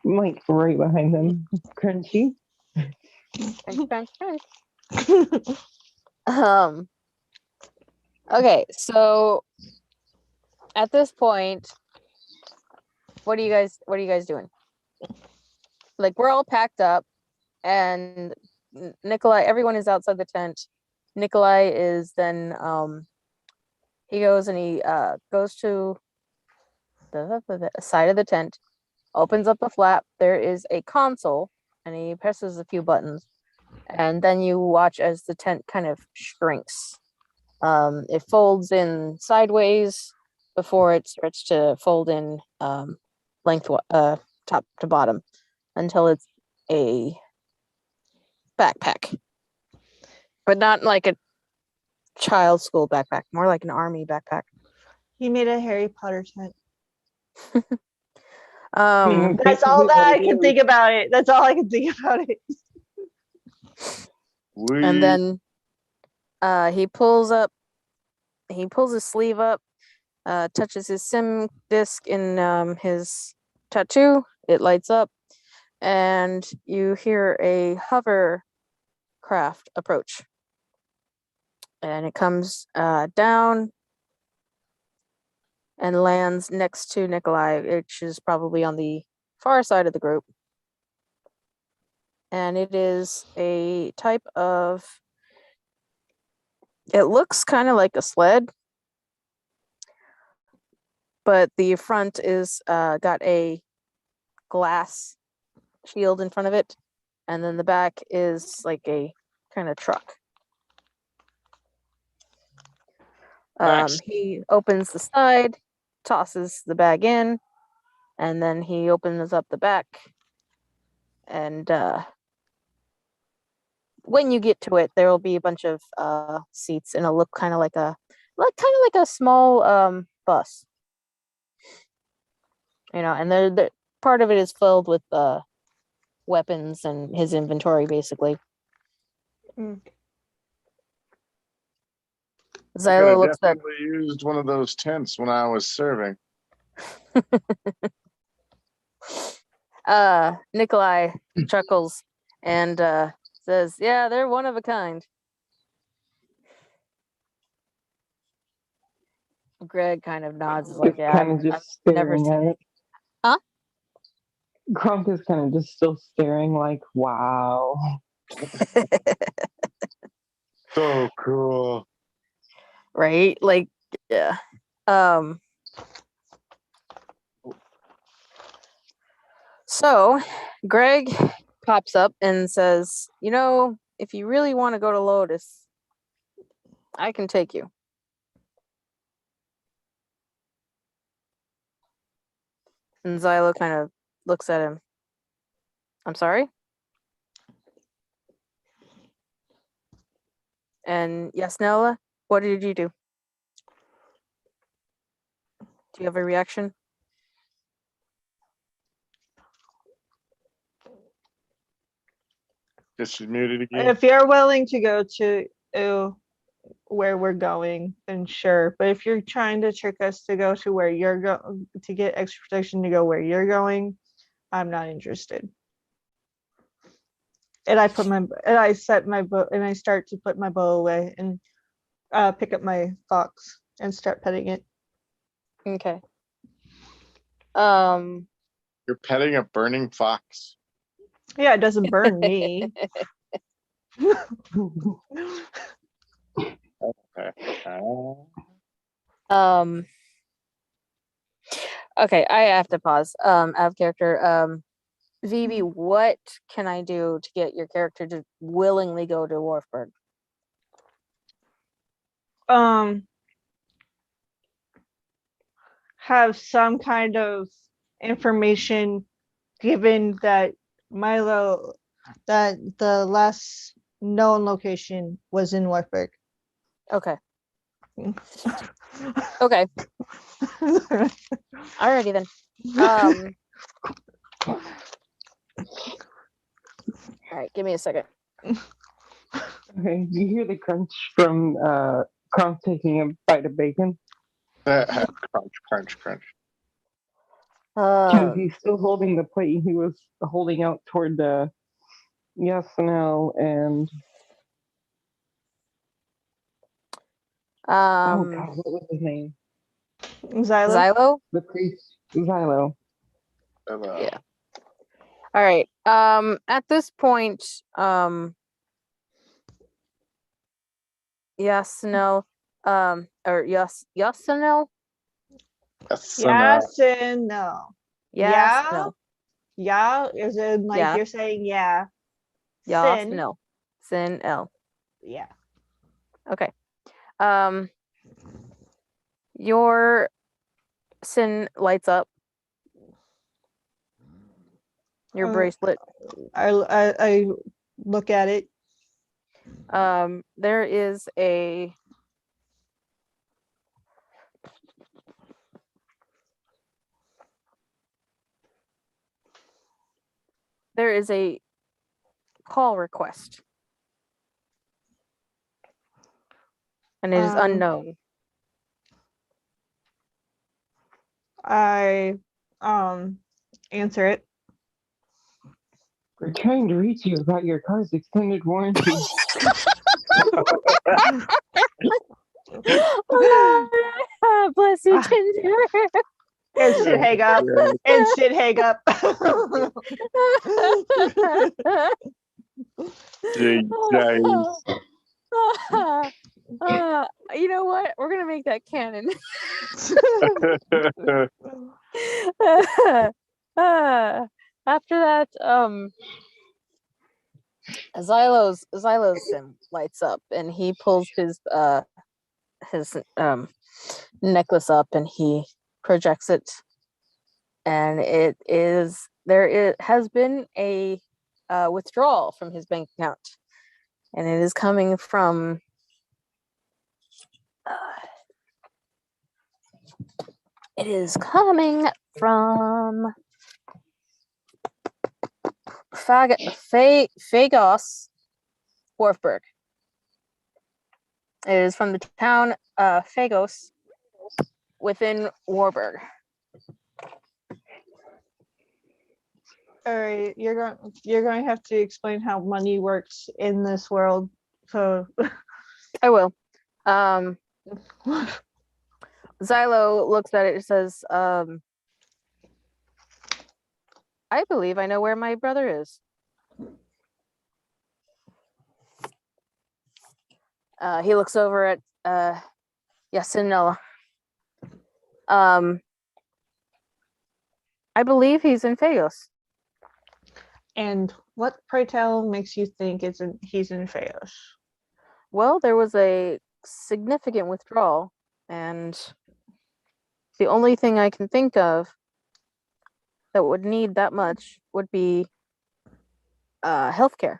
Like right behind them. Crunchy. Okay, so at this point, what are you guys doing? Like, we're all packed up, and Nikolai, everyone is outside the tent. Nikolai is then he goes and he goes to the side of the tent, opens up the flap. There is a console, and he presses a few buttons, and then you watch as the tent kind of shrinks. It folds in sideways before it starts to fold in length top to bottom until it's a backpack, but not like a child's school backpack, more like an army backpack. He made a Harry Potter tent. That's all that I can think about it. That's all I can think about it. And then he pulls his sleeve up, touches his sim disc in his tattoo. It lights up, and you hear a hovercraft approach. And it comes down and lands next to Nikolai, which is probably on the far side of the group. And it is a type of, it looks kind of like a sled, but the front is got a glass shield in front of it, and then the back is like a kind of truck. Nice. He opens the side, tosses the bag in, and then he opens up the back, and when you get to it, there will be a bunch of seats, and it'll look kind of like a small bus, and the part of it is filled with weapons and his inventory, basically. Xylo looks back. I used one of those tents when I was serving. Nikolai chuckles and says, "Yeah, they're one of a kind." Greg kind of nods, like, "Yeah, kind of just staring at it. Huh? Kronk is kind of just still staring, like, wow. So cool. right? Like, yeah. So Greg pops up and says, if you really want to go to Lotus, I can take you. And Xylo kind of looks at him. I'm sorry? And Yasnella, what did you do? Do you have a reaction? Guess she's muted again. If you're willing to go to where we're going, then sure. But if you're trying to trick us to go to where you're going to get extra protection to go where you're going, I'm not interested. And I set my bow and I start to put my bow away and pick up my fox and start petting it. Okay. You're petting a burning fox. Yeah, it doesn't burn me. Okay, I have to pause. Out of character. Vivi, what can I do to get your character to willingly go to Wharfburg? Have some kind of information given that Milo, that the last known location was in Wartburg. Okay. Okay. Alrighty then. All right, give me a second. Okay, you hear the crunch from Kronk taking a bite of bacon? Crunch, crunch, crunch. He's still holding the plate he was holding out toward Yasanel and oh god, what was his name? Xylo? The priest Xylo. Yeah. All right. At this point, Yasanel, or Yasanel? Yasanel. Yeah. Yeah, is it like Yeah. you're saying yeah. Yasanel. Sin L. Yeah. Okay. Your sin lights up. Your bracelet. I look at it. There is a call request. And it is unknown. I answer it. We're trying to reach you about your car's extended warranty. Bless you, Ginger. And shit hang up. And shit hang up. You know what? We're gonna make that canon. After that, Xylo's sim lights up and he pulls his necklace up and he projects it, and there has been a withdrawal from his bank account, and it is coming from Phagos Wharfburg. It is from the town Phagos within Warburg. All right, you're going to have to explain how money works in this world. So I will. Xylo looks at it and says, I believe I know where my brother is. He looks over at Yes and no. I believe he's in Phagos. And what, pray tell, makes you think he's in Feos? Well, there was a significant withdrawal, and the only thing I can think of that would need that much would be healthcare.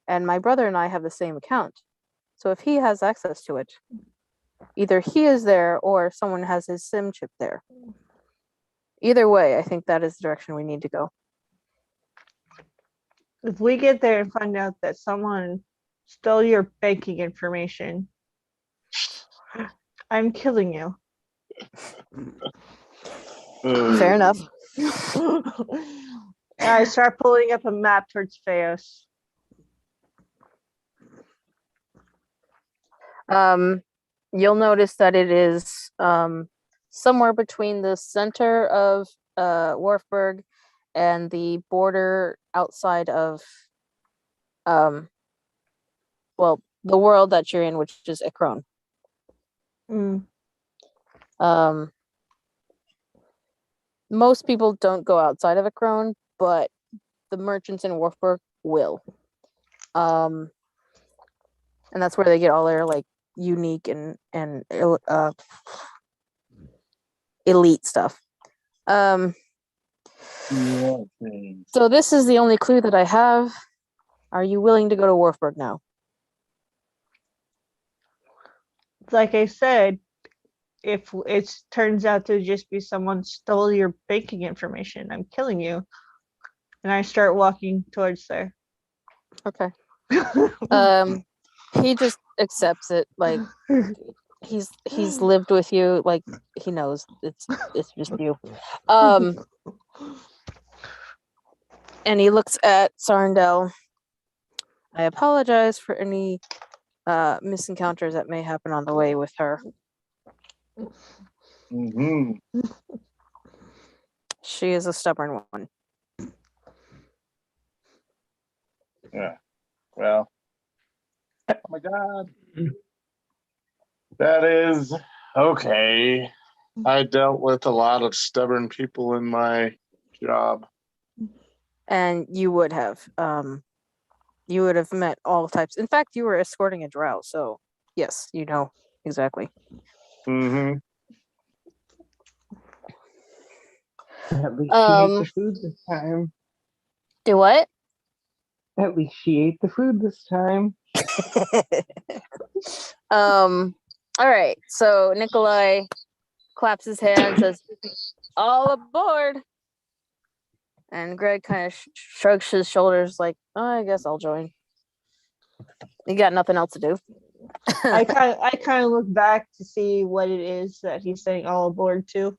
And my brother and I have the same account. So if he has access to it, either he is there or someone has his SIM chip there. Either way, I think that is the direction we need to go. If we get there and find out that someone stole your banking information, I'm killing you. Fair enough. I start pulling up a map towards Feos. You'll notice that it is somewhere between the center of Warfburg and the border outside of well, the world that you're in, which is Ekron. Most people don't go outside of Ekron, but the merchants in Warfburg will. And that's where they get all their like unique and elite stuff. So this is the only clue that I have. Are you willing to go to Warfburg now? Like I said, if it turns out to just be someone stole your banking information, I'm killing you. And I start walking towards there. Okay. He just accepts it. Like he's lived with you. Like he knows it's just you. And he looks at Sarndel. I apologize for any misencounters that may happen on the way with her. Mm-hmm. She is a stubborn one. Yeah. Well. Oh my God. That is okay. I dealt with a lot of stubborn people in my job. And you would have met all types. In fact, you were escorting a drow, so yes, you know exactly. Mm-hmm. At least she ate the food this time. Do what? At least she ate the food this time. All right. So Nikolai claps his hands, says, "All aboard." And Greg kind of shrugs his shoulders, like, "Oh, I guess I'll join." You got nothing else to do. I kind of look back to see what it is that he's saying all aboard to.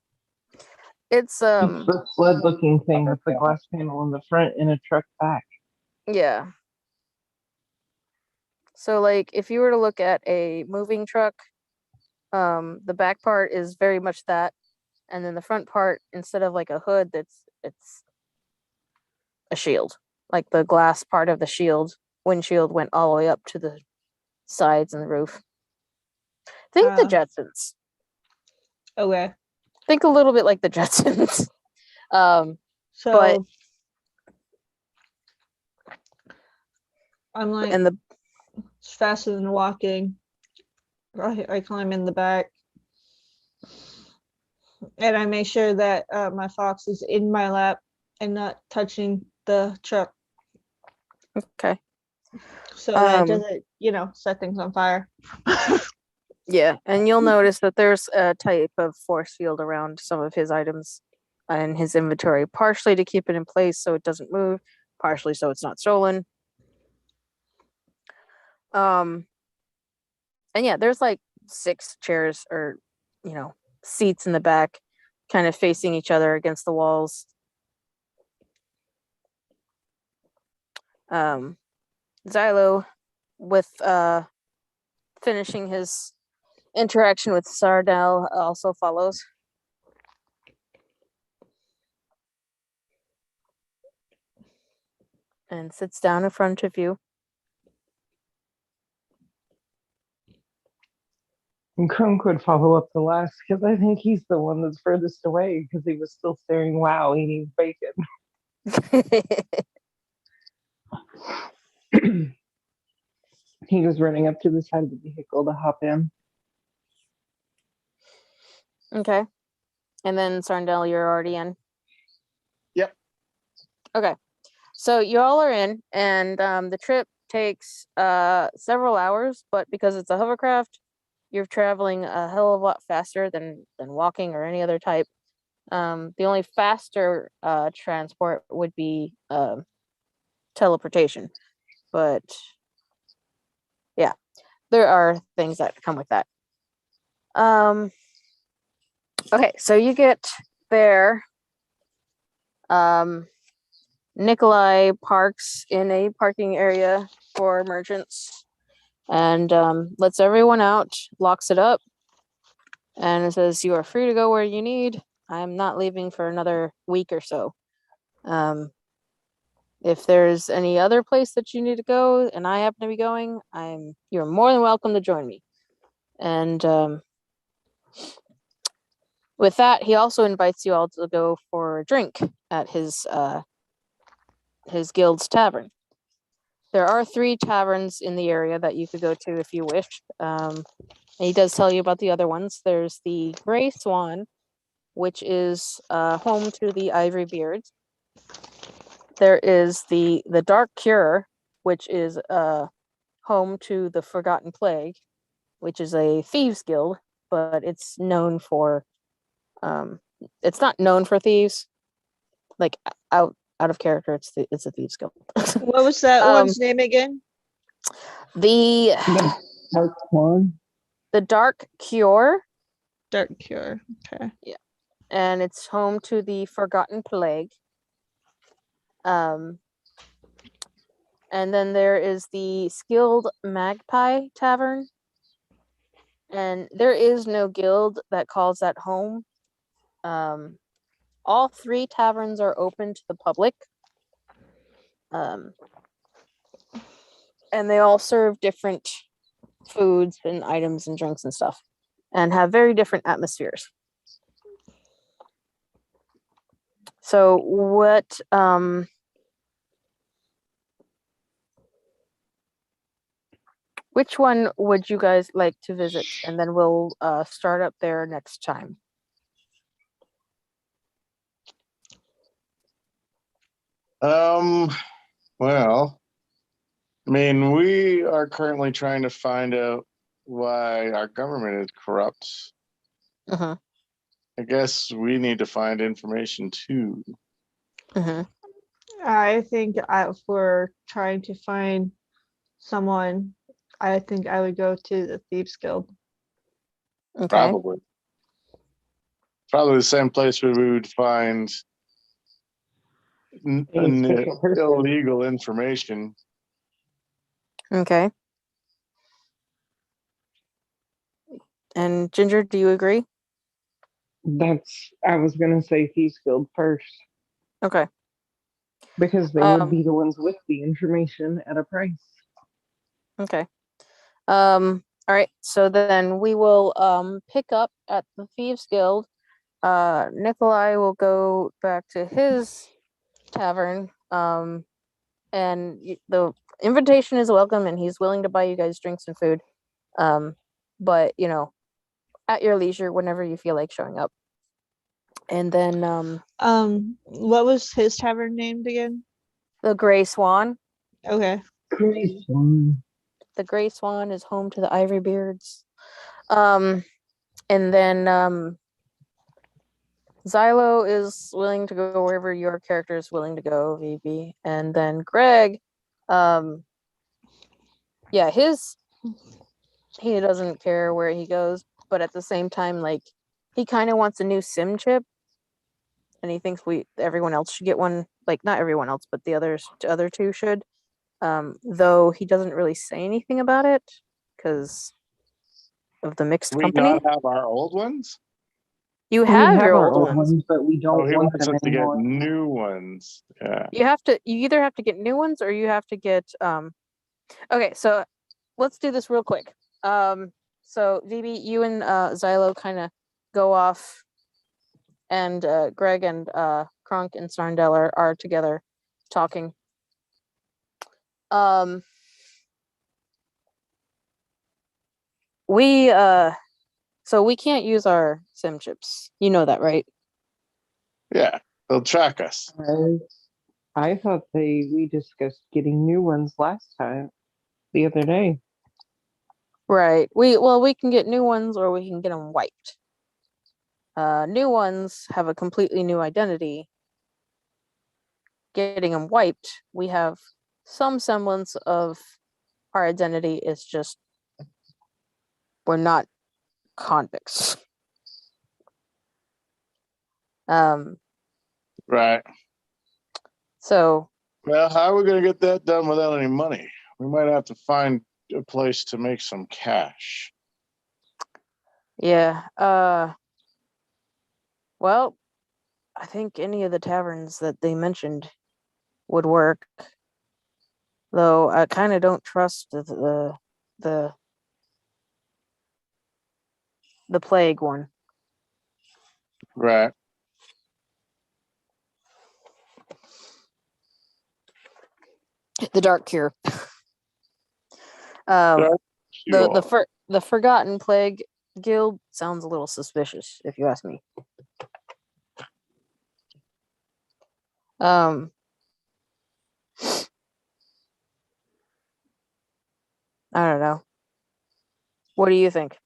It's the sled-looking thing with the glass panel in the front and a truck back. Yeah. So, like, if you were to look at a moving truck, the back part is very much that, and then the front part, instead of like a hood, it's a shield. Like the glass part of the windshield went all the way up to the sides and the roof. Think the Jetsons. Okay. Think a little bit like the Jetsons. So but I'm like, and it's faster than walking. I climb in the back, and I make sure that my fox is in my lap and not touching the truck. Okay. So that doesn't, set things on fire. Yeah, and you'll notice that there's a type of force field around some of his items in his inventory, partially to keep it in place so it doesn't move, partially so it's not stolen. And yeah, there's like 6 chairs or, seats in the back, kind of facing each other against the walls. Xylo, with finishing his interaction with Sardell, also follows. And sits down in front of you. And Krunk would follow up the last because I think he's the one that's furthest away because he was still staring wow eating bacon. He was running up to the side of the vehicle to hop in. Okay. And then Sarndell, you're already in? Yep. Okay. So you all are in, and the trip takes several hours, but because it's a hovercraft, you're traveling a hell of a lot faster than walking or any other type. The only faster transport would be teleportation, but yeah, there are things that come with that. Okay, so you get there. Nikolai parks in a parking area for merchants and lets everyone out, locks it up, and it says, "You are free to go where you need. I'm not leaving for another week or so. If there's any other place that you need to go and I happen to be going, you're more than welcome to join me." And with that, he also invites you all to go for a drink at his guild's tavern. There are 3 taverns in the area that you could go to if you wish. And he does tell you about the other ones. There's the Gray Swan, which is home to the Ivory Beards. There is the Dark Cure, which is home to the Forgotten Plague, which is a thieves guild, but it's known for it's not known for thieves. Like out of character, it's a thieves guild. What was that one's name again? The Dark Swan. The Dark Cure. Dark Cure. Okay. Yeah. And it's home to the Forgotten Plague. And then there is the Skilled Magpie Tavern. And there is no guild that calls that home. All 3 taverns are open to the public. And they all serve different foods and items and drinks and stuff, and have very different atmospheres. So what which one would you guys like to visit? And then we'll start up there next time. Well, I mean, we are currently trying to find out why our government is corrupt. Uh-huh. I guess we need to find information too. Uh-huh. I think if we're trying to find someone, I think I would go to the Thieves Guild. Okay. Probably the same place where we would find illegal information. Okay. And Ginger, do you agree? I was gonna say Thieves Guild first. Okay. Because they would be the ones with the information at a price. Okay. All right. So then we will pick up at the Thieves Guild. Nikolai will go back to his tavern. And the invitation is welcome, and he's willing to buy you guys drinks and food. But at your leisure, whenever you feel like showing up. And then what was his tavern named again? the Gray Swan. Okay. Gray Swan. The Gray Swan is home to the Ivory Beards. And then Xylo is willing to go wherever your character is willing to go, VB. And then Greg, he doesn't care where he goes, but at the same time, like, he kind of wants a new sim chip, and he thinks everyone else should get one. Like, not everyone else, but the other 2 should. Though he doesn't really say anything about it because of the mixed company. We not have our old ones? You have your our old ones, but we don't he want wants them us anymore. to get new ones. Yeah. You either have to get new ones or you have to get okay, so let's do this real quick. So VB, you and Xylo kind of go off, and Greg and Kronk and Sarndell are together talking. We so we can't use our sim chips. You know that, right? Yeah, they'll track us. I thought we discussed getting new ones last time, the other day. Right. We can get new ones or we can get them wiped. New ones have a completely new identity. Getting them wiped, we have some semblance of our identity. It's just we're not convicts. Right. So Well, how are we going to get that done without any money? We might have to find a place to make some cash. yeah. Well, I think any of the taverns that they mentioned would work. Though I kind of don't trust the plague one. Right. The dark cure. Dark The Forgotten Plague Guild sounds a little suspicious, if you ask me. I don't know. What do you think?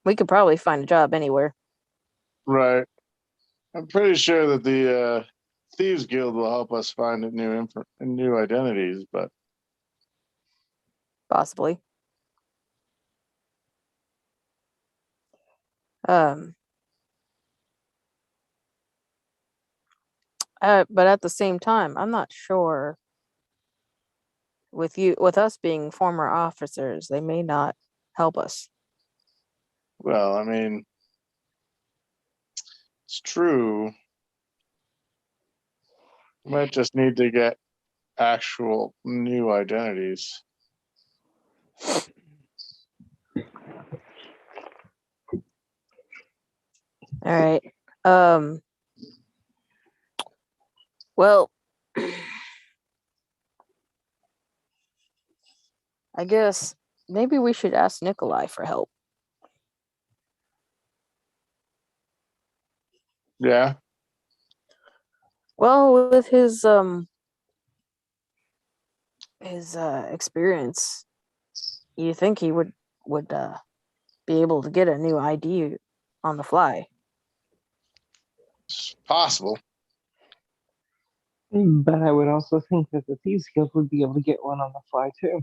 We could probably find a job anywhere. Right. I'm pretty sure that the Thieves Guild will help us find new identities, but Possibly. But at the same time, I'm not sure. With us being former officers, they may not help us. well, I mean, it's true. We might just need to get actual new identities. All right. Well, I guess maybe we should ask Nikolai for help. Yeah. Well, with his experience, you think he would be able to get a new ID on the fly? It's possible. But I would also think that the Thieves Guild would be able to get one on the fly too.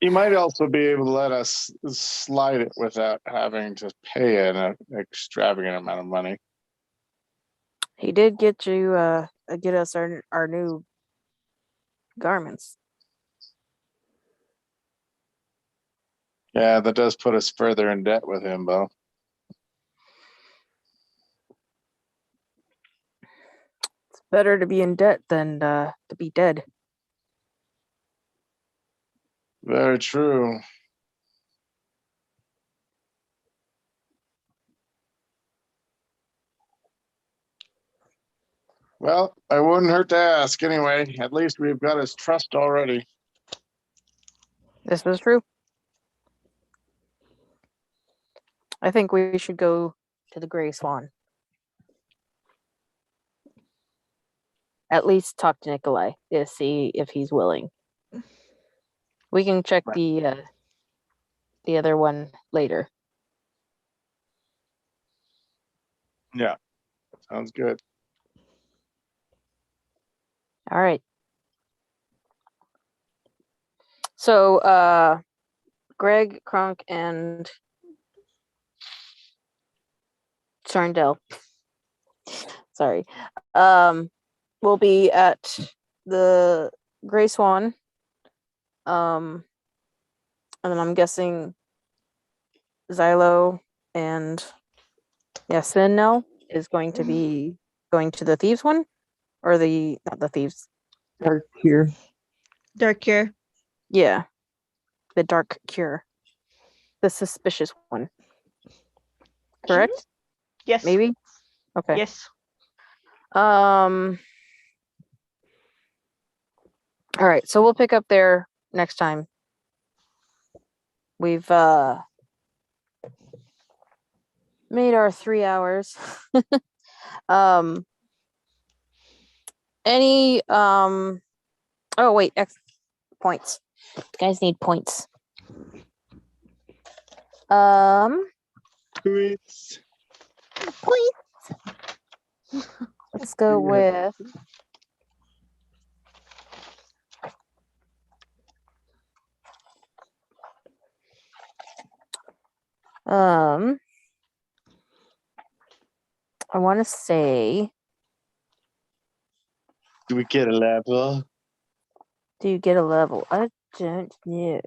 He might also be able to let us slide it without having to pay an extravagant amount of money. He did get us our new garments. Yeah, that does put us further in debt with him, though. It's better to be in debt than to be dead. Very true. Well, I wouldn't hurt to ask anyway. At least we've got his trust already. This is true. I think we should go to the Gray Swan. At least talk to Nikolai to see if he's willing. We can check the other one later. Yeah, sounds good. All right. So, Greg, Kronk, and Charndell. Sorry. We'll be at the Gray Swan. And then I'm guessing Xylo and Yasin now is going to be going to the Thieves one, or not the Thieves. Dark here. Dark Cure. Yeah, the dark cure, the suspicious one. Correct? Yes. Maybe. Okay. Yes. All right, so we'll pick up there next time. We've made our 3 hours. Any oh wait, points. You guys need points. Tweets. Points. Let's go with I want to say, Do we get a level? do you get a level? I don't know.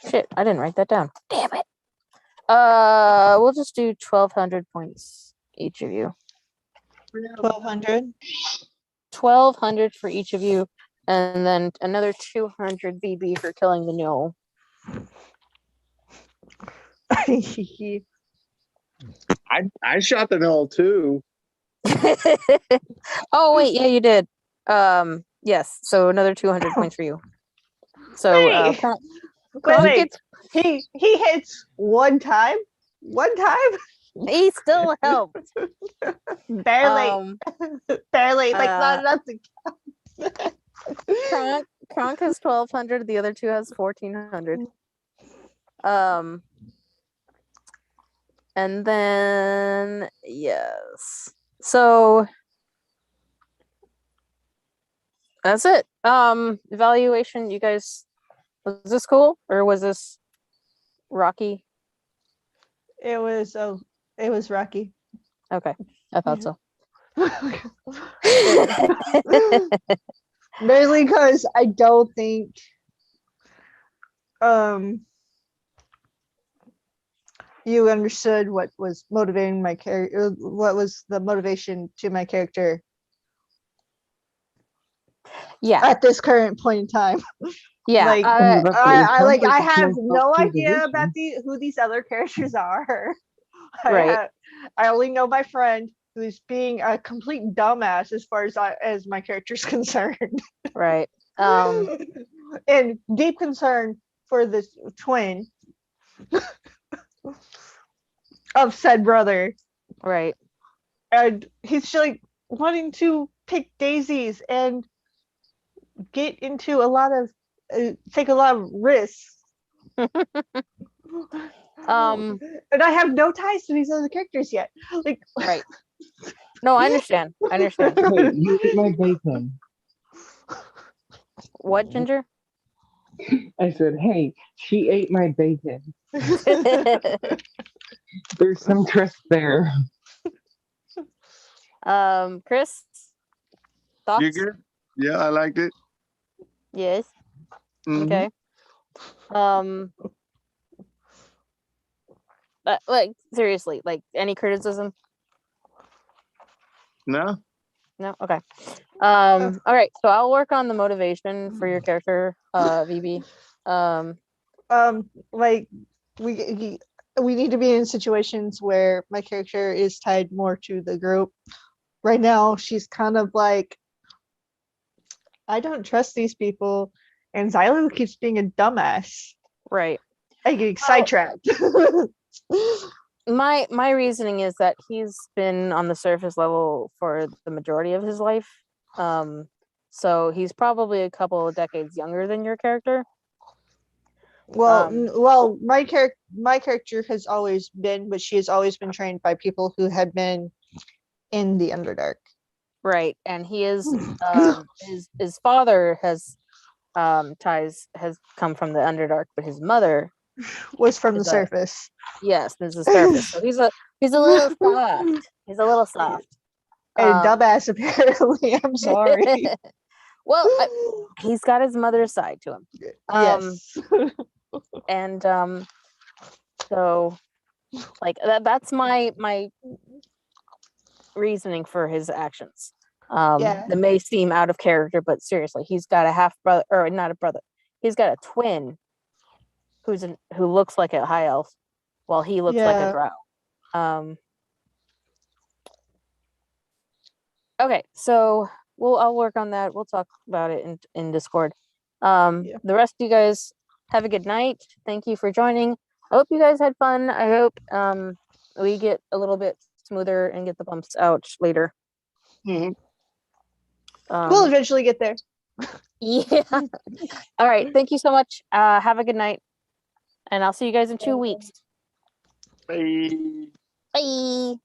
Shit, I didn't write that down. Damn it. We'll just do 1,200 points each of you. 1,200. 1,200 for each of you, and then another 200 VB for killing the gnoll. I shot the null too. Oh wait, yeah, you did. Yes. So another 200 points for you. So Wait. Kronk Wait. gets. He hits one time. One time. He still helped. Barely. Barely. Like not nothing. Kronk has 1,200. The other two has 1,400. And then yes. So that's it. Evaluation. You guys, was this cool or was this rocky? It was Rocky. Okay, I thought so. Mainly because I don't think you understood what was motivating my character, what was the motivation to my character. Yeah. At this current point in time. Yeah. Like I have no idea about who these other characters are. Right. I only know my friend who's being a complete dumbass as far as my character's concerned. Right. And deep concern for this twin of said brother. Right. And he's just like wanting to pick daisies and get into a lot of take a lot of risks. And I have no ties to these other characters yet. Like right. No, I understand. I understand. Hey, you ate my bacon. What, Ginger? I said, hey, she ate my bacon. There's some trust there. Chris? Thoughts? You good? Yeah, I liked it. Yes. Mhm. Okay. Like seriously, like any criticism? No? No? Okay. All right, so I'll work on the motivation for your character, VB. Like we need to be in situations where my character is tied more to the group. Right now, she's kind of like, I don't trust these people, and Xylo keeps being a dumbass. Right. I get sidetracked. My reasoning is that he's been on the surface level for the majority of his life. So he's probably a couple of decades younger than your character. Well, my character has always been, but she has always been trained by people who had been in the Underdark. Right, and he is his father has has come from the Underdark, but his mother was from the surface. Yes, this is surface. So he's a little soft. He's a little soft. And dumbass, apparently. I'm sorry. Well, he's got his mother's side to him. Yes. And so like that's my reasoning for his actions. Yeah. That may seem out of character, but seriously, he's got a half brother, or not a brother. He's got a twin who looks like a high elf, while he looks like a Yeah. drow. Okay, so I'll work on that. We'll talk about it in Discord. Yeah. The rest of you guys have a good night. Thank you for joining. I hope you guys had fun. I hope we get a little bit smoother and get the bumps out later. Mhm. We'll eventually get there. Yeah. All right. Thank you so much. Have a good night. And I'll see you guys in 2 weeks. Bye. Bye.